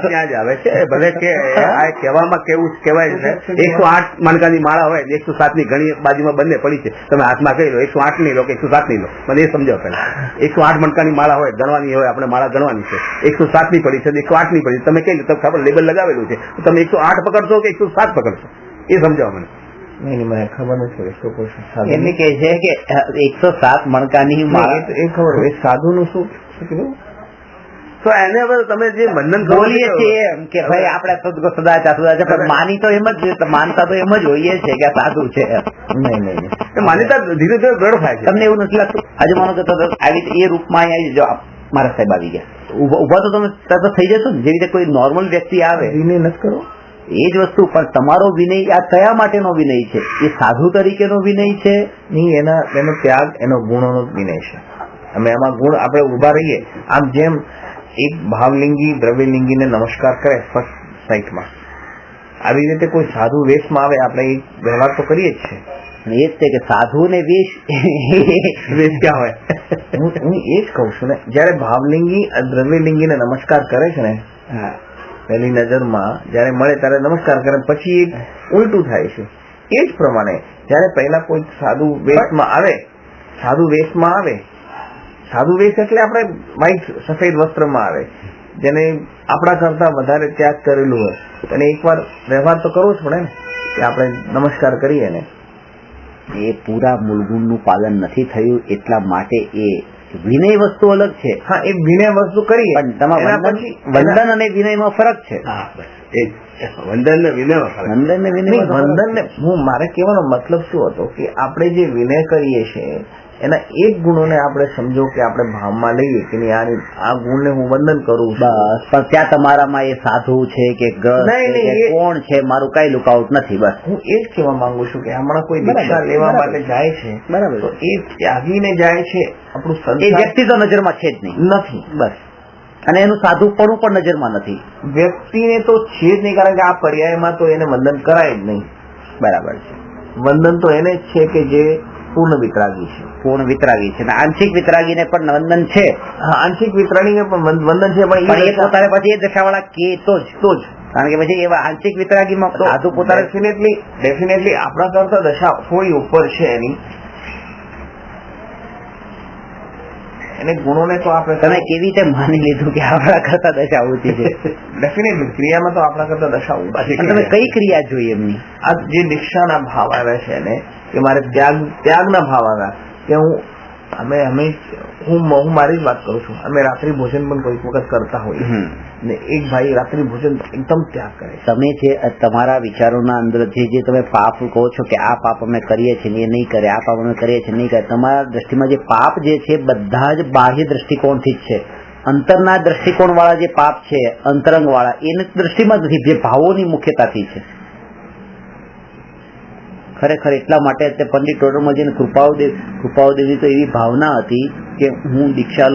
ત્યાં જ આવે છે. ભલે કે આ કહેવામાં કેવું કહેવાય છે, 108 મણકાની માળા હોય, 107 ની ઘણી બાજુમાં બંને પડી છે, તમે હાથમાં કહી લો 108 નહીં લો કે 107 નહીં લો, મને એ સમજાવો પેલા. 108 મણકાની માળા હોય, ગણવાની હોય, આપણે માળા ગણવાની છે, 107 ની પડી છે, 108 ની પડી, તમે કહી લો, ખબર લેબલ લગાવેલું છે, તમે 108 પકડશો કે 107 પકડશો, એ સમજાવો મને. નહીં, મને ખબર નથી. એમને કહે છે કે 107 મણકાની માળા, એ ખબર હોય સાધુનું શું કીધું? તો એને હવે તમે જે બંધન બોલીએ છીએ એમ કે ભાઈ આપણે સદાચાર પણ માની તો એમ જ, માનતા તો એમ જ હોઈએ છે કે સાધુ છે. નહીં, માન્યતા ધીરે ધીરે દ્રઢ થાય છે. તમને એવું નથી લાગતું? આજે માનો કે આવી એ રૂપમાં આવી જો મારા સાહેબ આવી ગયા, ઉભા તો તમે તરત થઈ જશો ને, જેવી રીતે કોઈ નોર્મલ વ્યક્તિ આવે. વિનય નથી કરો, એ જ વસ્તુ. પણ તમારો વિનય આ કયા માટેનો વિનય છે? એ સાધુ તરીકેનો વિનય છે? નહીં, એનો ત્યાગ, એનો ગુણોનો વિનય છે. અમે એમાં ગુણ આપણે ઉભા રહીએ. આમ જેમ એક ભાવલિંગી દ્રવ્યલિંગીને નમસ્કાર કરે ફર્સ્ટ સાઇટમાં, આવી રીતે કોઈ સાધુ વેશમાં આવે, આપણે એક વ્યવહાર તો કરીએ જ છે. એ જ છે કે સાધુ ને વેશ ક્યાં હોય? હું એ જ કઉ છું ને, જયારે ભાવલિંગી દ્રવ્યલિંગીને નમસ્કાર કરે છે ને, પહેલી નજરમાં જયારે મળે ત્યારે નમસ્કાર કરે, પછી એક ઉલટું થાય છે. એ જ પ્રમાણે જયારે પહેલા કોઈ સાધુ વેશમાં આવે, સાધુ વેશ એટલે આપણે વ્હાઈટ સફેદ વસ્ત્રમાં આવે, જેને આપણા કરતા વધારે ત્યાગ કરેલું હોય, અને એકવાર વ્યવહાર તો કરવો જ પડે ને, કે આપણે નમસ્કાર કરીએ ને. એ પૂરા મૂળગુણનું પાલન નથી થયું, એટલા માટે એ વિનય વસ્તુ અલગ છે. હા, એ વિનય વસ્તુ કરીએ, પણ તમારા વંદન અને વિનયમાં ફરક છે. વંદન ને વિનય, હું મારે કહેવાનો મતલબ શું હતો કે આપણે જે વિનય કરીએ છીએ એના એક ગુણોને આપણે સમજો કે આપણે ભાવમાં લઈએ કે આ ગુણને હું વંદન કરું છું, બસ. પણ ત્યાં તમારામાં એ સાધુ છે કે કોણ છે મારું કઈ લુકઆઉટ નથી. બસ હું એ જ કહેવા માંગુ છું કે હમણાં કોઈ દીક્ષા લેવા માટે જાય છે, બરાબર, તો એ ત્યાગીને જાય છે, આપણું એ વ્યક્તિ તો નજરમાં છે જ નથી. બસ. અને એનું સાધુપણું પણ નજરમાં નથી. વ્યક્તિને તો છે જ નહીં, કારણ કે આ પર્યાયમાં તો એને વંદન કરાય જ નહીં. બરાબર છે. વંદન તો એને જ છે કે જે પૂર્ણ વિતરાગી છે. પૂર્ણ વિતરાગી છે. આંશિક વિતરાગીને પણ વંદન છે. હા, આંશિક વિતરાગીને પણ વંદન છે, પણ એ પોતાને પછી એ દશાવાળા કે તો જ કારણ કે પછી એવા આંશિક વિતરાગીમાં સાધુ પોતાને ડેફિનેટલી આપણા કરતા દશા થોડી ઉપર છે એની, એને ગુણોને તો આપણે તમે કેવી રીતે માની લીધું કે આપણા કરતા દશા ઊંચી છે? ડેફિનેટલી ક્રિયામાં તો આપણા કરતા દશા ઊંચી છે. તમે કઈ ક્રિયા જોઈ એમની? આ જે દીક્ષાના ભાવ આવે છે ને, કે મારે ત્યાગના ભાવ આવ્યા, કે હું મારી જ વાત કરું છું. અમે રાત્રિ ભોજન પણ કોઈક વખત કરતા હોઈએ ને, એક ભાઈ રાત્રિ ભોજન એકદમ ત્યાગ કરે. તમે જે તમારા વિચારોના અંદર જે તમે પાપ કહો છો કે આ પાપ અમે કરીએ છીએ એ નહીં કરે, આ પાપ અમે કરીએ છીએ નહીં કરે, તમારા દ્રષ્ટિમાં જે પાપ જે છે બધા જ બાહ્ય દ્રષ્ટિકોણથી જ છે. અંતરના દ્રષ્ટિકોણ વાળા જે પાપ છે, અંતરંગ વાળા, એની દ્રષ્ટિમાં જ નથી, જે ભાવોની મુખ્યતાથી છે. ખરેખર એટલા માટે પંડિત ટોડરમલજીને કૃપાળુદેવી તો એવી ભાવના હતી કે હું દીક્ષા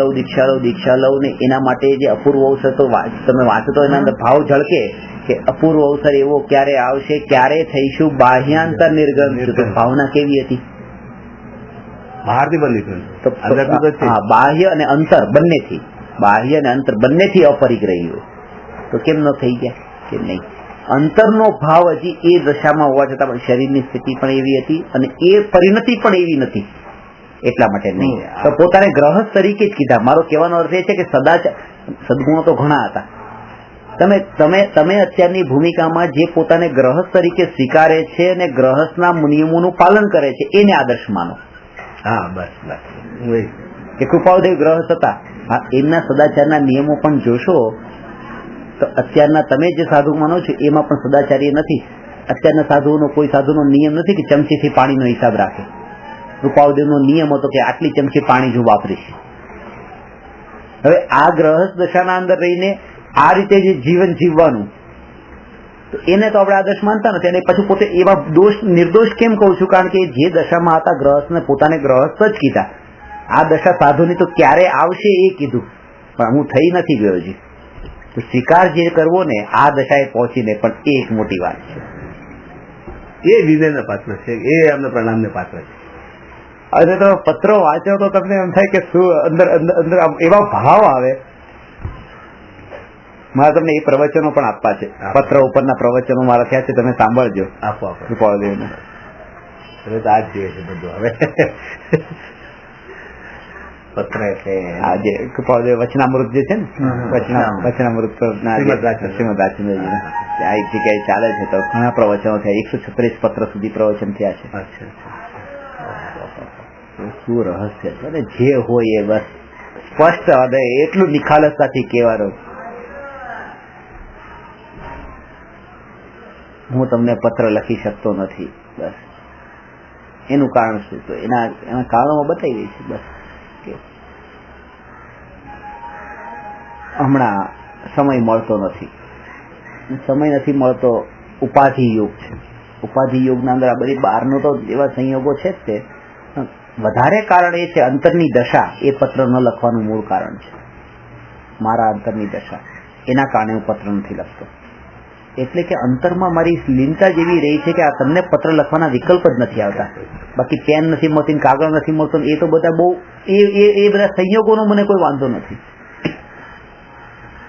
લઉં ને એના માટે જે અપૂર્વ અવસર તો તમે વાંચો તો એના અંદર ભાવ ઝળકે કે અપૂર્વ અવસર એવો ક્યારે આવશે, ક્યારે થઈશું બાહ્યાંતર નિર્ગમ. તો ભાવના કેવી હતી? બહારથી બંધ, બાહ્ય અને અંતર બંનેથી, બાહ્ય અને અંતર બંનેથી અપરિગ રહી હોય તો કેમ ન થઈ ગયા કે નહીં? અંતરનો ભાવ હજી એ દશામાં હોવા છતાં પણ શરીરની સ્થિતિ પણ એવી હતી અને એ પરિણતિ પણ એવી નથી, એટલા માટે નહીં. તો પોતાને ગ્રહસ્થ તરીકે જ કીધા. મારો કહેવાનો અર્થ એ છે કે સદાચાર સદગુણો તો ઘણા હતા, તમે તમે તમે અત્યારની ભૂમિકામાં જે પોતાને ગ્રહસ્થ તરીકે સ્વીકારે છે અને ગ્રહસ્થના નિયમોનું પાલન કરે છે એને આદર્શ માનો. હા બસ કે કૃપાળુદેવ ગ્રહસ્થ હતા, હા એમના સદાચારના નિયમો પણ જોશો તો અત્યારના તમે જે સાધુ માનો છો એમાં પણ સદાચાર્ય નથી. અત્યારના સાધુઓનો કોઈ સાધુનો નિયમ નથી કે ચમચીથી પાણીનો હિસાબ રાખે. કૃપાળુદેવનો નિયમ હતો કે આટલી ચમચી પાણી જ હું વાપરીશ. હવે આ ગ્રહસ્થ દશાના અંદર રહીને આ રીતે જે જીવન જીવવાનું, તો એને તો આપણે આદર્શ માનતા નથી. અને પછી પોતે એવા નિર્દોષ કેમ કહું છું? કારણ કે જે દશામાં હતા ગ્રહસ્થને પોતાને ગ્રહસ્થ જ કીધા. આ દશા સાધુની તો ક્યારે આવશે એ કીધું, પણ હું થઈ નથી ગયો જી. તો સ્વીકાર જે કરવો ને આ દશાએ પહોંચીને પણ એ એક મોટી વાત છે. એ વિનયના પાત્ર છે, એ અમને પ્રણામને પાત્ર છે. અને તો પત્રો વાંચો તો તમને એમ થાય કે શું અંદર અંદર એવા ભાવ આવે. મારે તમને એ પ્રવચનો પણ આપવા છે, પત્ર ઉપરના પ્રવચનો મારા થયા છે, તમે સાંભળજો. આપો કૃપાળુદેવને હવે તો આજ જોઈએ છે બધું. હવે પત્ર એટલે આજે કૃપાળુદેવ વચનામૃત જે છે ને, વચનામૃત શ્રીમદ રાજચંદ્રજી આ એક જગ્યાએ ચાલે છે, તો ઘણા પ્રવચનો થયા. 136 પત્ર સુધી પ્રવચન થયા છે. શું રહસ્ય છે ને, જે હોય એ બસ સ્પષ્ટ હૃદય એટલું નિખાલસતાથી કહેવાનું. હું તમને પત્ર લખી શકતો નથી, બસ એનું કારણ શું? તો એના કારણોમાં બતાવી દઈ છે. બસ હમણાં સમય મળતો નથી, સમય નથી મળતો. ઉપાધિ યોગ છે. ઉપાધિ યોગના અંદર આ બધી બહારનો તો એવા સંયોગો છે જ. તે વધારે કારણ એ છે અંતરની દશા, એ પત્ર ન લખવાનું મૂળ કારણ છે. મારા અંતરની દશા, એના કારણે હું પત્ર નથી લખતો. એટલે કે અંતરમાં મારી લીનતા જેવી રહી છે કે આ તમને પત્ર લખવાના વિકલ્પ જ નથી આવતા. બાકી પેન નથી મળતી, કાગળ નથી મળતો, એ તો બધા બહુ એ બધા સંયોગોનો મને કોઈ વાંધો નથી.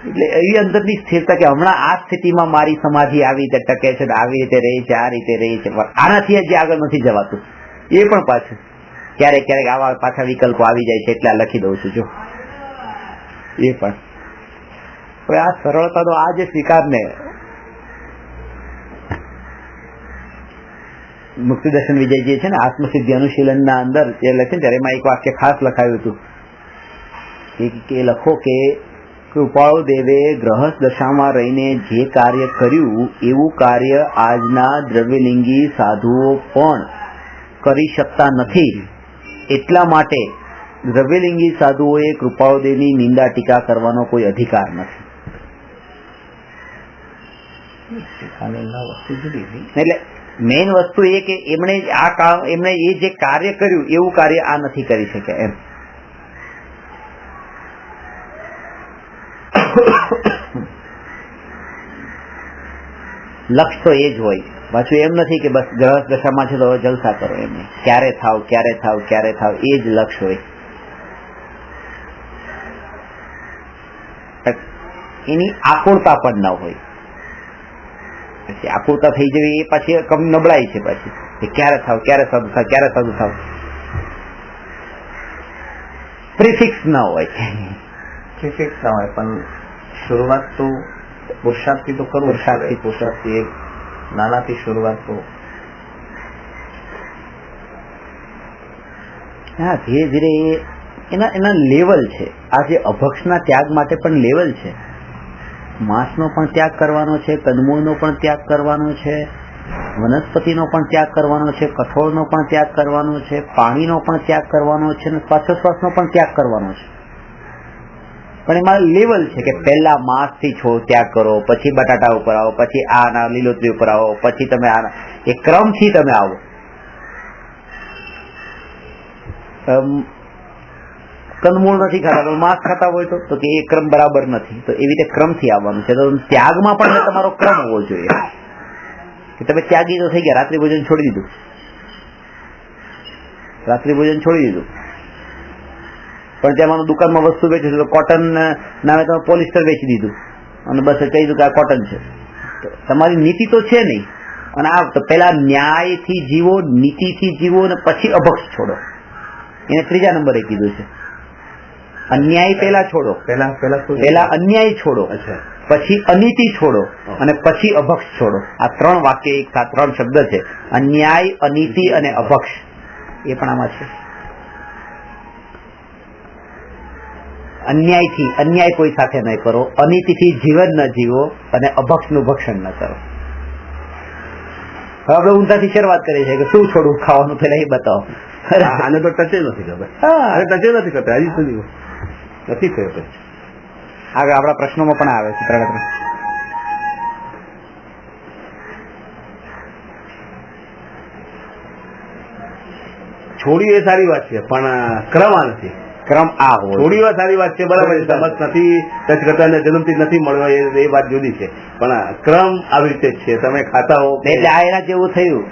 એટલે એવી અંદરની સ્થિરતા કે હમણાં આ સ્થિતિમાં મારી સમાધિ આવી રીતે ટકે છે, આવી રીતે રહી છે, આ રીતે રહી છે, આનાથી જે આગળ નથી જવાતું. એ પણ પાછું ક્યારેક ક્યારેક આવા પાછા વિકલ્પો આવી જાય છે, એટલે આ લખી દઉં છું. જો એ પણ હવે આ સરળતાનો આ જે સ્વીકારને મુક્તિદર્શન વિજયજી છે ને આત્મસિદ્ધિ અનુશીલનના અંદર જે લખે ને ત્યારે એમાં એક વાક્ય ખાસ લખાયું હતું કે લખો કે કૃપાળુદેવે ગ્રહસ્થ દશામાં રહીને જે કાર્ય કર્યું એવું કાર્ય આજના દ્રવ્યલિંગી સાધુઓ પણ કરી શકતા નથી. એટલા માટે દ્રવ્યલિંગી સાધુઓએ કૃપાળુદેવની નિંદા ટીકા કરવાનો કોઈ અધિકાર નથી. એટલે મેઇન વસ્તુ એ કે એમણે એ જે કાર્ય કર્યું એવું કાર્ય આ નથી કરી શક્યા એમ. લક્ષ તો એ જ હોય. પાછું એમ નથી કે બસ ગ્રહસ્થ દશામાં છે તો જલસા કરો, એમ નહીં. ક્યારે થાવ ક્યારે થાવ ક્યારે થાવ એ જ લક્ષ હોય. એની આકુળતા પણ ન હોય. પછી આકુળતા થઈ જવી એ પાછી કમ નબળાઈ છે. પછી ક્યારે થાવ ક્યારે સાધુ થાવ ક્યારે સાધુ થાવ પ્રિફિક્સ ન હોય. પ્રિફિક્સ ના હોય પણ શરૂઆત તો પુરુષાર્થથી તો કરવું. પુરુષાર્થથી એક નાનાથી શરૂઆત તો હા ધીરે ધીરે એના લેવલ છે. આ જે અભક્ષના ત્યાગ માટે પણ લેવલ છે. માંસનો પણ ત્યાગ કરવાનો છે, કંદમૂળનો પણ ત્યાગ કરવાનો છે, વનસ્પતિનો પણ ત્યાગ કરવાનો છે, કઠોળનો પણ ત્યાગ કરવાનો છે, પાણીનો પણ ત્યાગ કરવાનો છે, અને શ્વાસોશ્વાસનો પણ ત્યાગ કરવાનો છે. પણ એમાં લેવલ છે કે પહેલા માંસથી ત્યાગ કરો, પછી બટાટા ઉપર આવો, પછી આના લીલોતરી ઉપર આવો, પછી તમે આના એ ક્રમથી તમે આવો. કંદમૂળ નથી ખાતા તો માંસ ખાતા હોય તો કે એ ક્રમ બરાબર નથી. તો એવી રીતે ક્રમથી આવવાનું છે. તો ત્યાગમાં પણ તમારો ક્રમ હોવો જોઈએ કે તમે ત્યાગી તો થઈ ગયા, રાત્રિ ભોજન છોડી દીધું, પણ ત્યાં દુકાનમાં વસ્તુ વેચે છે તો કોટન નામે તમે પોલિસ્ટર વેચી દીધું અને બસ કહી દીધું કે આ કોટન છે. તમારી નીતિ તો છે નહીં. અને આ તો પેલા ન્યાયથી જીવો, નીતિથી જીવો અને પછી અભક્ષ છોડો. એને ત્રીજા નંબરે કીધું છે. અન્યાય પેલા છોડો, પેલા અન્યાય છોડો, પછી અનીતિ છોડો અને પછી અભક્ષ છોડો. આ 3 વાક્ય, 3 શબ્દ છે. અન્યાય, અનીતિ અને અભક્ષ, એ પણ આમાં છે. અન્યાય કોઈ સાથે ન કરો, અનીતિથી જીવન ન જીવો અને અભક્ષનું ભક્ષણ ન કરો. હવે આપણે ઊંધાથી શરૂઆત કરીએ છીએ કે શું છોડવું ખાવાનું, પેલા એ બતાવો. આને તો ટચે નથી ખબર, ટચે નથી કરતા હજી સુધી નથી થયો. આગળ આપણા પ્રશ્નોમાં પણ આવે છે 3. છોડી એ સારી વાત છે, પણ ક્રમ આ નથી. ક્રમ આ હોય. થોડી વાર સારી વાત છે, બરાબર, સમજ નથી, ટચ કરતા જન્મથી નથી મળ્યો એ વાત જુદી છે, પણ ક્રમ આવી રીતે જ છે. તમે ખાતા હો એટલે આ એના જેવું થયું.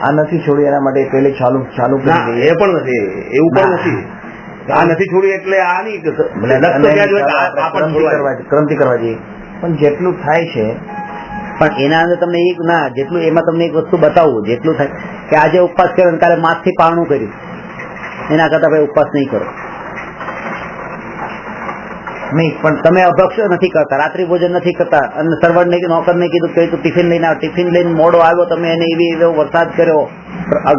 આ નથી છોડી એના માટે પહેલે ચાલુ એ પણ નથી, એવું પણ નથી. આ નથી છોડી એટલે આ નહીં ક્રમથી કરવા જઈએ, પણ જેટલું થાય છે. પણ એના અંદર તમને જેટલું એમાં તમને એક વસ્તુ બતાવવું, જેટલું થાય કે આજે ઉપવાસ કર્યો કાલે માંસથી પારણું કર્યું, એના કરતા ભાઈ ઉપવાસ નહીં કરો. નહીં, પણ તમે અભક્ષ નથી કરતા, રાત્રિ ભોજન નથી કરતા, અને સર્વન્ટને નોકરને કીધું કે તું ટિફિન લઈને આવ, ટિફિન લઈને મોડો આવ્યો, તમે એને એવો વરસાદ કર્યો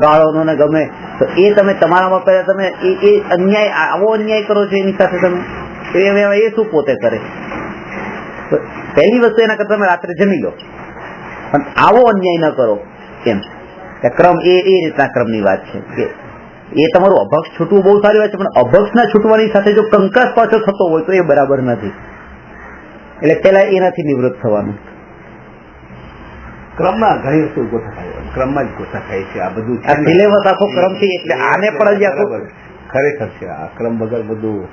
ગાળોનો ને ગમે તો એ તમે તમારામાં પહેલા તમે એ અન્યાય, આવો અન્યાય કરો છો એની સાથે તમે, એ શું પોતે કરે. તો પહેલી વસ્તુ એના કરતા તમે રાત્રે જમી લો, પણ આવો અન્યાય ન કરો. કેમ? ક્રમ એ રીતના ક્રમની વાત છે કે એ તમારું અભક્ષ છૂટવું બહુ સારી વાત છે, પણ અભક્ષ ના છૂટવાની સાથે જો કંકાસ પાછો થતો હોય તો એ બરાબર નથી. એટલે પેલા એનાથી નિવૃત્ત થવાનું. ક્રમમાં ઘણી વસ્તુ ગોઠા થાય, ક્રમમાં જ ગોઠા થાય છે. આ બધું સિલેબસ આખો ક્રમથી, એટલે આને પણ જ ખરેખર છે. આ ક્રમ વગર બધું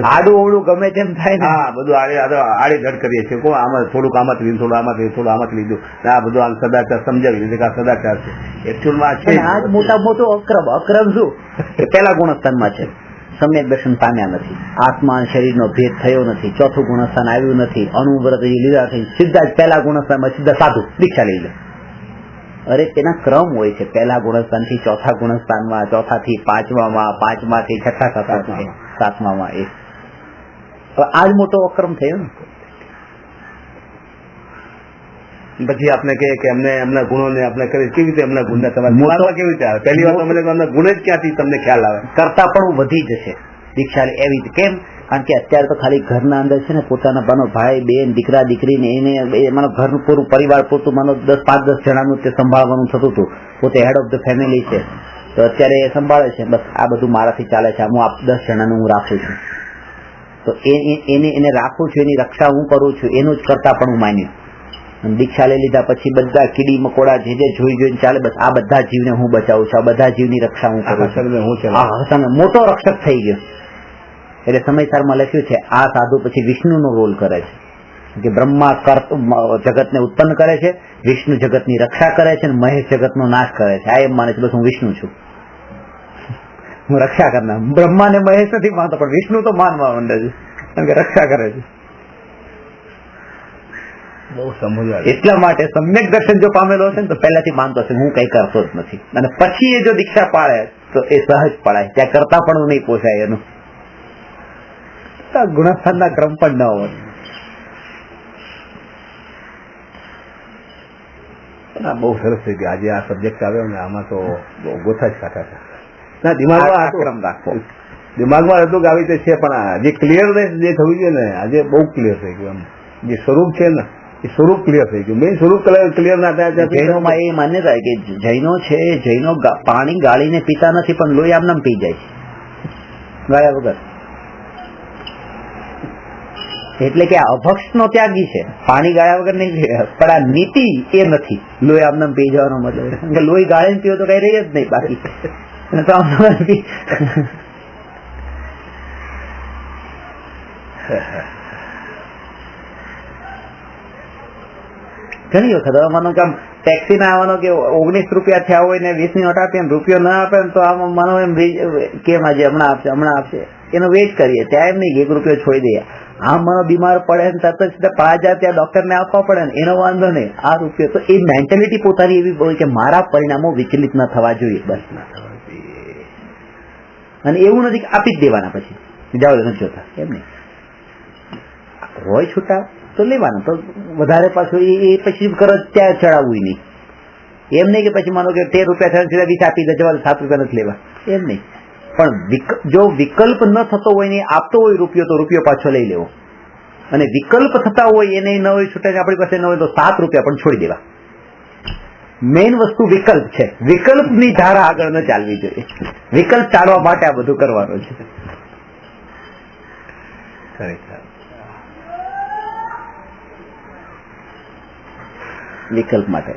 આડું ઓળું ગમે તેમ થાય ને. હા, બધું આડી ધડ કરીએ છીએ. કોણ આમાં થોડુંક આમાંથી લીધું, થોડું આમાંથી થોડું આમાંથી લીધું, આ બધું આમ સદાચાર સમજાવી લીધું કે આ સદાચાર છે. એકચ્યુઅલમાં છે આ જ મોટા મોટું અક્રમ. અક્રમ શું કે પેલા ગુણસ્થાનમાં છે, સમ્યક દર્શન પામ્યા નથી, આત્મા શરીરનો ભેદ થયો નથી, ચોથું ગુણસ્થાન આવ્યું નથી, અણુવ્રત લીધા થઈ, સીધા જ પહેલા ગુણસ્થાનમાં સીધા સાધુ દીક્ષા લઈ લે. અરે તેના ક્રમ હોય છે. પહેલા ગુણસ્થાનથી ચોથા ગુણસ્થાનમાં, ચોથાથી પાંચમામાં, પાંચમાંથી છઠ્ઠા સાતમામાં. એ આ જ મોટો અક્રમ થયો ને. પછી આપણે કહે કે અમને એમના ગુણોને આપણે કરી કેવી રીતે એમના ગુણને તમારા કેવી રીતે આવે? પહેલી વાર તમને એમના ગુણ જ ક્યાંથી તમને ખ્યાલ આવે? કરતા પણ વધી જશે દીક્ષા એવી રીતે. કેમ? કારણ કે અત્યારે તો ખાલી ઘરના અંદર છે ને પોતાના માનો ભાઈ બેન દીકરા દીકરીને એને માનો ઘરનું પૂરું પરિવાર પૂરતું માનો 5-10 જણાનું તે સંભાળવાનું થતું હતું. પોતે હેડ ઓફ ધ ફેમિલી છે તો અત્યારે એ સંભાળે છે, બસ આ બધું મારાથી ચાલે છે, હું 10 જણાનું હું રાખું છું, તો એને રાખું છું, એની રક્ષા હું કરું છું, એનું જ કરતા પણ હું માન્યું. દીક્ષા લઈ લીધા પછી બધા કીડી મકોડા જે જોઈને ચાલે, બસ આ બધા જીવને હું બચાવું છું, આ બધા જીવની રક્ષા હું કરું છું. મોટો રક્ષક થઈ ગયો. એટલે સમયસારમાં લખ્યું છે આ સાધુ પછી વિષ્ણુનો રોલ કરે છે કે બ્રહ્મા જગતને ઉત્પન્ન કરે છે, વિષ્ણુ જગતની રક્ષા કરે છે, અને મહેશ જગતનો નાશ કરે છે. આ એમ માને છે બસ હું વિષ્ણુ છું, હું રક્ષા કરનાર. બ્રહ્મા ને મહેશ નથી માનતો, પણ વિષ્ણુ તો માનવા માંડે છે કારણ કે રક્ષા કરે છે. બહુ સમજવા. એટલા માટે સમ્યક દર્શન જો પામેલો હશે ને તો પહેલાથી માનતો હશે હું કઈ કરતો જ નથી, અને પછી એ જો દીક્ષા પાડે તો એ સહજ પડાય. ત્યાં કરતા પણ નહીં પોસાય એનું. ગુણસ્થાનના ક્રમ પણ ન હોય. બહુ સરસ થઈ ગયું. આજે આ સબ્જેક્ટ આવ્યો ને આમાં તો ગોથા જ ખાતા હતા. ના, દિમાગમાં ક્રમ રાખવો, દિમાગમાં હતું કે આવી રીતે છે, પણ જે ક્લિયરનેસ જે થયું છે ને આજે બહુ ક્લિયર થઈ ગયું. જે સ્વરૂપ છે ને એ સ્વરૂપ ક્લિયર થઈ ગયું. મેં સ્વરૂપ ક્લિયર ના થયા. જૈનોમાં એ માન્યતા કે જૈનો છે, જૈનો પાણી ગાળીને પીતા નથી પણ લોહી આમ પી જાય છે ગાળ્યા વગર. એટલે કે આ અભક્ષ નો ત્યાગી છે, પાણી ગાળ્યા વગર નહીં, પણ આ નીતિ એ નથી લોહી આમને પી જવાનો મતલબ. લોહી ગાળીને પીવો તો કઈ રહી જ નહીં બાકી. ઘણી વખત માનો કે આમ ટેક્સી ના આવવાનો કે 19 રૂપિયા થયા હોય ને 20 ની નોટ આપીએ ને રૂપિયો ના આપે તો આમ માનો એમ કેમ આજે હમણાં આપશે એનો વેઇટ કરીએ. ત્યાં એમ નહીં 1 રૂપિયો છોડી દઈએ. આમ માનો બીમાર પડે ને તરત જ 5000 ત્યાં ડોક્ટર ને આપવા પડે ને એનો વાંધો નહીં, આ રૂપિયો. તો એ મેન્ટેલિટી પોતાની એવી હોય કે મારા પરિણામો વિચલિત ન થવા જોઈએ બસ. અને એવું નથી કે આપી જ દેવાના પછી જાઓ નથી જોતા, એમ નહીં હોય છૂટા તો લેવાનું, તો વધારે પાછું એ પછી ત્યાં ચડાવવું નહીં. એમ નહીં કે પછી માનો કે 13 રૂપિયા થયા સીધા 20 આપી દે, જવા 7 રૂપિયા નથી લેવા, એમ નહીં. પણ જો વિકલ્પ ન થતો હોય ને આપતો હોય રૂપિયો, તો રૂપિયો પાછો લઈ લેવો. અને વિકલ્પ થતા હોય એને ન હોય છૂટા, આપણી પાસે ન હોય તો 7 રૂપિયા પણ છોડી દેવા. મેઇન વસ્તુ વિકલ્પ છે. વિકલ્પની ધારા આગળ ન ચાલવી જોઈએ. વિકલ્પ ટાળવા માટે આ બધું કરવાનું છે. વિકલ્પ માટે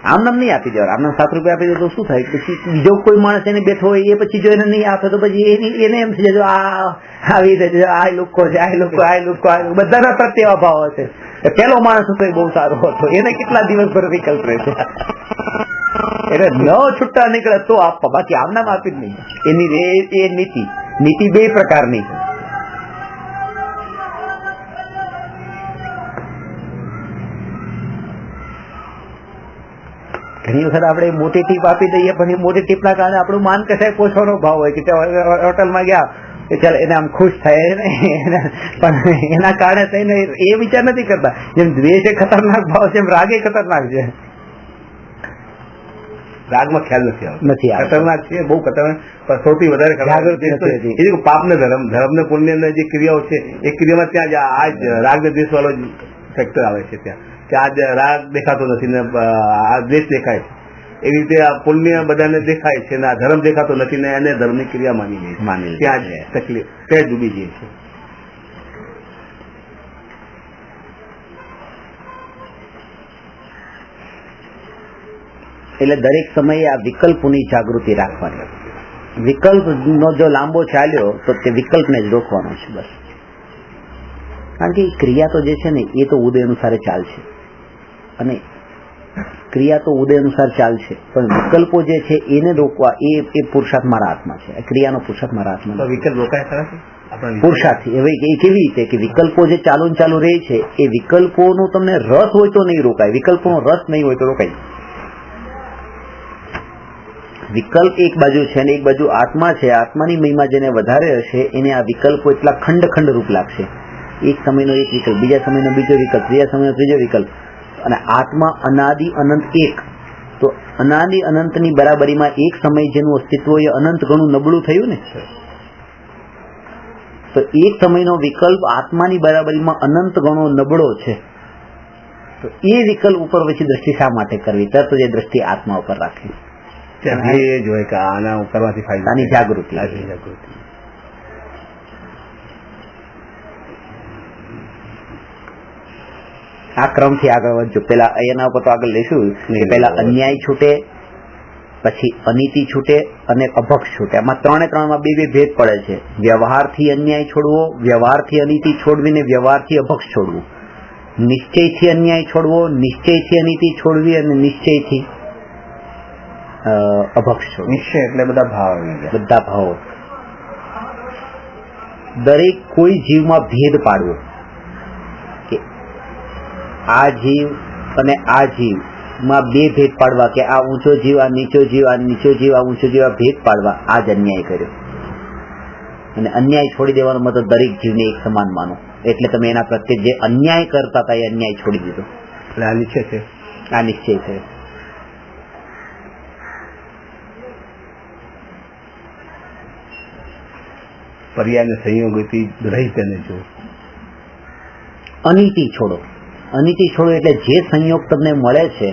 આમ નામ નહીં આપી દેવા. આમને 7 રૂપિયા આપી દે તો શું થાય? પછી બીજો કોઈ માણસ એને બેઠો હોય એ પછી જો એને નહીં આપે તો પછી એને એમ થઈ જાય આવી રીતે આ લોકો છે, આ લોકો બધાના પ્રત્યે એવા ભાવ હશે. પેલો માણસ હતો એ બહુ સારો હતો, એને કેટલા દિવસભર વિકલ્પ રહેશે. એટલે ન છૂટા નીકળે તો આપવા, બાકી આમનામ આપી જ નહીં. એની એ નીતિ 2 પ્રકારની છે. ઘણી વખત આપણે મોટી ટીપ આપી દઈએ, પણ એ મોટી ટીપના કારણે આપણું માન કસાય પોછવાનો ભાવ હોય કે હોટલમાં ગયા ચાલ એને આમ ખુશ થાય, પણ એના કારણે થઈને એ વિચાર નથી કરતા. જેમ દ્વેષ એ ખતરનાક ભાવ છે, એમ રાગ એ ખતરનાક છે. રાગમાં ખ્યાલ નથી આવતો. ખતરનાક છે, બહુ ખતરનાક, પણ સૌથી વધારે પાપ ને ધર્મ ને પુણ્ય જે ક્રિયાઓ છે એ ક્રિયામાં ત્યાં આ રાગ ને દ્વેષ વાળો ફેક્ટર આવે છે. ત્યાં કે આજ રાગ દેખાતો નથી ને આ દ્વેષ દેખાય છે, એવી રીતે આ પુણ્ય બધાને દેખાય છે ને આ ધર્મ દેખાતો નથી ને એને ધર્મની ક્રિયા માની લે, ત્યાં જ તકલીફ ત્યાં ડૂબી જાય છે. એટલે દરેક સમયે આ વિકલ્પોની જાગૃતિ રાખવાની. વિકલ્પ નો જો લાંબો ચાલ્યો તો તે વિકલ્પને જ રોકવાનો છે બસ. કારણ કે ક્રિયા તો જે છે ને એ તો ઉદય અનુસાર ચાલશે, અને ક્રિયા તો ઉદય અનુસાર ચાલશે, પણ વિકલ્પો જે છે એને રોકવા એ પુરુષાર્થ મારા હાથમાં છે. ક્રિયાનો પુરુષાર્થ મારા હાથમાં. વિકલ્પ રોકાય ખરા પુરુષાર્થ હવે એ કેવી રીતે કે વિકલ્પો જે ચાલુ રહે છે એ વિકલ્પોનો તમને રસ હોય તો નહીં રોકાય, વિકલ્પોનો રસ નહીં હોય તો રોકાય. વિકલ્પ એક બાજુ છે અને એક બાજુ આત્મા છે. આત્માની મહિમા જેને વધારે હશે એને આ વિકલ્પો એટલા ખંડ રૂપ લાગશે. એક સમયનો એક વિકલ્પ, બીજા સમયનો બીજો વિકલ્પ, ત્રીજા સમયનો ત્રીજો વિકલ્પ. અને આત્મા અનાદિ અનંત એક, તો અનાદિ અનંતની બરાબરીમાં એક સમય જેનું અસ્તિત્વ એ અનંત ઘણું નબળું થયું ને, તો એક સમયનો વિકલ્પ આત્માની બરાબરીમાં અનંત ઘણો નબળો છે. તો એ વિકલ્પ ઉપર પછી દ્રષ્ટિ શા માટે કરવી? તરત જ એ દ્રષ્ટિ આત્મા ઉપર રાખવી. એ જ હોય કે આના કરવાથી ફાયદો, આની જાગૃતિ. આ ક્રમથી આગળ વધજો. પેલા એના ઉપર તો આગળ લઈશું કે પેલા અન્યાય છૂટે, પછી અનીતિ છૂટે અને અભક્ષ છૂટે. આમાં 3 બે ભેદ પડે છે. વ્યવહારથી અન્યાય છોડવો, વ્યવહારથી અનીતિ છોડવી ને વ્યવહારથી અભક્ષ છોડવું. નિશ્ચયથી અન્યાય છોડવો, નિશ્ચયથી અનીતિ છોડવી અને નિશ્ચયથી અભક્ષ છોડવું. નિશ્ચય એટલે બધા ભાવ, બધા ભાવો. દરેક કોઈ જીવમાં ભેદ પાડવો કે આ જીવ અને આ જીવ માં 2 ભેદ પાડવા કે આ ઊંચો જીવ, આ નીચો જીવ, આ નીચો જીવ, આ ઊંચો જીવ, આ ભેદ પાડવા, આ જ અન્યાય કર્યો. અને અન્યાય છોડી દેવાનો મતલબ દરેક જીવને એક સમાન માનો. એટલે તમે એના પ્રત્યે જે અન્યાય કરતા હતા એ અન્યાય છોડી દીધો. એટલે આ નિશ્ચય છે, આ નિશ્ચય છે. પર્યાય સંયોગથી રહિત એને જો. અનીતિ છોડો. અનીતિ છોડો એટલે જે સંયોગ તમને મળે છે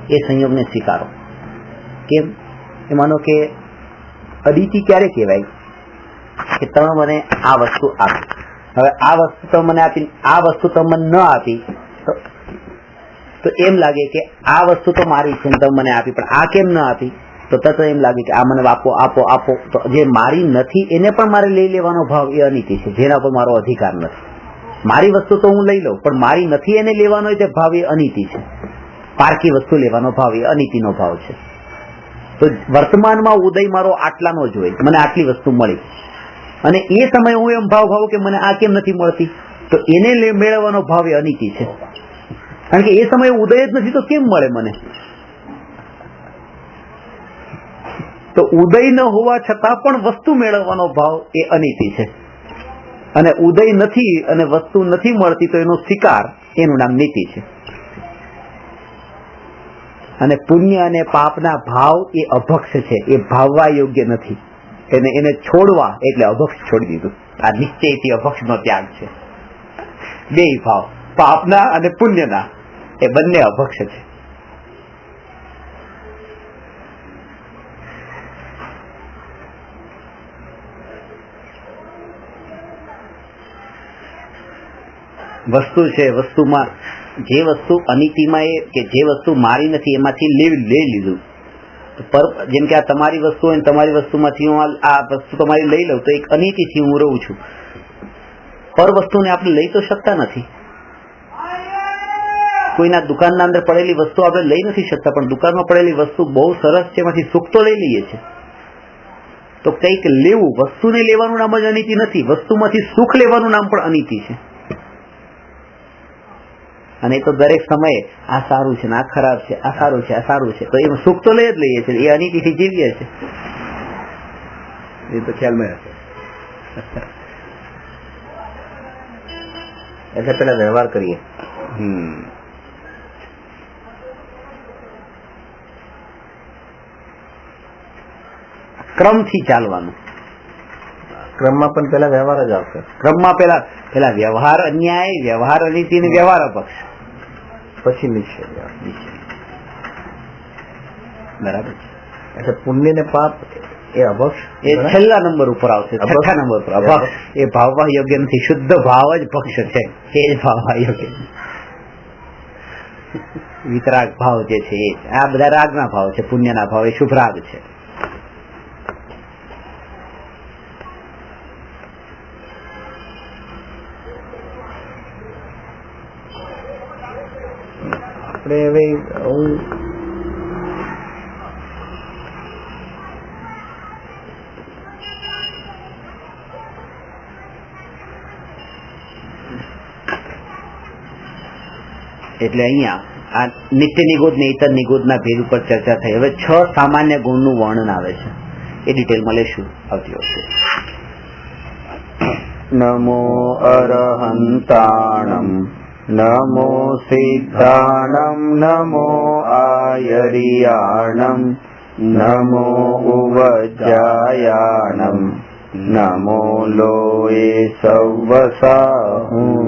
એ સંયોગને સ્વીકારો. કેમ? એ માનો કે અનીતિ ક્યારે કહેવાય કે તમે મને આ વસ્તુ આપી, હવે આ વસ્તુ તમે મને આપી, આ વસ્તુ તમે મને ન આપી તો એમ લાગે કે આ વસ્તુ તો મારી છે તમે મને આપી, પણ આ કેમ ન આપી? તો તરત એમ લાગે કે આ મને આપો આપો આપો. તો જે મારી નથી એને પણ મારે લઈ લેવાનો ભાવ એ અનીતિ છે, જેના પર મારો અધિકાર નથી. મારી વસ્તુ તો હું લઈ લઉં, પણ મારી નથી એને લેવાનો તે ભાવ એ અનીતિ છે. પારકી વસ્તુ લેવાનો ભાવ એ અનીતિનો ભાવ છે. તો વર્તમાનમાં ઉદય મારો આટલાનો જ હોય, મને આટલી વસ્તુ મળી, અને એ સમયે હું એમ ભાવ કે મને આ કેમ નથી મળતી, તો એને મેળવવાનો ભાવ એ અનીતિ છે. કારણ કે એ સમયે ઉદય જ નથી તો કેમ મળે મને? તો ઉદય ન હોવા છતાં પણ વસ્તુ મેળવવાનો ભાવ એ અનીતિ છે. અને ઉદય નથી અને વસ્તુ નથી મળતી તો એનો સ્વીકાર, એનું નામ નીતિ છે. અને પુણ્ય અને પાપના ભાવ એ અભક્ષ છે, એ ભાવવા યોગ્ય નથી. એને છોડવા એટલે અભક્ષ છોડી દીધું. આ નિશ્ચયથી અભક્ષનો ત્યાગ છે. બે ભાવ, પાપના અને પુણ્યના, એ બંને અભક્ષ છે. વસ્તુ છે, વસ્તુમાં જે વસ્તુ અનિતિમાં એ કે જે વસ્તુ મારી નથી એમાંથી લઈ લીધું. જેમ કે આ તમારી વસ્તુ હોય, તમારી વસ્તુમાંથી હું આ વસ્તુ તમારી લઈ લઉં તો એક અનિતિથી હું રહું છું. પર વસ્તુને આપણે લઈ તો શકતા નથી. કોઈના દુકાનના અંદર પડેલી વસ્તુ આપણે લઈ નથી શકતા, પણ દુકાનમાં પડેલી વસ્તુ બહુ સરસ છે, એમાંથી સુખ તો લઈ લઈએ છીએ. તો કંઈક લેવું, વસ્તુને લેવાનું નામ જ અનિતિ નથી, વસ્તુમાંથી સુખ લેવાનું નામ પણ અનિતિ છે. અને એ તો દરેક સમયે આ સારું છે ને આ ખરાબ છે, આ સારું છે આ સારું છે, તો એમાં સુખ તો લઈ જ લઈએ છીએ, એ અનિતિથી જીવીએ છીએ. એ તો ખ્યાલમાં હશે. એટલે પેલા વ્યવહાર કરીએ. ક્રમથી ચાલવાનું. ક્રમમાં પણ પેલા વ્યવહાર જ આવશે. ક્રમમાં પેલા વ્યવહાર અન્યાય, વ્યવહાર અનિતિ ને વ્યવહાર અપક્ષ, પછી નિશ્ચય. બરાબર છે. એટલે પુણ્ય ને પાપ એ અભક્ષ, એ છેલ્લા નંબર ઉપર આવશે, છઠ્ઠા નંબર પર. અભક્ષ એ ભાવવા યોગ્ય નથી, શુદ્ધ ભાવ જ પક્ષ છે, એ જ ભાવવા યોગ્ય. વિતરાગ ભાવ જે છે એ આ બધા રાગના ભાવ છે, પુણ્યના ભાવ એ શુભ રાગ છે. આપણે હવે હું એટલે અહીંયા આ નિત્ય નિગોદ ને ઇતર નિગોદના ભેદ ઉપર ચર્ચા થઈ. હવે 6 સામાન્ય ગુણનું વર્ણન આવે છે, એ ડિટેલમાં લેશું આવતી વખતે. નમો અરહંતાણમ નમો સિદ્ધાણમ નમો આયરિયાણમ નમો ઉવજ્જાયાણમ નમો લોએ સવસાહું.